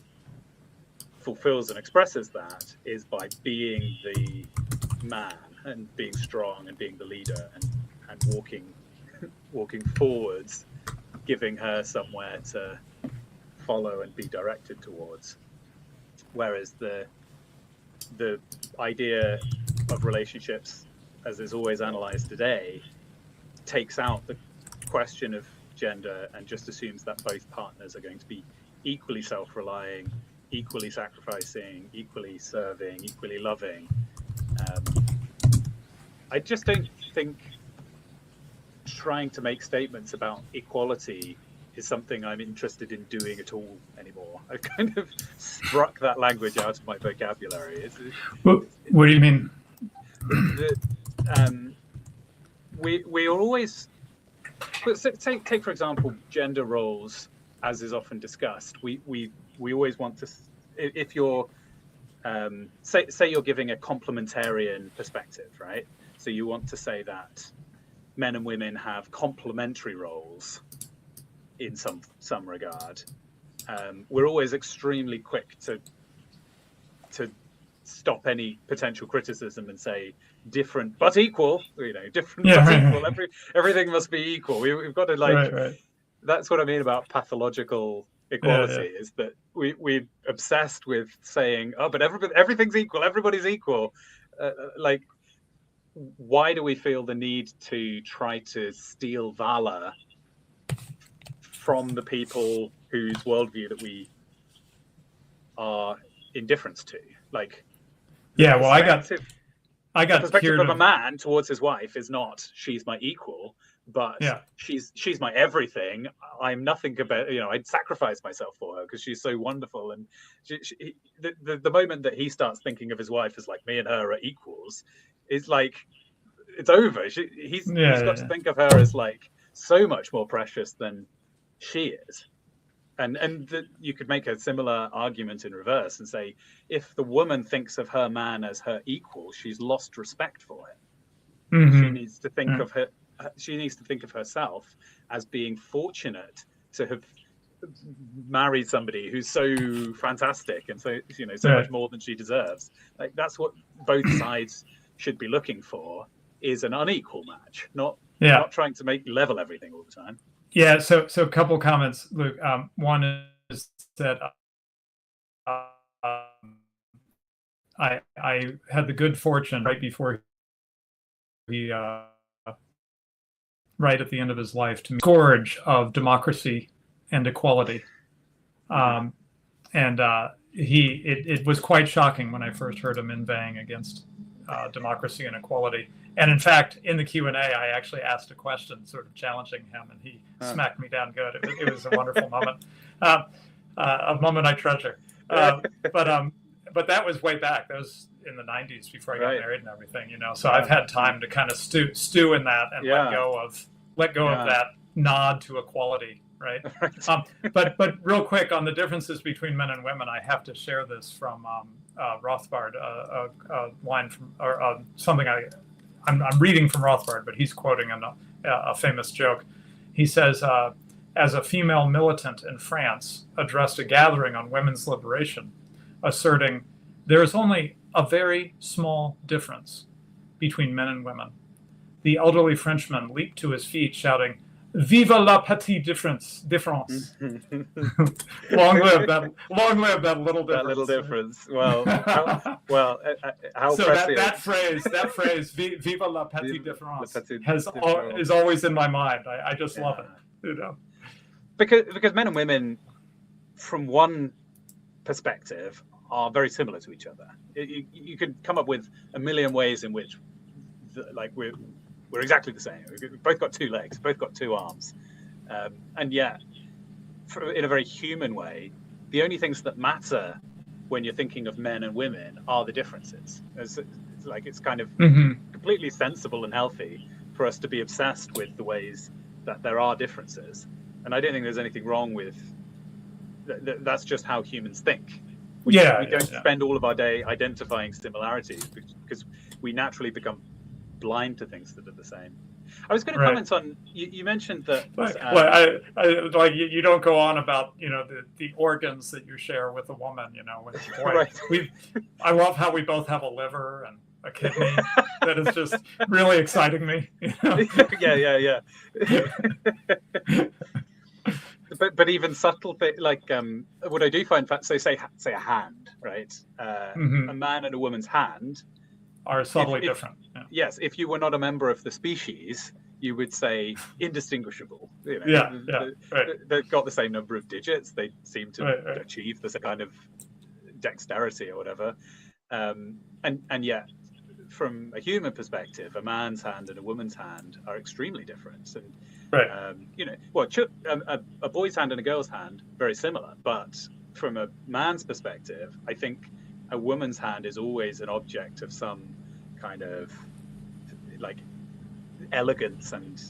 fulfills and expresses that is by being the man and being strong and being the leader and walking forwards, giving her somewhere to follow and be directed towards. Whereas the idea of relationships, as is always analyzed today, takes out the question of gender and just assumes that both partners are going to be equally self-relying, equally sacrificing, equally serving, equally loving. I just don't think trying to make statements about equality is something I'm interested in doing at all anymore. I've kind of struck that language out of my vocabulary. What do you mean? We are always But take for example gender roles, as is often discussed. We always want to, if you're say you're giving a complementarian perspective, right? So you want to say that men and women have complementary roles in some regard. We're always extremely quick to stop any potential criticism and say different but equal. Different but equal. Everything must be equal. We've got to Right. That's what I mean about pathological equality. Is that we're obsessed with saying, oh, but everything's equal. Everybody's equal. Why do we feel the need to try to steal valor from the people whose worldview that we are indifference to? I got the perspective cured of a man towards his wife is not she's my equal, but she's my everything. I'm nothing about, I'd sacrifice myself for her because she's so wonderful. And the moment that he starts thinking of his wife as like me and her are equals, is like it's over. He's got to think of her as like so much more precious than she is. And you could make a similar argument in reverse and say, if the woman thinks of her man as her equal, she's lost respect for him. Mm-hmm. She needs to think of her. She needs to think of herself as being fortunate to have married somebody who's so fantastic and so much more than she deserves. Like that's what both sides should be looking for: is an unequal match, not trying to level everything all the time. Yeah, so a couple comments, Luke. One is that I had the good fortune right before he, right at the end of his life, to scourge of democracy and equality, and it was quite shocking when I first heard him inveighing against democracy and equality. And in fact, in the Q&A, I actually asked a question sort of challenging him, and he smacked me down good. It was a wonderful moment, a moment I treasure. But that was way back. That was in the 90s before I got married and everything, So I've had time to kind of stew in that and let go of that nod to equality, right? But real quick on the differences between men and women, I have to share this from Rothbard, a line from or something I'm reading from Rothbard, but he's quoting a famous joke. He says, as a female militant in France addressed a gathering on women's liberation, asserting, there is only a very small difference between men and women. The elderly Frenchman leaped to his feet, shouting, "Vive la petite différence!" Long live that little difference. That little difference. Well, how so that phrase, "Vive la petite différence," is always in my mind. I just love it. Because men and women, from one perspective, are very similar to each other. You could come up with a million ways in which, we're exactly the same. We've both got two legs, both got two arms, and yet, in a very human way, the only things that matter when you're thinking of men and women are the differences. It's kind of completely sensible and healthy for us to be obsessed with the ways that there are differences, and I don't think there's anything wrong with that's just how humans think. We don't spend all of our day identifying similarities because we naturally become blind to things that are the same. I was going to comment on you mentioned that. You don't go on about the organs that you share with a woman. I love how we both have a liver and a kidney. That is just really exciting me. Yeah. But even subtle things what I do find, say a hand, right? A man and a woman's hand are subtly different. Yes, if you were not a member of the species, you would say indistinguishable. They've got the same number of digits. They seem to achieve this kind of dexterity or whatever. And yet, from a human perspective, a man's hand and a woman's hand are extremely different. And a boy's hand and a girl's hand very similar, but from a man's perspective, I think a woman's hand is always an object of some kind of elegance and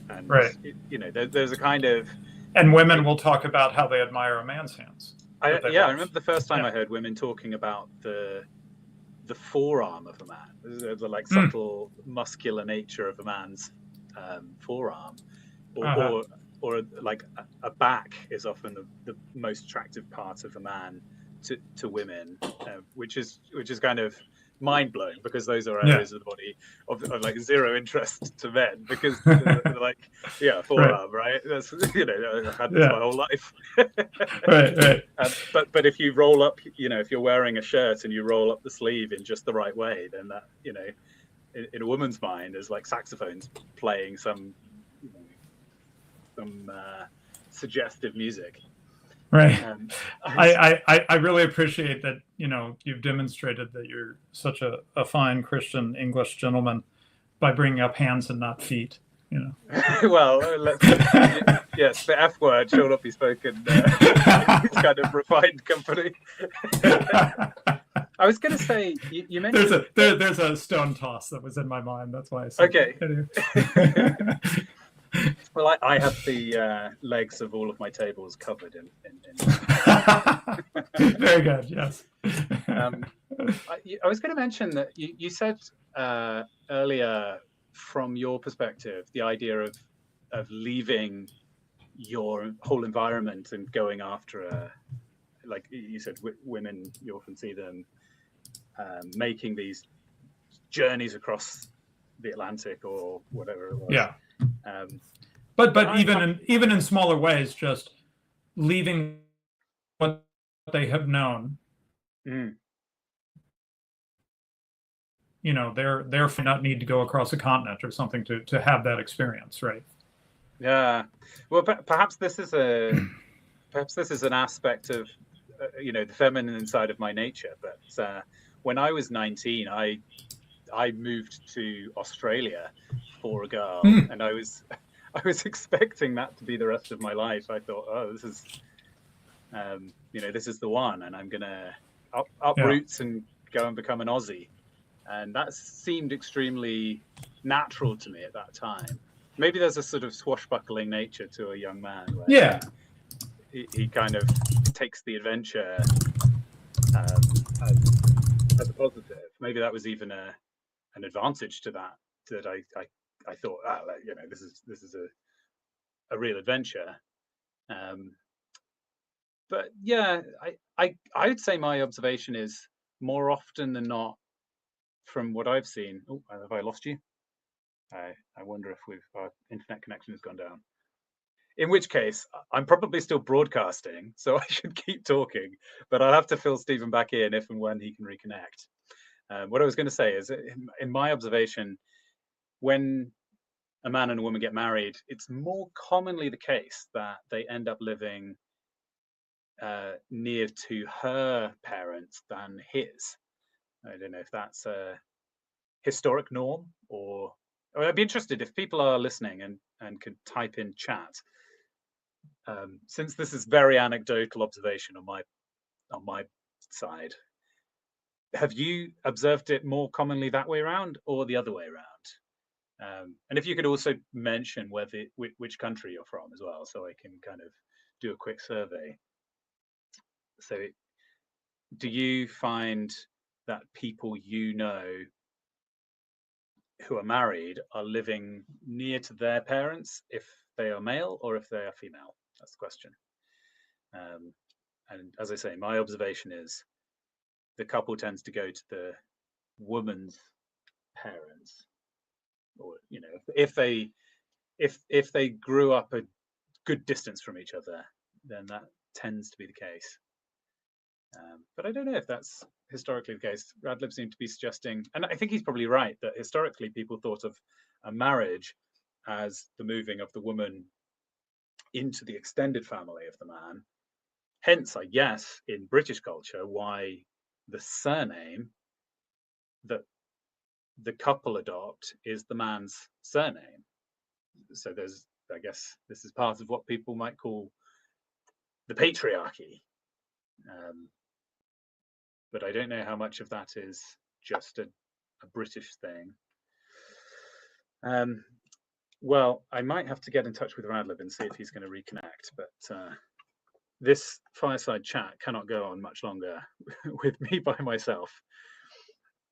and Right. there's a kind of, and women will talk about how they admire a man's hands. I that they love. remember the first time Yeah. I heard women talking about the forearm of a man, the like subtle muscular nature of a man's forearm, or like a back is often the most attractive part of a man to women, which is kind of mind blowing, because those are areas of the body of like zero interest to men, because they're like, forearm, right? That's I've had this my whole life. right. But if you roll up, if you're wearing a shirt and you roll up the sleeve in just the right way, then that in a woman's mind is like saxophones playing some suggestive music. Right. I really appreciate that, you've demonstrated that you're such a fine Christian English gentleman by bringing up hands and not feet. Well, yes, the F word shall not be spoken. It's kind of refined company. I was going to say, you mentioned there's a stone toss that was in my mind. That's why I said okay. Well, I have the legs of all of my tables covered in Very good. Yes. I was going to mention that you said earlier, from your perspective, the idea of leaving your whole environment and going after like you said, women, you often see them making these journeys across the Atlantic or whatever it was. Yeah. But even in smaller ways, just leaving what they have known. They're not need to go across a continent or something to have that experience, right? Yeah. Well, perhaps this is an aspect of the feminine side of my nature. But when I was 19, I moved to Australia for a girl, and I was expecting that to be the rest of my life. I thought, oh, this is this is the one, and I'm gonna uproot and go and become an Aussie. And that seemed extremely natural to me at that time. Maybe there's a sort of swashbuckling nature to a young man where he kind of takes the adventure as a positive. Maybe that was even an advantage to that I thought, this is a real adventure. But yeah, I would say my observation is, more often than not, from what I've seen. Oh, have I lost you? I wonder if our internet connection has gone down. In which case, I'm probably still broadcasting, so I should keep talking. But I'll have to fill Stephen back in if and when he can reconnect. What I was going to say is, in my observation, when a man and a woman get married, it's more commonly the case that they end up living near to her parents than his. I don't know if that's a historic norm, or I'd be interested if people are listening and could type in chat. Since this is very anecdotal observation on my side, have you observed it more commonly that way around or the other way around? And if you could also mention which country you're from as well, so I can kind of do a quick survey. So do you find that people who are married are living near to their parents if they are male or if they are female? That's the question. And as I say, my observation is the couple tends to go to the woman's parents, or if they grew up a good distance from each other, then that tends to be the case. But I don't know if that's historically the case. Radlib seemed to be suggesting, and I think he's probably right, that historically people thought of a marriage as the moving of the woman into the extended family of the man. Hence, I guess, in British culture, why the surname that the couple adopt is the man's surname. So I guess this is part of what people might call the patriarchy. But I don't know how much of that is just a British thing. Well, I might have to get in touch with Radlib and see if he's going to reconnect, but this fireside chat cannot go on much longer with me by myself.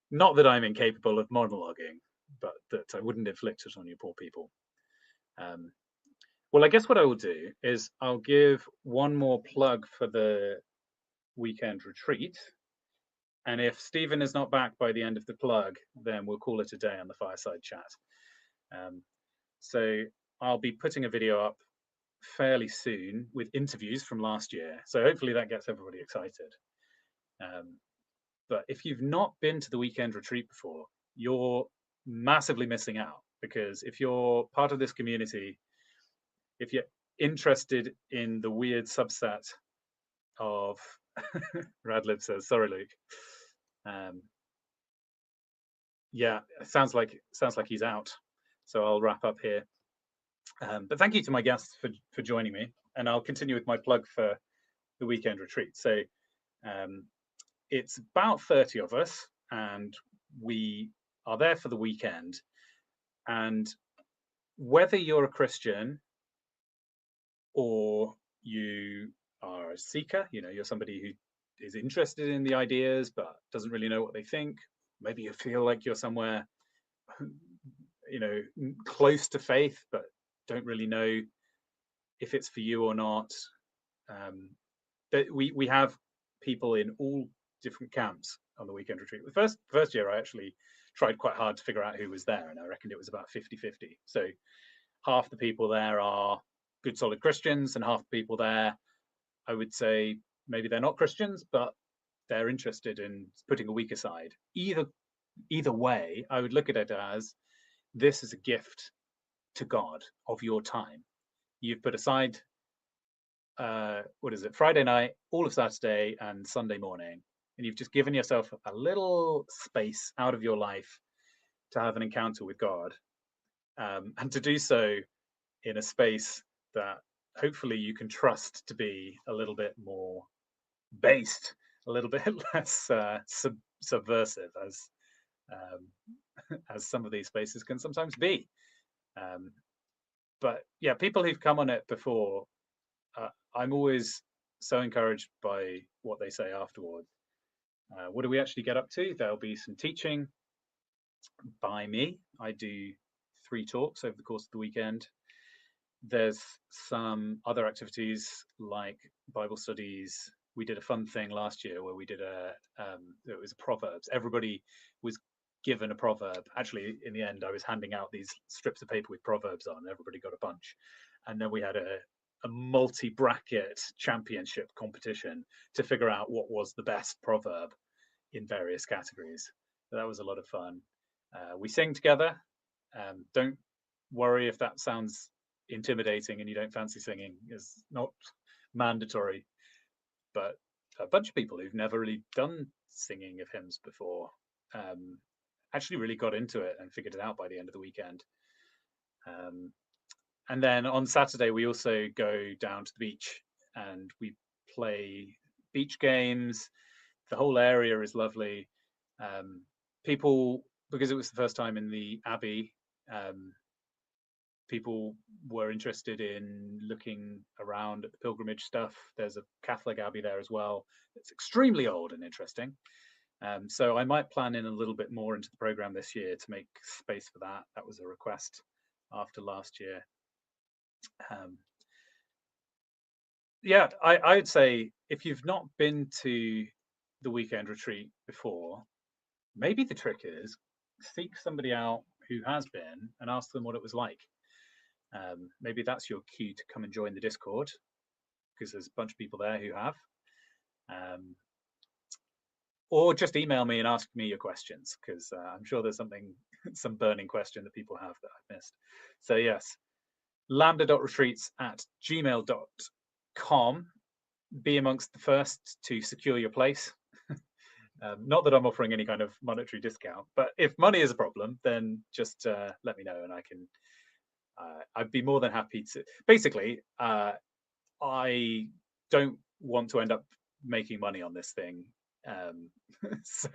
Not that I'm incapable of monologuing, but that I wouldn't inflict it on you poor people. Well, I guess what I will do is I'll give one more plug for the weekend retreat. And if Stephen is not back by the end of the plug, then we'll call it a day on the fireside chat. So I'll be putting a video up fairly soon with interviews from last year. So hopefully that gets everybody excited. But if you've not been to the weekend retreat before, you're massively missing out, because if you're part of this community, if you're interested in the weird subset of Radlib says, sorry, Luke. Yeah, it sounds like he's out. So I'll wrap up here. But thank you to my guests for joining me, and I'll continue with my plug for the weekend retreat. So it's about 30 of us, and we are there for the weekend. And whether you're a Christian or you are a seeker, you're somebody who is interested in the ideas but doesn't really know what they think. Maybe you feel like you're somewhere, close to faith, but don't really know if it's for you or not. But we have people in all different camps on the weekend retreat. The first year, I actually tried quite hard to figure out who was there, and I reckoned it was about 50-50. So half the people there are good, solid Christians, and half the people there, I would say, maybe they're not Christians, but they're interested in putting a week aside. Either way, I would look at it as this is a gift to God of your time. You've put aside, Friday night, all of Saturday and Sunday morning, and you've just given yourself a little space out of your life to have an encounter with God, and to do so in a space that hopefully you can trust to be a little bit more based, a little bit less subversive, as some of these spaces can sometimes be. But yeah, people who've come on it before, I'm always so encouraged by what they say afterwards. What do we actually get up to? There'll be some teaching by me. I do 3 talks over the course of the weekend. There's some other activities like Bible studies. We did a fun thing last year where we did it was Proverbs. Everybody was given a proverb. Actually, in the end, I was handing out these strips of paper with proverbs on. Everybody got a bunch. And then we had a multi-bracket championship competition to figure out what was the best proverb in various categories. So that was a lot of fun. We sing together. Don't worry if that sounds intimidating and you don't fancy singing. It's not mandatory, but a bunch of people who've never really done singing of hymns before actually really got into it and figured it out by the end of the weekend. And then on Saturday, we also go down to the beach and we play beach games. The whole area is lovely. People, because it was the first time in the Abbey, people were interested in looking around at the pilgrimage stuff. There's a Catholic Abbey there as well. It's extremely old and interesting. So I might plan in a little bit more into the program this year to make space for that. That was a request after last year. Yeah, I would say if you've not been to the weekend retreat before, maybe the trick is seek somebody out who has been and ask them what it was like. Maybe that's your cue to come and join the Discord, because there's a bunch of people there who have. Or just email me and ask me your questions, because I'm sure there's some burning question that people have that I've missed. So yes, lambda.retreats@gmail.com. Be amongst the first to secure your place. Not that I'm offering any kind of monetary discount, but if money is a problem, then just let me know and I can. I'd be more than happy to. Basically, I don't want to end up making money on this thing. So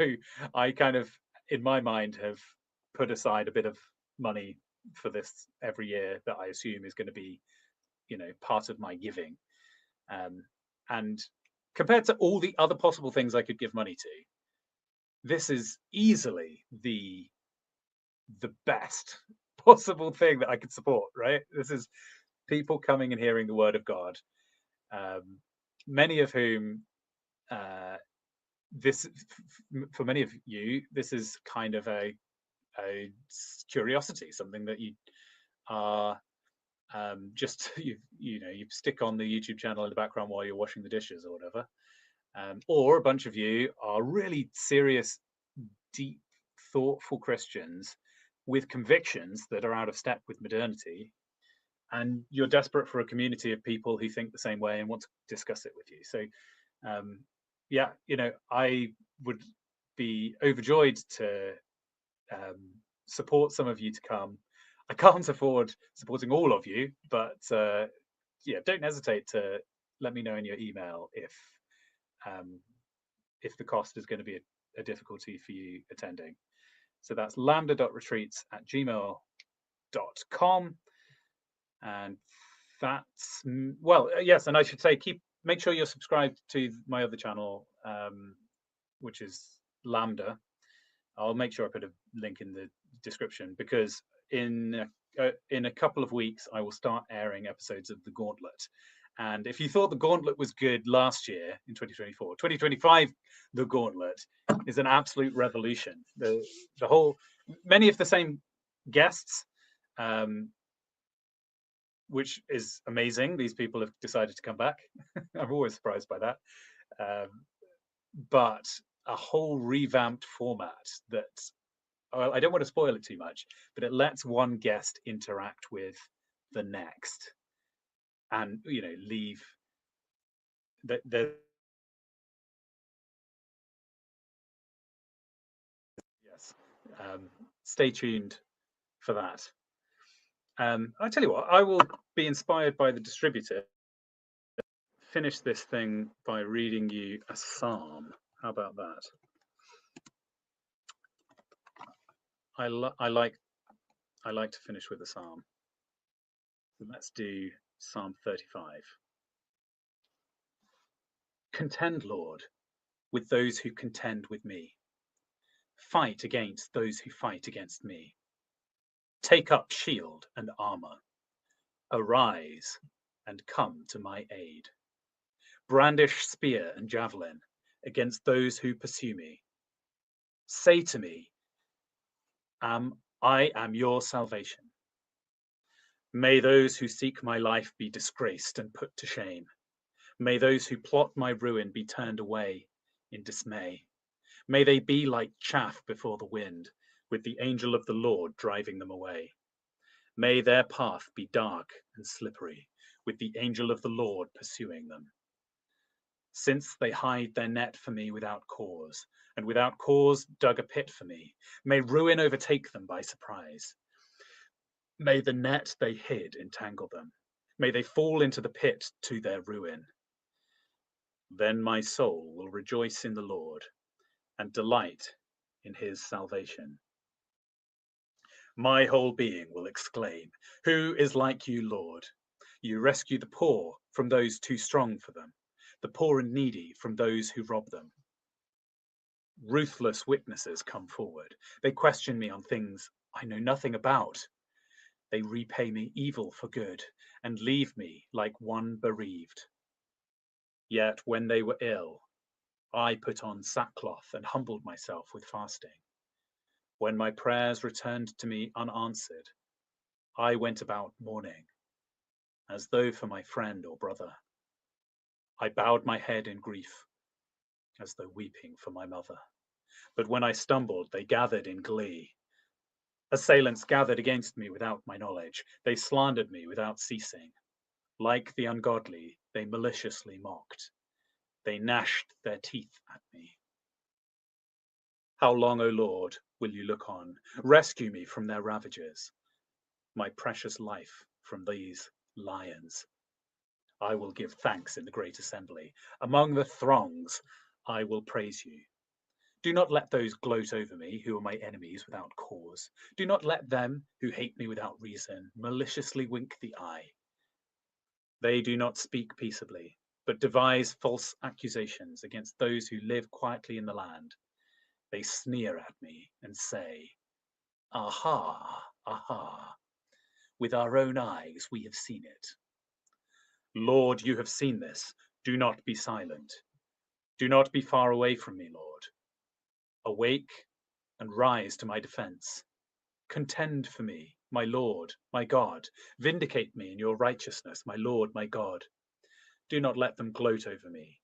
I kind of, in my mind, have put aside a bit of money for this every year that I assume is going to be, part of my giving. And compared to all the other possible things I could give money to, this is easily the best possible thing that I could support, right? This is people coming and hearing the word of God, many of whom, for many of you, this is kind of a curiosity, something that you are just you stick on the YouTube channel in the background while you're washing the dishes or whatever, or a bunch of you are really serious, deep, thoughtful Christians with convictions that are out of step with modernity, and you're desperate for a community of people who think the same way and want to discuss it with you. So I would be overjoyed to support some of you to come. I can't afford supporting all of you, but don't hesitate to let me know in your email if the cost is going to be a difficulty for you attending. So that's lambda.retreats@gmail.com. And that's, yes, and I should say, make sure you're subscribed to my other channel, which is Lambda. I'll make sure I put a link in the description, because in a couple of weeks I will start airing episodes of The Gauntlet. And if you thought The Gauntlet was good last year in 2024, 2025, The Gauntlet is an absolute revolution. Many of the same guests, which is amazing. These people have decided to come back. I'm always surprised by that. But a whole revamped format that, I don't want to spoil it too much, but it lets one guest interact with the next and, leave the yes. Stay tuned for that. I tell you what, I will be inspired by the distributor. Finish this thing by reading you a psalm. How about that? I like to finish with a psalm. So let's do Psalm 35. Contend, Lord, with those who contend with me. Fight against those who fight against me. Take up shield and armor. Arise and come to my aid. Brandish spear and javelin against those who pursue me. Say to me, I am your salvation. May those who seek my life be disgraced and put to shame. May those who plot my ruin be turned away in dismay. May they be like chaff before the wind, with the angel of the Lord driving them away. May their path be dark and slippery, with the angel of the Lord pursuing them. Since they hide their net for me without cause, and without cause dug a pit for me, may ruin overtake them by surprise. May the net they hid entangle them. May they fall into the pit to their ruin. Then my soul will rejoice in the Lord and delight in his salvation. My whole being will exclaim, who is like you, Lord? You rescue the poor from those too strong for them, the poor and needy from those who rob them. Ruthless witnesses come forward. They question me on things I know nothing about. They repay me evil for good and leave me like one bereaved. Yet when they were ill, I put on sackcloth and humbled myself with fasting. When my prayers returned to me unanswered, I went about mourning, as though for my friend or brother. I bowed my head in grief, as though weeping for my mother. But when I stumbled, they gathered in glee. Assailants gathered against me without my knowledge. They slandered me without ceasing. Like the ungodly, they maliciously mocked. They gnashed their teeth at me. How long, O Lord, will you look on? Rescue me from their ravages, my precious life from these lions. I will give thanks in the great assembly. Among the throngs, I will praise you. Do not let those gloat over me who are my enemies without cause. Do not let them who hate me without reason maliciously wink the eye. They do not speak peaceably, but devise false accusations against those who live quietly in the land. They sneer at me and say, aha, aha. With our own eyes we have seen it. Lord, you have seen this. Do not be silent. Do not be far away from me, Lord. Awake and rise to my defense. Contend for me, my Lord, my God. Vindicate me in your righteousness, my Lord, my God. Do not let them gloat over me,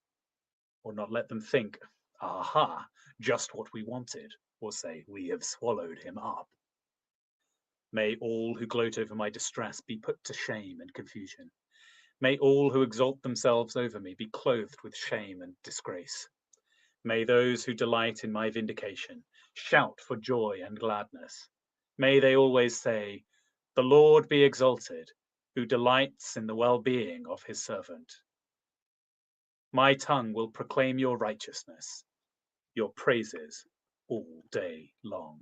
or not let them think, aha, just what we wanted, or say, we have swallowed him up. May all who gloat over my distress be put to shame and confusion. May all who exalt themselves over me be clothed with shame and disgrace. May those who delight in my vindication shout for joy and gladness. May they always say, the Lord be exalted, who delights in the well-being of his servant. My tongue will proclaim your righteousness, your praises all day long.